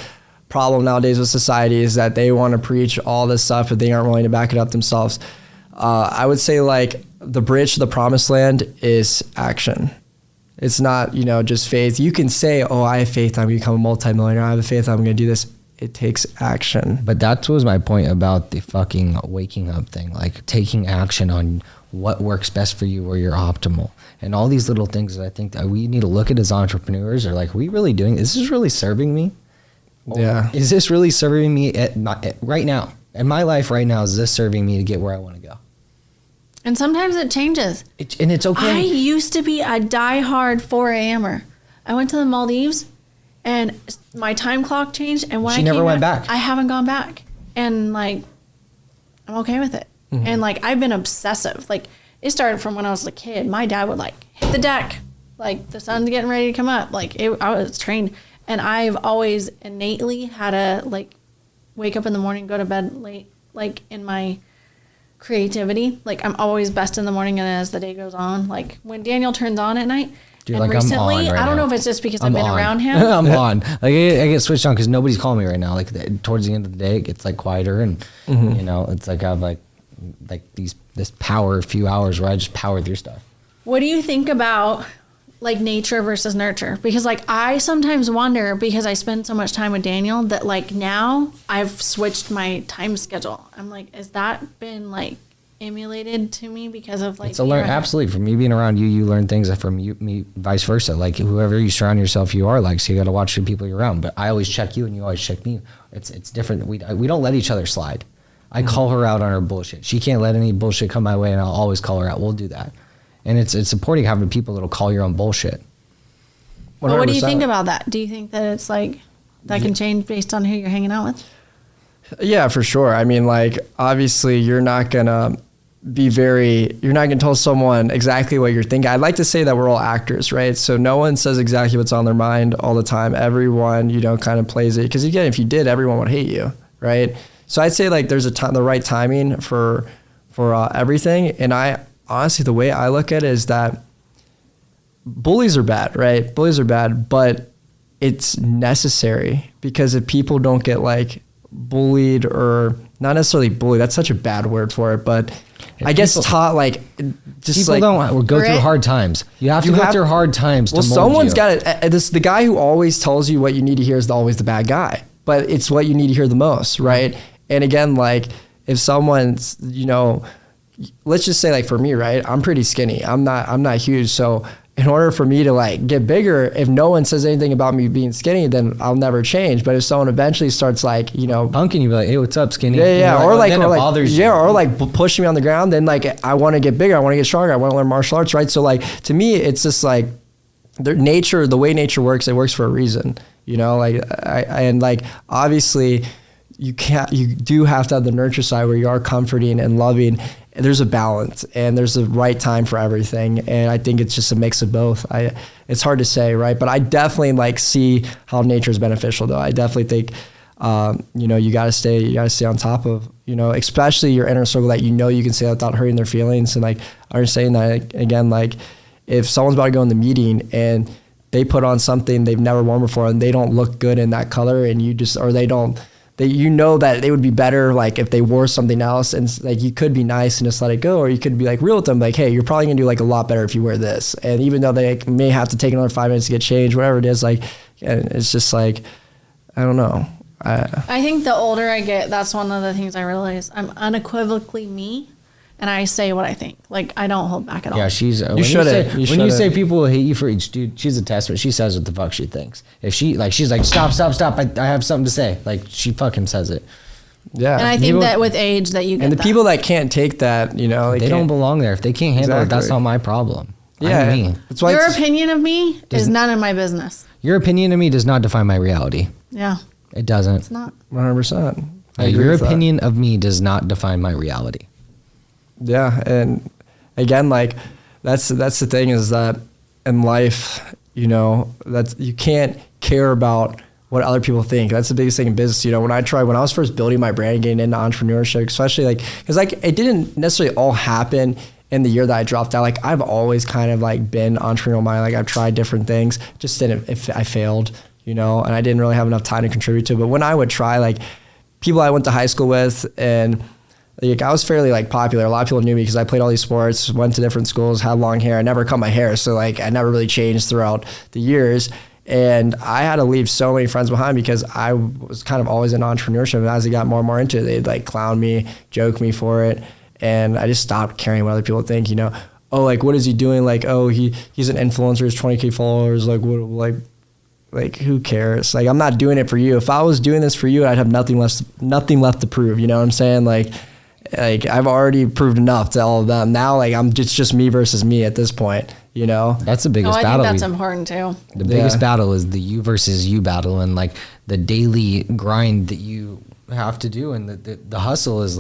Speaker 4: problem nowadays with society is that they want to preach all this stuff, but they aren't willing to back it up themselves. I would say like the bridge to the promised land is action. It's not, just faith. You can say, oh, I have faith I'm going to become a multimillionaire. I have faith I'm going to do this. It takes action.
Speaker 3: But that was my point about the fucking waking up thing, like taking action on what works best for you, where you're optimal, and all these little things that I think that we need to look at as entrepreneurs are like, are we really doing, is this really serving me?
Speaker 4: Yeah.
Speaker 3: Is this really serving me right now? In my life right now, is this serving me to get where I want to go?
Speaker 2: And sometimes it changes.
Speaker 3: And it's okay.
Speaker 2: I used to be a diehard 4 a.m.er. I went to the Maldives and my time clock changed. And when
Speaker 3: She
Speaker 2: I
Speaker 3: never
Speaker 2: came
Speaker 3: went
Speaker 2: back,
Speaker 3: back.
Speaker 2: I haven't gone back. And like, I'm okay with it.
Speaker 3: Mm-hmm.
Speaker 2: And like, I've been obsessive. Like, it started from when I was a kid. My dad would like hit the deck. Like, the sun's getting ready to come up. Like, I was trained. And I've always innately had a like wake up in the morning, go to bed late, like in my creativity. Like, I'm always best in the morning, and as the day goes on, like when Daniel turns on at night.
Speaker 3: Dude,
Speaker 2: and
Speaker 3: like
Speaker 2: recently,
Speaker 3: I'm on right
Speaker 2: I don't
Speaker 3: now.
Speaker 2: know if it's just because I've
Speaker 3: I'm
Speaker 2: been
Speaker 3: on.
Speaker 2: around him.
Speaker 3: I'm on. Like I get switched on because nobody's calling me right now. Like towards the end of the day, it gets like quieter, and it's like I have like this power, few hours where I just power through stuff.
Speaker 2: What do you think about like nature versus nurture? Because like I sometimes wonder, because I spend so much time with Daniel, that like now I've switched my time schedule. I'm like, has that been like emulated to me because of like
Speaker 3: It's a learn. Absolutely. From me being around you, you learn things. From me, vice versa. Like whoever you surround yourself, you are like. So you got to watch the people you're around. But I always check you, and you always check me. It's different. We don't let each other slide. I call her out on her bullshit. She can't let any bullshit come my way, and I'll always call her out. We'll do that. And it's supporting having people that'll call your own bullshit.
Speaker 2: Well, what do you think about that? Do you think that it's like that can change based on who you're hanging out with?
Speaker 4: Yeah, for sure. I mean, like, obviously you're not going to tell someone exactly what you're thinking. I'd like to say that we're all actors, right? So no one says exactly what's on their mind all the time. Everyone, kind of plays it. Because again, if you did, everyone would hate you, right? So I'd say like there's the right timing for everything. And I honestly, the way I look at it is that bullies are bad, right? Bullies are bad, but it's necessary, because if people don't get like bullied, or not necessarily bullied, that's such a bad word for it, but I guess taught like just
Speaker 3: people
Speaker 4: like
Speaker 3: don't go through hard times. You have to go through hard times.
Speaker 4: Well,
Speaker 3: to mold
Speaker 4: someone's
Speaker 3: you.
Speaker 4: got it. The guy who always tells you what you need to hear is always the bad guy, but it's what you need to hear the most, right? And again, like if someone's, let's just say like for me, right? I'm pretty skinny. I'm not huge. So in order for me to like get bigger, if no one says anything about me being skinny, then I'll never change. But if someone eventually starts like,
Speaker 3: punking you, be like, hey, what's up, skinny?
Speaker 4: Yeah.
Speaker 3: Or then it bothers you.
Speaker 4: Yeah. Or like pushing me on the ground. Then like, I want to get bigger. I want to get stronger. I want to learn martial arts. Right. So like, to me, it's just like the way nature works, it works for a reason, and like, obviously you do have to have the nurture side where you are comforting and loving. There's a balance, and there's a right time for everything. And I think it's just a mix of both. It's hard to say, right? But I definitely like see how nature is beneficial, though. I definitely think, you got to stay on top of, especially your inner circle that you can say that without hurting their feelings. And like, I'm saying that again, like if someone's about to go in the meeting and they put on something they've never worn before and they don't look good in that color, and that it would be better like if they wore something else, and like you could be nice and just let it go, or you could be like real with them, like, hey, you're probably gonna do like a lot better if you wear this. And even though they may have to take another 5 minutes to get changed, whatever it is, like And it's just like, I don't know.
Speaker 2: I think the older I get, that's one of the things I realize. I'm unequivocally me, and I say what I think. Like, I don't hold back at all.
Speaker 3: Yeah, she's.
Speaker 4: You shouldn't.
Speaker 3: When you say people will hate you for each dude, she's a testament. She says what the fuck she thinks. If she's like, stop. I have something to say. Like, she fucking says it.
Speaker 4: Yeah.
Speaker 2: And I think that with age that you get
Speaker 4: and the
Speaker 2: that.
Speaker 4: people that can't take that, they
Speaker 3: don't belong there. If they can't handle it, that's not my problem.
Speaker 4: Yeah.
Speaker 3: I'm me.
Speaker 4: That's why
Speaker 2: Your opinion of me is none of my business.
Speaker 3: Your opinion of me does not define my reality.
Speaker 2: Yeah.
Speaker 3: It doesn't.
Speaker 2: It's not.
Speaker 4: 100%.
Speaker 3: Your opinion of me does not define my reality.
Speaker 4: Yeah, and again, like that's the thing is that in life, that you can't care about what other people think. That's the biggest thing in business. When I was first building my brand and getting into entrepreneurship, especially because it didn't necessarily all happen in the year that I dropped out. Like, I've always kind of been entrepreneurial minded. Like, I've tried different things, just didn't. If I failed, and I didn't really have enough time to contribute to it. But when I would try, people I went to high school with, and I was fairly popular. A lot of people knew me because I played all these sports, went to different schools, had long hair. I never cut my hair, so I never really changed throughout the years. And I had to leave so many friends behind because I was kind of always in entrepreneurship. And as I got more and more into it, they'd clown me, joke me for it. And I just stopped caring what other people think, oh, what is he doing? Oh, he's an influencer, he's 20K followers. Who cares? I'm not doing it for you. If I was doing this for you, I'd have nothing left to prove. You know what I'm saying? I've already proved enough to all of them. Now, it's just me versus me at this point.
Speaker 3: That's the biggest battle.
Speaker 2: I think that's important too.
Speaker 3: The biggest battle is the you versus you battle, and the daily grind that you have to do, and the hustle is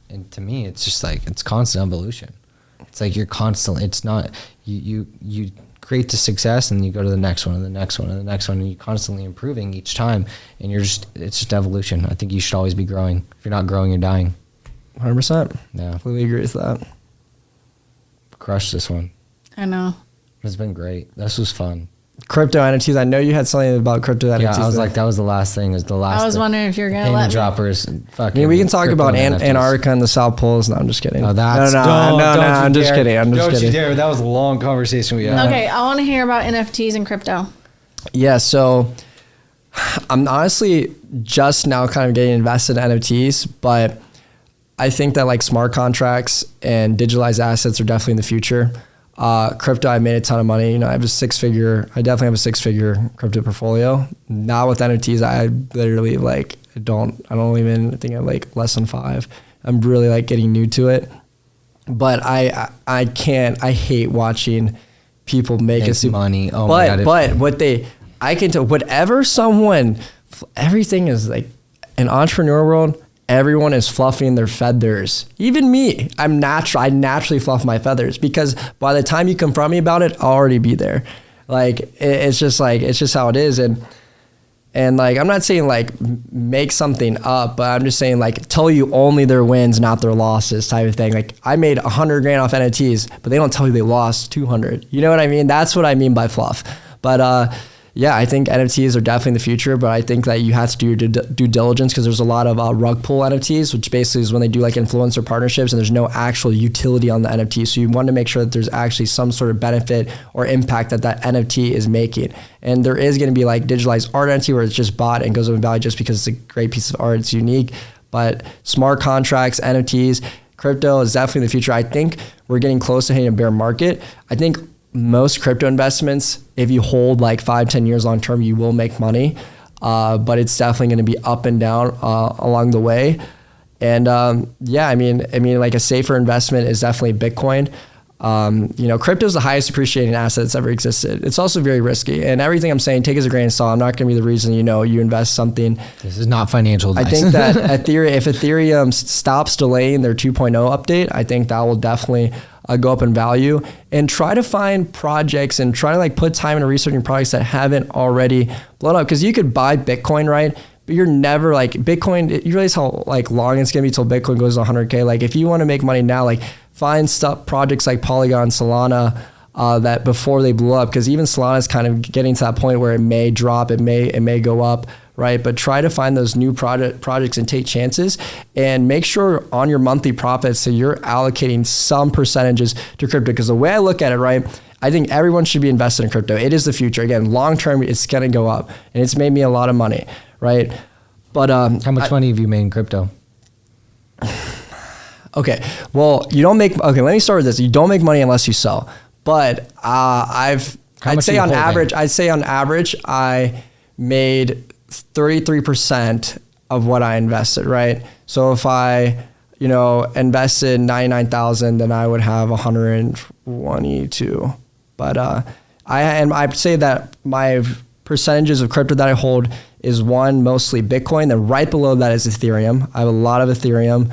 Speaker 3: and to me, it's just it's constant evolution. It's you're constantly. It's not you create the success and you go to the next one and the next one and the next one, and you're constantly improving each time, and it's just evolution. I think you should always be growing. If you're not growing, you're dying.
Speaker 4: 100%.
Speaker 3: Yeah,
Speaker 4: completely agree with that.
Speaker 3: Crushed this one.
Speaker 2: I know.
Speaker 3: It's been great. This was fun.
Speaker 4: Crypto NFTs. I know you had something about crypto NFTs.
Speaker 3: Yeah, I was that was the last thing. Is the last.
Speaker 2: I was wondering if you're gonna let me.
Speaker 3: Droppers.
Speaker 4: We can talk about Antarctica and the South Poles. No, I'm just kidding.
Speaker 3: No, that's
Speaker 4: no. I'm just kidding.
Speaker 3: Don't you dare. That was a long conversation we had.
Speaker 2: Okay, I want to hear about NFTs and crypto.
Speaker 4: Yeah, so I'm honestly just now kind of getting invested in NFTs, but I think that smart contracts and digitalized assets are definitely in the future. Crypto, I made a ton of money. I have I definitely have a 6-figure crypto portfolio. Now with NFTs, I literally I don't even think I'm less than 5. I'm really getting new to it. But I hate watching people make
Speaker 3: money. Oh
Speaker 4: my
Speaker 3: God.
Speaker 4: But I can tell whatever everything is an entrepreneur world. Everyone is fluffing their feathers. Even me, I naturally fluff my feathers because by the time you confront me about it, I'll already be there. It's just how it is. And I'm not saying make something up, but I'm just saying tell you only their wins, not their losses type of thing. I made $100,000 off NFTs, but they don't tell you they lost 200. You know what I mean? That's what I mean by fluff. But, yeah, I think NFTs are definitely the future, but I think that you have to do your due diligence because there's a lot of rug pull NFTs, which basically is when they do influencer partnerships and there's no actual utility on the NFT. So you want to make sure that there's actually some sort of benefit or impact that NFT is making. And there is going to be digitalized art NFT where it's just bought and goes up in value just because it's a great piece of art, it's unique. But smart contracts, NFTs, crypto is definitely the future. I think we're getting close to hitting a bear market. I think most crypto investments, if you hold 5-10 years long term, you will make money, but it's definitely going to be up and down along the way. And yeah, I mean, a safer investment is definitely Bitcoin. Crypto is the highest appreciating asset that's ever existed. It's also very risky, and everything I'm saying, take as a grain of salt. I'm not going to be the reason you invest something.
Speaker 3: This is not financial advice.
Speaker 4: I think that if Ethereum stops delaying their 2.0 update, I think that will definitely go up in value. And try to find projects and try to put time into researching projects that haven't already blown up. Because you could buy Bitcoin, right? But you're never Bitcoin. You realize how long it's gonna be till Bitcoin goes to 100K. If you want to make money now, find projects like Polygon, Solana, that before they blew up. Because even Solana is kind of getting to that point where it may drop, it may go up. Right, but try to find those new projects and take chances, and make sure on your monthly profits that you're allocating some percentages to crypto. Because the way I look at it, right, I think everyone should be invested in crypto. It is the future. Again, long term, it's going to go up, and it's made me a lot of money, right? But
Speaker 3: how much money have you made in crypto?
Speaker 4: Okay, well, you don't make. Okay, let me start with this. You don't make money unless you sell. But I'd say on average, I made 33% of what I invested. Right. So if I, invested 99,000, then I would have 122. But I'd say that my percentages of crypto that I hold is one, mostly Bitcoin. Then right below that is Ethereum. I have a lot of Ethereum.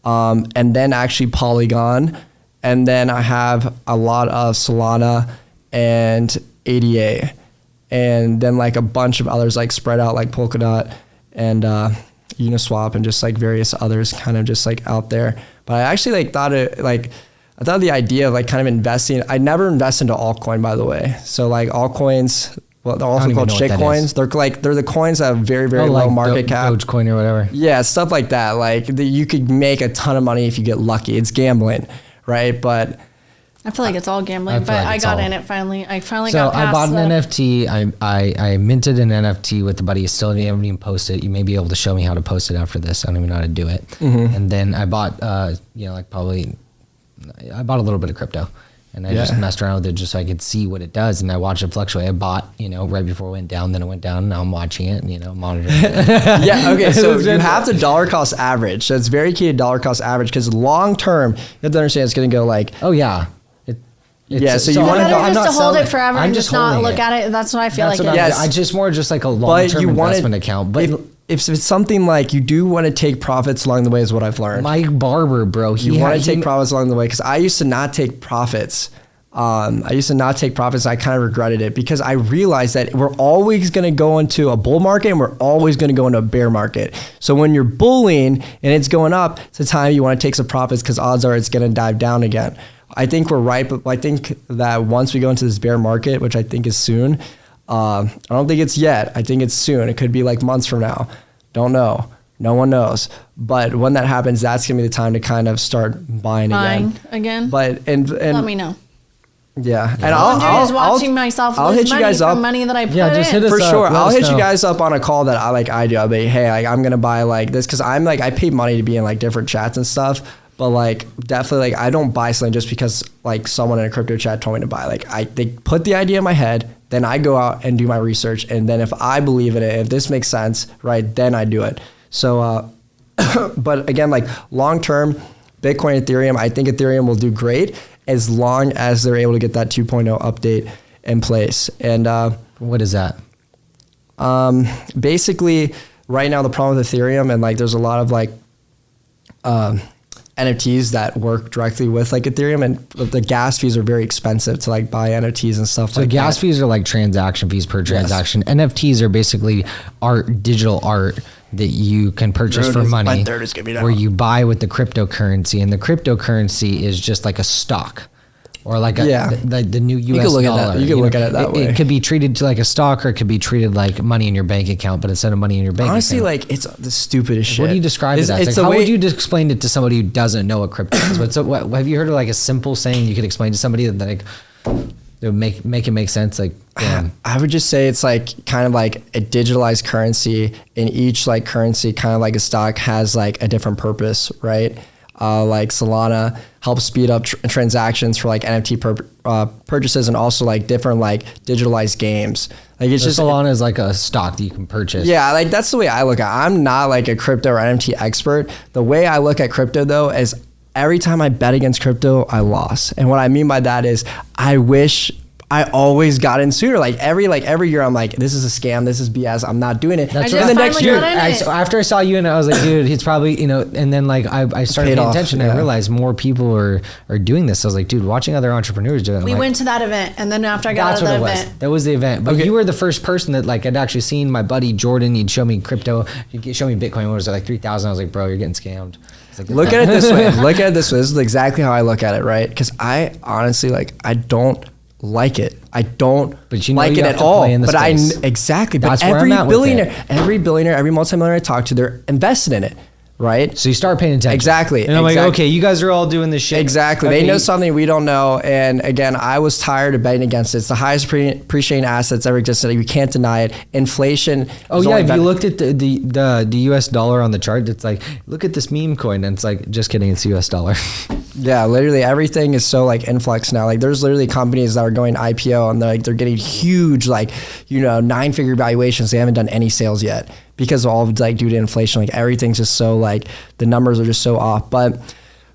Speaker 4: And then actually Polygon, and then I have a lot of Solana and ADA, and then like a bunch of others like spread out like Polkadot and Uniswap and just like various others kind of just like out there. But I actually thought the idea of like kind of investing. I never invest into altcoin, by the way. So like altcoins. Well, they're also called shitcoins. They're the coins that have very, very low market cap.
Speaker 3: Dogecoin or whatever.
Speaker 4: Yeah, stuff like that. You could make a ton of money if you get lucky. It's gambling, right? But
Speaker 2: I feel like it's all gambling. But I got in it finally. I finally got past.
Speaker 3: So I bought an NFT. I minted an NFT with the buddy. You still haven't even posted it. You may be able to show me how to post it after this. I don't even know how to do it. Mm-hmm. And then I bought, I bought a little bit of crypto. And I just messed around with it just so I could see what it does. And I watched it fluctuate. I bought, right before it went down, then it went down. Now I'm watching it, monitoring it.
Speaker 4: Yeah, okay. So you have to dollar cost average. So it's very key to dollar cost average because long term, you have to understand it's going to go like.
Speaker 3: Oh, yeah.
Speaker 4: So you want to
Speaker 2: just to hold it forever and just not look at it. That's what I feel like.
Speaker 3: I just more just like a long-term investment account. But
Speaker 4: if it's something like you do want to take profits along the way is what I've learned.
Speaker 3: My barber, bro.
Speaker 4: You want to take profits along the way because I used to not take profits. I kind of regretted it because I realized that we're always going to go into a bull market and we're always going to go into a bear market. So when you're bulling and it's going up, it's the time you want to take some profits because odds are it's going to dive down again. I think we're right, but I think that once we go into this bear market, which I think is soon, I don't think it's yet. I think it's soon. It could be like months from now. Don't know. No one knows. But when that happens, that's going to be the time to kind of start buying again. But and
Speaker 2: let me know.
Speaker 4: Yeah, and
Speaker 2: I'll watching myself lose money from money that I put in.
Speaker 4: For sure. I'll hit you guys up on a call that I do. I'll be, hey, I'm gonna buy like this because I'm like I pay money to be in like different chats and stuff. But like definitely I don't buy something just because like someone in a crypto chat told me to buy. They put the idea in my head, then I go out and do my research, and then if I believe in it, if this makes sense, right, then I do it. So, but again, like long term, Bitcoin, Ethereum, I think Ethereum will do great as long as they're able to get that 2.0 update in place. And
Speaker 3: what is that?
Speaker 4: Basically, right now the problem with Ethereum and like there's a lot of like NFTs that work directly with like Ethereum, and the gas fees are very expensive to like buy NFTs and stuff. So like
Speaker 3: gas fees are like transaction fees per transaction. Yes. NFTs are basically digital art that you can purchase for money, where you buy with the cryptocurrency, and the cryptocurrency is just like a stock. Or like the new US dollar.
Speaker 4: You can look at it that way.
Speaker 3: It could be treated to like a stock, or it could be treated like money in your bank account, but instead of money in your bank
Speaker 4: Honestly,
Speaker 3: account.
Speaker 4: like it's the stupidest shit.
Speaker 3: What do you describe it as? Like, how would you explain it to somebody who doesn't know what crypto is? What have you heard of like a simple saying you could explain to somebody that like it would make it make sense? Like,
Speaker 4: I would just say it's like kind of like a digitalized currency, and each like currency, kind of like a stock, has like a different purpose, right? Like Solana helps speed up transactions for like NFT purchases, and also like different like digitalized games. Like it's just
Speaker 3: Solana is like a stock that you can purchase.
Speaker 4: Yeah, like that's the way I look at it. I'm not like a crypto or NFT expert. The way I look at crypto though is every time I bet against crypto, I lost. And what I mean by that is I wish I always got in sooner. Like every year, I'm like, this is a scam. This is BS. I'm not doing it.
Speaker 3: That's right. And the next year, after I saw you, and I was like, dude, he's probably, and then like I started paying attention. And I realized more people are doing this. I was like, dude, watching other entrepreneurs do it.
Speaker 2: We went to that event, and then after I got out of the event,
Speaker 3: that was the event. But you were the first person that like I'd actually seen. My buddy Jordan, he'd show me crypto, he'd show me Bitcoin. What was it, like 3,000? I was like, bro, you're getting scammed. Like,
Speaker 4: look at it this way. Look at it this way. This is exactly how I look at it, right? Because I honestly I don't like it. I don't like it at all. But
Speaker 3: space.
Speaker 4: Exactly.
Speaker 3: That's
Speaker 4: but
Speaker 3: every billionaire,
Speaker 4: every multimillionaire I talk to, they're invested in it, right?
Speaker 3: So you start paying attention.
Speaker 4: Exactly.
Speaker 3: And I'm like, okay, you guys are all doing this shit.
Speaker 4: Exactly.
Speaker 3: Okay.
Speaker 4: They know something we don't know. And again, I was tired of betting against it. It's the highest appreciating assets ever existed. You can't deny it. Inflation.
Speaker 3: Oh yeah, if you looked at the US dollar on the chart, it's like, look at this meme coin, and it's like, just kidding, it's US dollar.
Speaker 4: Yeah, literally everything is so like influx now. Like there's literally companies that are going IPO and they're getting huge, like, 9-figure valuations. They haven't done any sales yet because of all like due to inflation. Like everything's just so like the numbers are just so off. But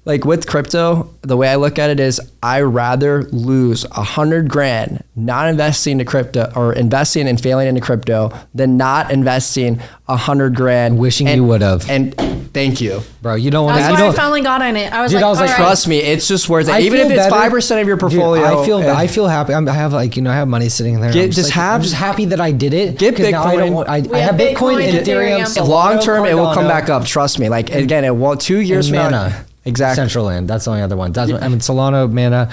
Speaker 4: like with crypto, the way I look at it is I rather lose $100,000 not investing into crypto or investing and failing into crypto than not investing $100,000.
Speaker 3: Wishing you would have.
Speaker 4: And thank you,
Speaker 3: bro. You don't want
Speaker 2: That's
Speaker 3: to.
Speaker 2: why I finally got on it. I was
Speaker 3: Dude,
Speaker 2: like,
Speaker 3: I was like,
Speaker 2: all right.
Speaker 4: trust me, it's just worth it.
Speaker 3: I
Speaker 4: Even if
Speaker 3: feel
Speaker 4: it's
Speaker 3: better.
Speaker 4: 5% of your
Speaker 3: Dude,
Speaker 4: portfolio.
Speaker 3: I feel happy. I have like, I have money sitting there.
Speaker 4: Get-
Speaker 3: I'm
Speaker 4: just
Speaker 3: like,
Speaker 4: have-
Speaker 3: I'm just happy that I did it.
Speaker 4: Get
Speaker 3: 'cause now I don't
Speaker 4: Bitcoin.
Speaker 3: want- I
Speaker 2: We
Speaker 3: have
Speaker 2: have
Speaker 3: Bitcoin,
Speaker 2: Bitcoin,
Speaker 3: Ethereum,
Speaker 2: Ethereum.
Speaker 3: Solana,
Speaker 4: Long term, it will come
Speaker 3: Cardano,
Speaker 4: back up. Trust me. Like again, it will 2 years
Speaker 3: and
Speaker 4: from now.
Speaker 3: Mana.
Speaker 4: Exactly.
Speaker 3: Central Land. That's the only other one. That's I mean, Solana, Mana,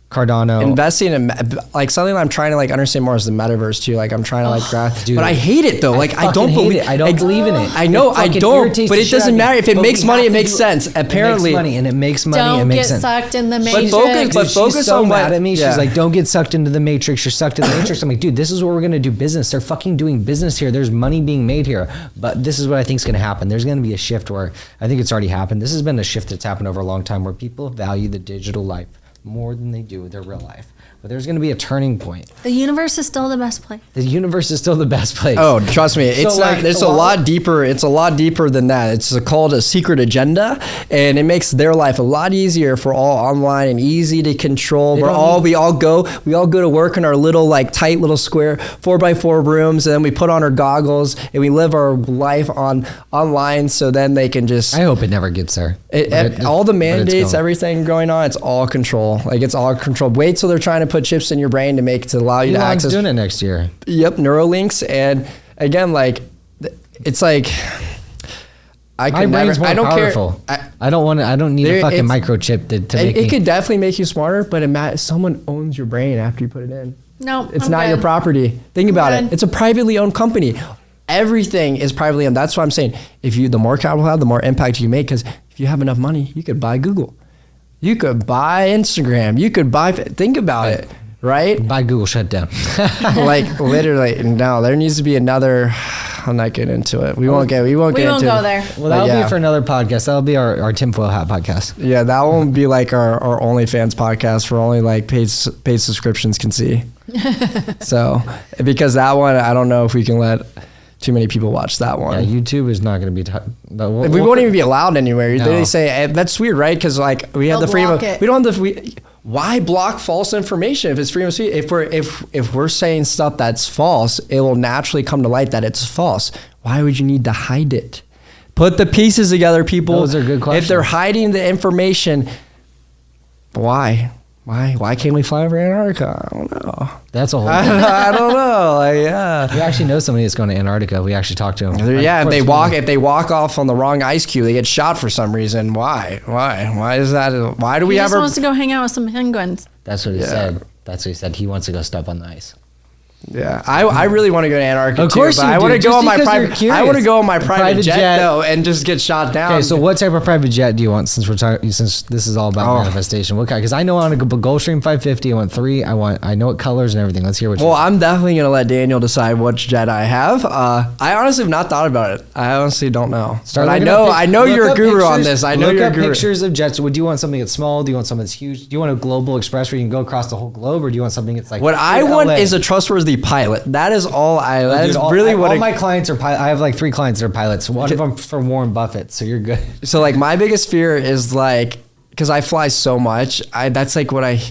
Speaker 3: Cardano.
Speaker 4: Investing in like something I'm trying to like understand more is the metaverse too. Like I'm trying to like grasp,
Speaker 3: dude.
Speaker 4: but I hate it though. Like I don't
Speaker 3: fucking hate
Speaker 4: believe
Speaker 3: it. I don't believe in it.
Speaker 4: I know
Speaker 3: It
Speaker 4: I
Speaker 3: fucking
Speaker 4: don't,
Speaker 3: irritates
Speaker 4: but
Speaker 3: the
Speaker 4: it
Speaker 3: shit out
Speaker 4: doesn't
Speaker 3: of me.
Speaker 4: matter if it
Speaker 3: But
Speaker 4: makes
Speaker 3: we
Speaker 4: money.
Speaker 3: have
Speaker 4: It
Speaker 3: to
Speaker 4: makes
Speaker 3: do-
Speaker 4: sense. Apparently,
Speaker 3: it makes money and it makes money.
Speaker 2: Don't
Speaker 3: it makes
Speaker 2: get
Speaker 3: sense.
Speaker 2: sucked in the
Speaker 4: But
Speaker 2: matrix.
Speaker 4: focus- but
Speaker 3: She's
Speaker 4: focus
Speaker 3: so
Speaker 4: on what-
Speaker 3: mad at me.
Speaker 4: yeah.
Speaker 3: She's like, "Don't get sucked into the matrix. You're sucked in the matrix." I'm like, "Dude, this is where we're gonna do business. They're fucking doing business here. There's money being made here." But this is what I think is gonna happen. There's gonna be a shift where I think it's already happened. This has been a shift that's happened over a long time where people value the digital life more than they do their real life. But there's gonna be a turning point.
Speaker 2: The universe is still the best place.
Speaker 3: The universe is still the best place.
Speaker 4: Oh, trust me, it's
Speaker 3: So,
Speaker 4: not.
Speaker 3: like,
Speaker 4: It's a lot deeper. It's a lot deeper than that. It's called a secret agenda, and it makes their life a lot easier for all online and easy to control. We all go to work in our little like tight little square 4x4 rooms, and then we put on our goggles and we live our life online. So then they can just.
Speaker 3: I hope it never gets there.
Speaker 4: All the
Speaker 3: but it's
Speaker 4: mandates,
Speaker 3: going.
Speaker 4: everything going on, it's all control. Like it's all control. Wait till they're trying to put chips in your brain to allow you to
Speaker 3: Elon's
Speaker 4: access.
Speaker 3: doing it next year.
Speaker 4: Yep, Neuralinks, and again, like it's like I
Speaker 3: My
Speaker 4: can never.
Speaker 3: brain's more
Speaker 4: I don't
Speaker 3: powerful.
Speaker 4: care.
Speaker 3: I don't want to. I don't need a fucking
Speaker 4: it's-
Speaker 3: microchip to make
Speaker 4: It
Speaker 3: me.
Speaker 4: could definitely make you smarter, but someone owns your brain after you put it in.
Speaker 2: No,
Speaker 4: It's
Speaker 2: I'm
Speaker 4: not
Speaker 2: good.
Speaker 4: your property. Think about it.
Speaker 2: good.
Speaker 4: It's a privately owned company. Everything is privately owned. That's what I'm saying. The more capital you have, the more impact you make. Because if you have enough money, you could buy Google. You could buy Instagram. You could buy. Think about it, right?
Speaker 3: Buy Google shut down.
Speaker 4: Like literally, no. There needs to be another. I'm not getting into it. We won't get. We won't
Speaker 2: We
Speaker 4: get
Speaker 2: won't
Speaker 4: into
Speaker 2: go
Speaker 4: it.
Speaker 2: there.
Speaker 3: Well, that'll
Speaker 4: yeah.
Speaker 3: be for another podcast. That'll be our tinfoil hat podcast.
Speaker 4: Yeah, that won't be like our OnlyFans podcast where only like paid subscriptions can see. So, because that one, I don't know if we can let too many people watch that
Speaker 3: Yeah,
Speaker 4: one.
Speaker 3: YouTube is not going to be.
Speaker 4: We won't even be allowed anywhere.
Speaker 3: No.
Speaker 4: They say that's weird, right? Because like we have
Speaker 2: They'll
Speaker 4: the freedom.
Speaker 2: block it.
Speaker 4: We don't have the. Why block false information if it's freedom of speech? If we're saying stuff that's false, it will naturally come to light that it's false. Why would you need to hide it? Put the pieces together, people.
Speaker 3: Those are good questions.
Speaker 4: If they're hiding the information, why? Why can't we fly over Antarctica? I don't know.
Speaker 3: That's a whole.
Speaker 4: I don't know. Like, yeah.
Speaker 3: We actually know somebody that's going to Antarctica. We actually talked to him.
Speaker 4: Yeah, if they walk off on the wrong ice cube, they get shot for some reason. Why? Why is that? Why do we
Speaker 2: He just
Speaker 4: ever?
Speaker 2: wants to go hang out with some penguins.
Speaker 3: That's what he
Speaker 4: Yeah.
Speaker 3: said. That's what he said. He wants to go step on the ice.
Speaker 4: Yeah, I really want to go to Antarctica
Speaker 3: Of course
Speaker 4: too, but
Speaker 3: you
Speaker 4: I want to
Speaker 3: do,
Speaker 4: go
Speaker 3: just
Speaker 4: on my
Speaker 3: because you're
Speaker 4: private.
Speaker 3: curious.
Speaker 4: I want to go on my private
Speaker 3: Private
Speaker 4: jet,
Speaker 3: jet.
Speaker 4: though and just get shot down.
Speaker 3: Okay, so what type of private jet do you want? Since we're talking, since this is all about manifestation, what kind? Because I know on a Gulfstream 550, I want 3. I know what colors and everything. Let's hear what.
Speaker 4: Well, I'm definitely gonna let Daniel decide which jet I have. I honestly have not thought about it. I honestly don't know. But I know you're a guru on this. I know
Speaker 3: look
Speaker 4: you're a
Speaker 3: up
Speaker 4: guru.
Speaker 3: pictures of jets. Would you want something that's small? Do you want something that's huge? Do you want a global express where you can go across the whole globe, or do you want something that's like?
Speaker 4: What I
Speaker 3: in
Speaker 4: want
Speaker 3: LA?
Speaker 4: is a trustworthy pilot. That is all I. That is
Speaker 3: Dude,
Speaker 4: really what.
Speaker 3: all my clients are pilots. I have like 3 clients that are pilots. One of them for Warren Buffett. So you're good.
Speaker 4: So like my biggest fear is like, because I fly so much, that's like what I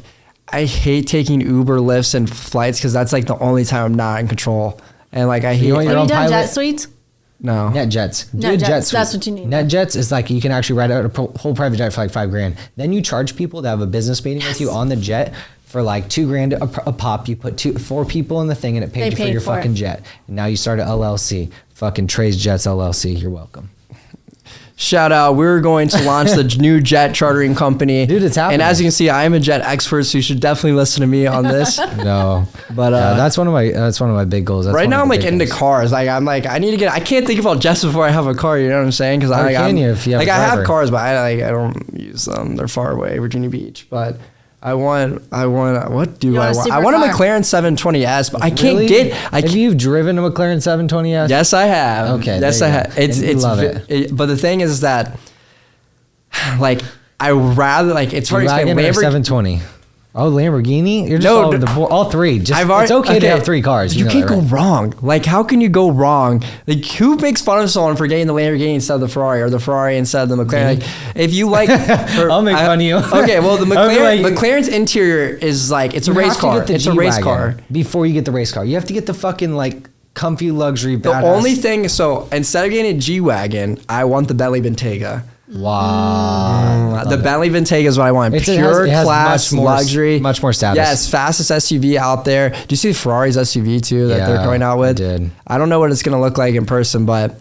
Speaker 4: hate taking Uber, Lyfts, and flights because that's like the only time I'm not in control. And like I hate.
Speaker 3: You want your
Speaker 2: Have
Speaker 3: own
Speaker 2: you done
Speaker 3: pilot?
Speaker 2: jet suites?
Speaker 4: No.
Speaker 3: NetJets. Do
Speaker 2: NetJets,
Speaker 3: a jet suite.
Speaker 2: that's what you need.
Speaker 3: NetJets is like you can actually ride out a whole private jet for like $5,000. Then you charge people that have a business meeting with you on the jet for like $2,000 a pop. You put 4 people in the thing and it paid
Speaker 2: They
Speaker 3: you for
Speaker 2: paid
Speaker 3: your
Speaker 2: for
Speaker 3: fucking
Speaker 2: it.
Speaker 3: jet. And now you start an LLC. Fucking Trey's Jets LLC. You're welcome.
Speaker 4: Shout out. We're going to launch the new jet chartering company.
Speaker 3: Dude, it's happening.
Speaker 4: And as you can see, I am a jet expert, so you should definitely listen to me on this.
Speaker 3: No,
Speaker 4: But
Speaker 3: that's one of my big goals. That's
Speaker 4: right
Speaker 3: one
Speaker 4: now
Speaker 3: of
Speaker 4: I'm
Speaker 3: the
Speaker 4: like
Speaker 3: big
Speaker 4: into
Speaker 3: goals.
Speaker 4: cars. Like I need to get. I can't think about jets before I have a car. You know what I'm saying? Because
Speaker 3: How
Speaker 4: I
Speaker 3: can you if you have
Speaker 4: like
Speaker 3: a
Speaker 4: I have
Speaker 3: driver?
Speaker 4: cars, but I don't use them. They're far away, Virginia Beach. But I want. What do
Speaker 2: You
Speaker 4: I
Speaker 2: want a
Speaker 4: want?
Speaker 2: super
Speaker 4: I want a
Speaker 2: car.
Speaker 4: McLaren 720S, but I can't
Speaker 3: Really?
Speaker 4: get.
Speaker 3: Have you driven a McLaren 720S?
Speaker 4: Yes, I have.
Speaker 3: Okay,
Speaker 4: Yes,
Speaker 3: there
Speaker 4: I
Speaker 3: you
Speaker 4: have.
Speaker 3: go. And you love
Speaker 4: But the thing is that, like, I rather like it's hard to explain.
Speaker 3: Wagon or
Speaker 4: Lamborghini.
Speaker 3: 720. Oh, Lamborghini? You're just
Speaker 4: No,
Speaker 3: all three. Just it's okay to have 3 cars.
Speaker 4: You
Speaker 3: know
Speaker 4: can't
Speaker 3: that,
Speaker 4: go
Speaker 3: right?
Speaker 4: wrong. Like, how can you go wrong? Like, who makes fun of someone for getting the Lamborghini instead of the Ferrari, or the Ferrari instead of the McLaren? Like, if you like,
Speaker 3: I'll make fun of you.
Speaker 4: Okay, well, the
Speaker 3: I'll be
Speaker 4: McLaren,
Speaker 3: like-
Speaker 4: McLaren's interior is like it's a
Speaker 3: You
Speaker 4: race
Speaker 3: have to
Speaker 4: car.
Speaker 3: get the
Speaker 4: It's a race
Speaker 3: G-Wagon
Speaker 4: car.
Speaker 3: before you get the race car. You have to get the fucking like comfy luxury.
Speaker 4: The
Speaker 3: badass.
Speaker 4: only thing, so instead of getting a G-Wagon, I want the Bentley Bentayga.
Speaker 3: Wow.
Speaker 4: The Bentley Bentayga is what I want.
Speaker 3: It
Speaker 4: Pure
Speaker 3: has
Speaker 4: class,
Speaker 3: much more-
Speaker 4: luxury,
Speaker 3: much more status.
Speaker 4: Yes, fastest SUV out there. Do you see Ferrari's SUV too that they're
Speaker 3: Yeah,
Speaker 4: coming out
Speaker 3: I
Speaker 4: with?
Speaker 3: did.
Speaker 4: I don't know what it's gonna look like in person, but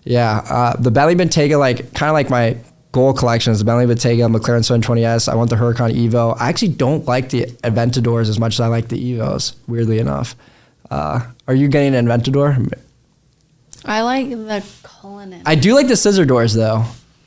Speaker 4: yeah, the Bentley Bentayga, like kind of like my goal collection is the Bentley Bentayga, McLaren 720S. I want the Huracan Evo. I actually don't like the Aventadors as much as I like the Evos. Weirdly enough, are you getting an Aventador?
Speaker 2: I like the Cullinan.
Speaker 4: I do like the scissor doors though.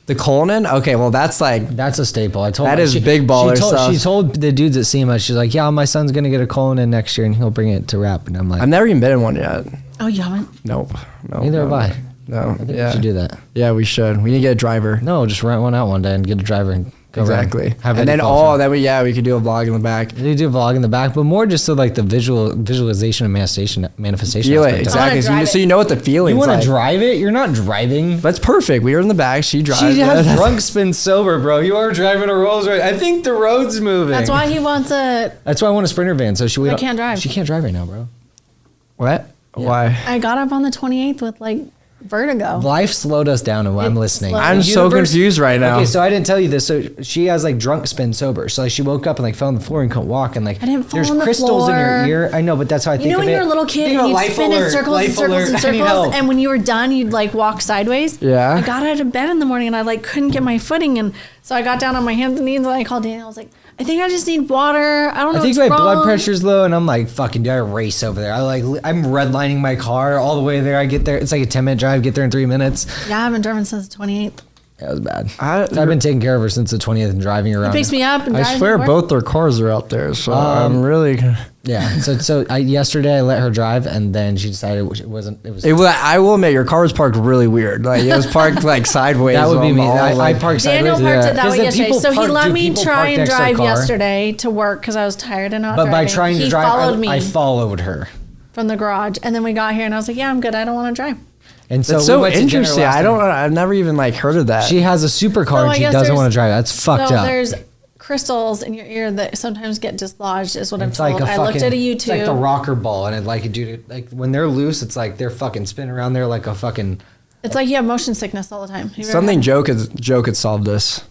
Speaker 4: The Cullinan? Okay, well that's like
Speaker 3: That's a staple. I told
Speaker 4: That
Speaker 3: her-
Speaker 4: is big baller stuff.
Speaker 3: She told the dudes at SEMA, she's like, yeah, my son's going to get a Cullinan next year and he'll bring it to rap. And I'm like,
Speaker 4: I've never even been in one yet.
Speaker 2: Oh, you haven't?
Speaker 4: Nope. No.
Speaker 3: neither
Speaker 4: no,
Speaker 3: have I.
Speaker 4: No.
Speaker 3: I think
Speaker 4: Yeah.
Speaker 3: we should do that.
Speaker 4: Yeah, we should. We need to get a driver.
Speaker 3: No, just rent one out one day and get a driver and go around.
Speaker 4: Exactly.
Speaker 3: Have
Speaker 4: And
Speaker 3: Eddie
Speaker 4: then
Speaker 3: Falls around.
Speaker 4: we could do a vlog in the back.
Speaker 3: They do a vlog in the back, but more just so like the visualization and manifestation
Speaker 4: Feel it
Speaker 3: aspect of it.
Speaker 4: exactly. So
Speaker 2: drive
Speaker 4: you know what the feeling.
Speaker 3: You want
Speaker 4: like.
Speaker 3: to drive it? You're not driving.
Speaker 4: That's perfect. We are in the back. She drives.
Speaker 3: She has
Speaker 4: That's-
Speaker 3: drunk spin sober, bro. You are driving a Rolls Royce. I think the road's moving.
Speaker 2: That's why he wants a.
Speaker 3: That's why I want a Sprinter van. So she
Speaker 2: I can't drive.
Speaker 3: She can't drive right now, bro.
Speaker 4: What?
Speaker 3: Yeah.
Speaker 4: Why?
Speaker 2: I got up on the 28th with like vertigo.
Speaker 3: Life slowed us down, and I'm
Speaker 2: It
Speaker 3: listening.
Speaker 2: slowed
Speaker 4: I'm
Speaker 2: The
Speaker 4: so confused right now.
Speaker 3: Okay, so I didn't tell you this. So she has like drunk spin sober. So like she woke up and like fell on the floor and couldn't walk, and like
Speaker 2: I didn't fall
Speaker 3: there's
Speaker 2: on the
Speaker 3: crystals in
Speaker 2: floor.
Speaker 3: your ear. I know, but that's how I think
Speaker 2: You know
Speaker 3: of
Speaker 2: when
Speaker 3: it.
Speaker 2: you were a little kid
Speaker 3: Think
Speaker 2: and
Speaker 3: about
Speaker 2: you'd
Speaker 3: life
Speaker 2: spin in
Speaker 3: alert,
Speaker 2: circles and
Speaker 3: life
Speaker 2: circles
Speaker 3: alert.
Speaker 2: and
Speaker 3: I need
Speaker 2: circles,
Speaker 3: help.
Speaker 2: and when you were done, you'd like walk sideways.
Speaker 4: Yeah.
Speaker 2: I got out of bed in the morning and I like couldn't get my footing, and so I got down on my hands and knees and I called Daniel. I was like, I think I just need water. I don't know.
Speaker 3: I think
Speaker 2: what's
Speaker 3: my blood
Speaker 2: wrong.
Speaker 3: pressure's low, and I'm like, fucking, do I race over there? I'm redlining my car all the way there. I get there. It's like a 10-minute drive. Get there in 3 minutes.
Speaker 2: Yeah, I haven't driven since the 28th.
Speaker 3: That was bad.
Speaker 4: I've
Speaker 3: I've been taking care of her since the 20th and driving around.
Speaker 2: He picks me up and
Speaker 4: I
Speaker 2: drives
Speaker 4: swear
Speaker 2: me to work.
Speaker 4: both their cars are out there, so I'm really.
Speaker 3: Yeah. So yesterday I let her drive, and then she decided it wasn't. It was.
Speaker 4: I will admit, your car was parked really weird. Like it was parked like sideways.
Speaker 3: That would be me.
Speaker 4: all,
Speaker 3: I
Speaker 4: like-
Speaker 3: parked
Speaker 2: Daniel
Speaker 3: sideways.
Speaker 2: parked it that
Speaker 3: 'Cause
Speaker 2: way
Speaker 3: the
Speaker 2: yesterday,
Speaker 3: people
Speaker 2: so he
Speaker 3: park-
Speaker 2: let
Speaker 3: do
Speaker 2: me
Speaker 3: people
Speaker 2: try
Speaker 3: park
Speaker 2: and
Speaker 3: next to their
Speaker 2: drive
Speaker 3: car?
Speaker 2: yesterday to work because I was tired and not
Speaker 3: But by
Speaker 2: driving.
Speaker 3: trying to
Speaker 2: he
Speaker 3: drive,
Speaker 2: followed me
Speaker 3: I followed her.
Speaker 2: from the garage, and then we got here, and I was like, "Yeah, I'm good. I don't want to drive."
Speaker 3: And so
Speaker 4: That's
Speaker 3: we
Speaker 4: so
Speaker 3: went to dinner
Speaker 4: interesting.
Speaker 3: last
Speaker 4: I don't.
Speaker 3: night.
Speaker 4: I've never even like heard of that.
Speaker 3: She has a supercar
Speaker 2: So
Speaker 3: and
Speaker 2: I
Speaker 3: she
Speaker 2: guess
Speaker 3: doesn't
Speaker 2: there's-
Speaker 3: want to drive. That's fucked
Speaker 2: so
Speaker 3: up.
Speaker 2: there's crystals in your ear that sometimes get dislodged, is what I'm
Speaker 3: It's like
Speaker 2: told.
Speaker 3: a
Speaker 2: I
Speaker 3: fucking.
Speaker 2: looked at a YouTube.
Speaker 3: It's like the rocker ball, and it like dude, like when they're loose, it's like they're fucking spinning around there like a fucking.
Speaker 2: It's like you have motion sickness all the time. Have you ever
Speaker 4: Something
Speaker 2: had-
Speaker 4: Joe could solve this.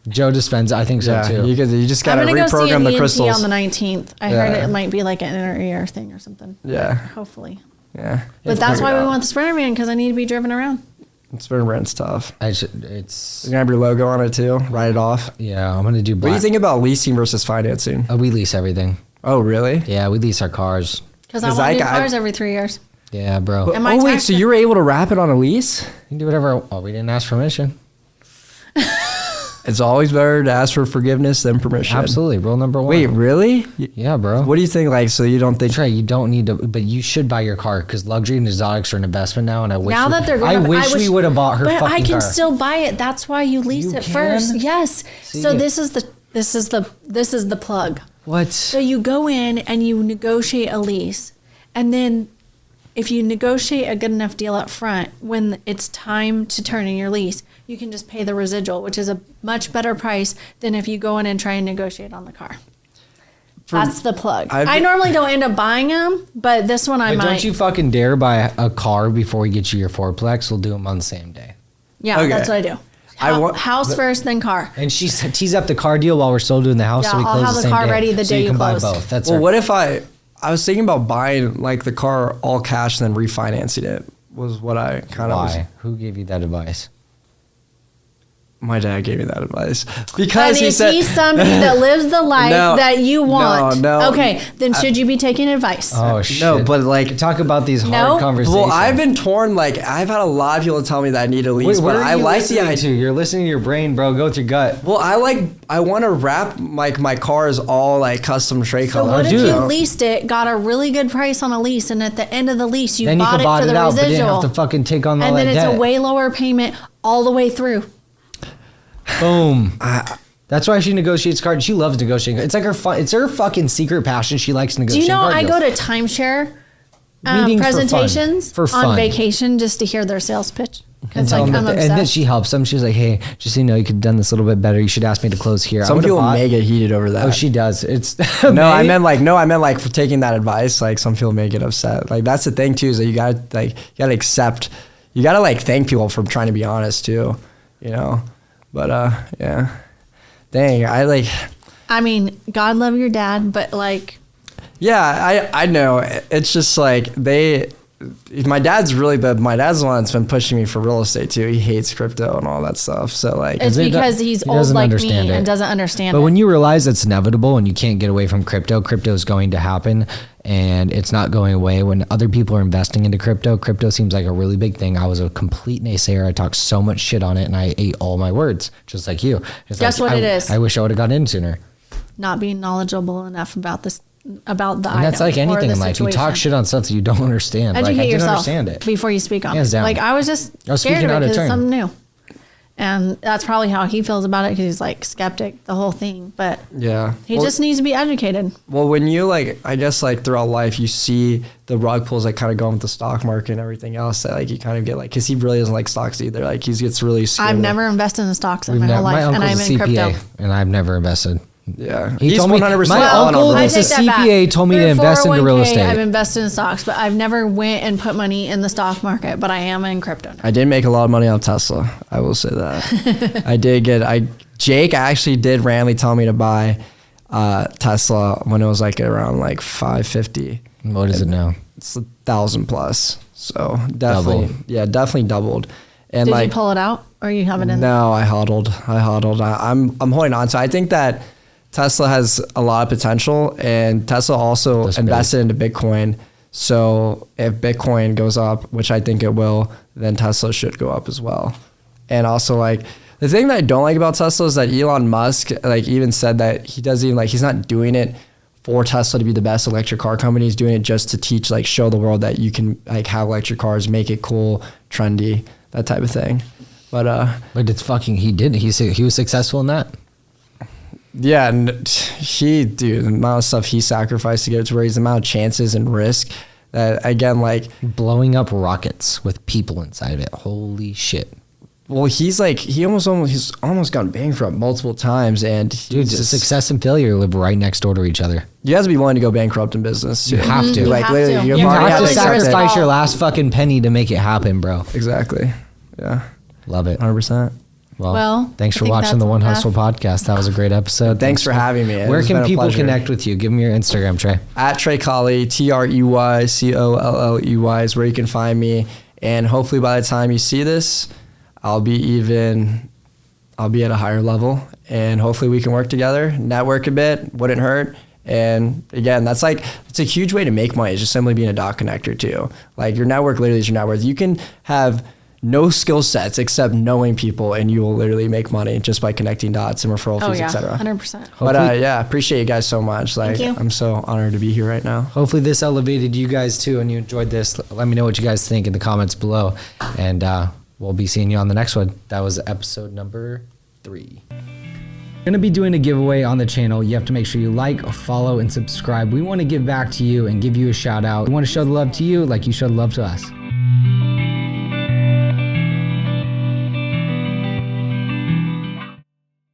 Speaker 3: Joe Dispenza, I think so
Speaker 4: Yeah,
Speaker 3: too.
Speaker 4: you just
Speaker 2: I'm
Speaker 4: gotta
Speaker 2: gonna go see an
Speaker 4: reprogram the
Speaker 2: ENT
Speaker 4: crystals.
Speaker 2: on the 19th. I
Speaker 4: Yeah.
Speaker 2: heard it might be like an inner ear thing or something.
Speaker 4: Yeah.
Speaker 2: Hopefully.
Speaker 4: Yeah.
Speaker 2: But that's why we want the Sprinter van, because I need to be driven around.
Speaker 4: It's been rent's tough.
Speaker 3: It's
Speaker 4: You're gonna have your logo on it too. Write it off.
Speaker 3: yeah. I'm gonna do.
Speaker 4: What
Speaker 3: Black.
Speaker 4: do you think about leasing versus financing?
Speaker 3: We lease everything.
Speaker 4: Oh, really?
Speaker 3: Yeah, we lease our cars.
Speaker 2: Because I
Speaker 4: Is
Speaker 2: want
Speaker 4: that
Speaker 2: new
Speaker 4: guy-
Speaker 2: cars every 3 years.
Speaker 3: Yeah, bro.
Speaker 2: And my
Speaker 4: Oh wait,
Speaker 2: tax-
Speaker 4: so you were able to wrap it on a lease?
Speaker 3: You can do whatever. Oh, we didn't ask permission.
Speaker 4: It's always better to ask for forgiveness than permission.
Speaker 3: Absolutely. Rule number 1.
Speaker 4: Wait, really?
Speaker 3: Yeah, bro.
Speaker 4: What do you think? Like, so you don't think?
Speaker 3: Trey, you don't need to, but you should buy your car because luxury and exotics are an investment now. And I wish
Speaker 2: Now that they're going
Speaker 3: I
Speaker 2: up,
Speaker 3: wish we would have bought her
Speaker 2: But
Speaker 3: fucking
Speaker 2: I can
Speaker 3: car.
Speaker 2: still buy it. That's why you lease
Speaker 3: You
Speaker 2: it
Speaker 3: can?
Speaker 2: first. Yes. So
Speaker 3: See?
Speaker 2: this is the plug.
Speaker 3: What?
Speaker 2: So you go in and you negotiate a lease, and then if you negotiate a good enough deal up front, when it's time to turn in your lease, you can just pay the residual, which is a much better price than if you go in and try and negotiate on the car. That's the plug. I normally don't end up buying them, but this one I
Speaker 3: But
Speaker 2: might.
Speaker 3: don't you fucking dare buy a car before we get you your fourplex. We'll do them on the same day.
Speaker 2: Yeah,
Speaker 4: Okay.
Speaker 2: that's what I do. House first, then car.
Speaker 3: And she tees up the car deal while we're still doing the house,
Speaker 2: Yeah,
Speaker 3: so we
Speaker 2: I'll
Speaker 3: close
Speaker 2: have
Speaker 3: the
Speaker 2: the
Speaker 3: same
Speaker 2: car
Speaker 3: day.
Speaker 2: ready the
Speaker 3: so
Speaker 2: day
Speaker 3: you
Speaker 2: you
Speaker 3: can buy
Speaker 2: close.
Speaker 3: both. That's
Speaker 4: Well,
Speaker 3: our-
Speaker 4: what if I was thinking about buying like the car all cash and then refinancing it? Was what I kind of was.
Speaker 3: Why? Who gave you that advice?
Speaker 4: My dad gave me that advice because he
Speaker 2: if
Speaker 4: said
Speaker 2: he's somebody that lives the life
Speaker 4: No,
Speaker 2: that you want,
Speaker 4: no.
Speaker 2: okay, then should you be taking advice?
Speaker 3: Oh shit.
Speaker 4: No, but like,
Speaker 3: talk about these hard
Speaker 2: No?
Speaker 3: conversations.
Speaker 4: well, I've been torn. Like, I've had a lot of people tell me that I need a lease,
Speaker 3: Wait,
Speaker 4: but
Speaker 3: what are
Speaker 4: I
Speaker 3: you
Speaker 4: like the
Speaker 3: listening
Speaker 4: idea.
Speaker 3: to? You're listening to your brain, bro. Go with your gut.
Speaker 4: Well, I want to wrap like my cars all like custom Trey
Speaker 2: So
Speaker 4: color.
Speaker 2: what if
Speaker 3: dude.
Speaker 2: you leased it, got a really good price on a lease, and at the end of the lease you
Speaker 3: Then you
Speaker 2: bought
Speaker 3: could
Speaker 2: it
Speaker 3: bought
Speaker 2: for
Speaker 3: it
Speaker 2: the
Speaker 3: out, but didn't
Speaker 2: residual,
Speaker 3: have to fucking take on all
Speaker 2: and
Speaker 3: that
Speaker 2: then it's
Speaker 3: debt.
Speaker 2: a way lower payment all the way through.
Speaker 3: Boom. That's why she negotiates cards. She loves negotiating. It's like it's her fucking secret passion. She likes
Speaker 2: Do
Speaker 3: negotiating.
Speaker 2: you know
Speaker 3: card
Speaker 2: I
Speaker 3: deals.
Speaker 2: go to timeshare
Speaker 3: Meetings for fun.
Speaker 2: presentations
Speaker 3: For fun.
Speaker 2: on vacation just to hear their sales pitch?
Speaker 3: and
Speaker 2: Because
Speaker 3: tell
Speaker 2: like,
Speaker 3: them
Speaker 2: I'm
Speaker 3: that and then
Speaker 2: obsessed.
Speaker 3: she helps them. She's like, hey, just so you know, you could have done this a little bit better. You should ask me to close here. I
Speaker 4: Some
Speaker 3: would've
Speaker 4: people
Speaker 3: bought-
Speaker 4: may get heated over that.
Speaker 3: Oh, she does. It's
Speaker 4: No, I meant like for taking that advice. Like some people may get upset. Like that's the thing too, is that you gotta accept. You gotta like thank people for trying to be honest too, you know. But yeah, dang,
Speaker 2: I mean, God love your dad, but like,
Speaker 4: yeah, I know. It's just like my dad's the one that's been pushing me for real estate too. He hates crypto and all that stuff. So like,
Speaker 2: it's
Speaker 3: it-
Speaker 2: because he's
Speaker 3: he
Speaker 2: old
Speaker 3: doesn't
Speaker 2: like me
Speaker 3: understand it.
Speaker 2: and doesn't understand
Speaker 3: But
Speaker 2: it.
Speaker 3: when you realize it's inevitable and you can't get away from crypto is going to happen and it's not going away. When other people are investing into crypto seems like a really big thing. I was a complete naysayer. I talked so much shit on it and I ate all my words, just like you. It's
Speaker 2: Guess
Speaker 3: like,
Speaker 2: what it is?
Speaker 3: I wish I would have got in sooner.
Speaker 2: Not being knowledgeable enough about this, about the
Speaker 3: And that's
Speaker 2: item
Speaker 3: like
Speaker 2: or
Speaker 3: anything
Speaker 2: the
Speaker 3: in life. You talk
Speaker 2: situation.
Speaker 3: shit on stuff that you don't understand.
Speaker 2: Educate
Speaker 3: like, I didn't
Speaker 2: yourself
Speaker 3: understand it.
Speaker 2: before you speak on
Speaker 3: Hands
Speaker 2: it.
Speaker 3: down.
Speaker 2: Like I was just
Speaker 3: I was
Speaker 2: scared
Speaker 3: speaking
Speaker 2: of
Speaker 3: out
Speaker 2: it
Speaker 3: of
Speaker 2: because it's
Speaker 3: turn.
Speaker 2: something new. And that's probably how he feels about it because he's like skeptic, the whole thing. But
Speaker 4: yeah,
Speaker 2: he just needs to be educated.
Speaker 4: Well, when you I guess throughout life, you see the rug pulls kind of going with the stock market and everything else that you kind of get because he really doesn't like stocks either. Like he gets really scared.
Speaker 2: I've never invested in stocks in my whole
Speaker 3: My
Speaker 2: life, and I'm
Speaker 3: uncle's
Speaker 2: in
Speaker 3: a CPA
Speaker 2: crypto.
Speaker 3: and I've never invested.
Speaker 4: Yeah,
Speaker 3: He
Speaker 4: he's
Speaker 3: told me
Speaker 4: 100%
Speaker 3: my
Speaker 4: all in on
Speaker 3: uncle
Speaker 4: real
Speaker 3: that's a
Speaker 4: estate.
Speaker 3: CPA told me to
Speaker 2: Through
Speaker 3: invest into real
Speaker 2: 401k,
Speaker 3: estate.
Speaker 2: I've invested in stocks, but I've never went and put money in the stock market. But I am in crypto now.
Speaker 4: I did make a lot of money on Tesla. I will say that. I did get. Jake actually did randomly tell me to buy Tesla when it was around $550.
Speaker 3: What is it now?
Speaker 4: It's 1,000 plus. So definitely, definitely doubled. And
Speaker 2: Did you pull it out, or you have it in?
Speaker 4: No, I hodled. I'm holding on. So I think that Tesla has a lot of potential, and Tesla also
Speaker 3: That's
Speaker 4: invested into Bitcoin. So if Bitcoin goes up, which I think it will, then Tesla should go up as well. And also the thing that I don't like about Tesla is that Elon Musk even said that he doesn't even he's not doing it for Tesla to be the best electric car company. He's doing it just to teach, show the world that you can have electric cars, make it cool, trendy, that type of thing. But
Speaker 3: it's fucking. He did. He was successful in that.
Speaker 4: yeah, and the amount of stuff he sacrificed to get it to where he's, the amount of chances and risk that again,
Speaker 3: Blowing up rockets with people inside of it. Holy shit.
Speaker 4: well, he's almost gone bankrupt multiple times, and
Speaker 3: Dude, success and failure live right next door to each other.
Speaker 4: you have to be willing to go bankrupt in business.
Speaker 3: You
Speaker 4: too.
Speaker 3: have to.
Speaker 2: You
Speaker 4: Like
Speaker 2: have
Speaker 4: literally,
Speaker 2: to.
Speaker 4: you
Speaker 2: You
Speaker 4: already
Speaker 3: have to
Speaker 2: to
Speaker 4: accept it.
Speaker 3: sacrifice your last fucking penny to make it happen, bro.
Speaker 4: Exactly. Yeah.
Speaker 3: Love it.
Speaker 4: 100%.
Speaker 2: Well,
Speaker 3: thanks
Speaker 2: I
Speaker 3: for
Speaker 2: think
Speaker 3: watching
Speaker 2: that's
Speaker 3: the One
Speaker 2: enough.
Speaker 3: Hustle podcast. That was a great episode.
Speaker 4: Thanks for having me.
Speaker 3: Where
Speaker 4: It's
Speaker 3: can
Speaker 4: been a
Speaker 3: people
Speaker 4: pleasure.
Speaker 3: connect with you? Give me your Instagram, Trey.
Speaker 4: At TREY COLLEY, TREYCOLLEY is where you can find me. And hopefully by the time you see this, I'll be at a higher level, and hopefully we can work together, network a bit, wouldn't hurt. And again, it's a huge way to make money, is just simply being a dot connector too. Your network literally is your net worth. You can have no skill sets except knowing people, and you will literally make money just by connecting dots and referral
Speaker 2: Oh
Speaker 4: fees,
Speaker 2: yeah,
Speaker 4: etc.
Speaker 2: 100%.
Speaker 4: But yeah, appreciate you guys so much.
Speaker 2: Thank you.
Speaker 4: I'm so honored to be here right now.
Speaker 3: Hopefully this elevated you guys too and you enjoyed this. Let me know what you guys think in the comments below. And we'll be seeing you on the next one. That was episode number 3. Going to be doing a giveaway on the channel. You have to make sure you like, follow, and subscribe. We want to give back to you and give you a shout out. We want to show the love to you like you show the love to us.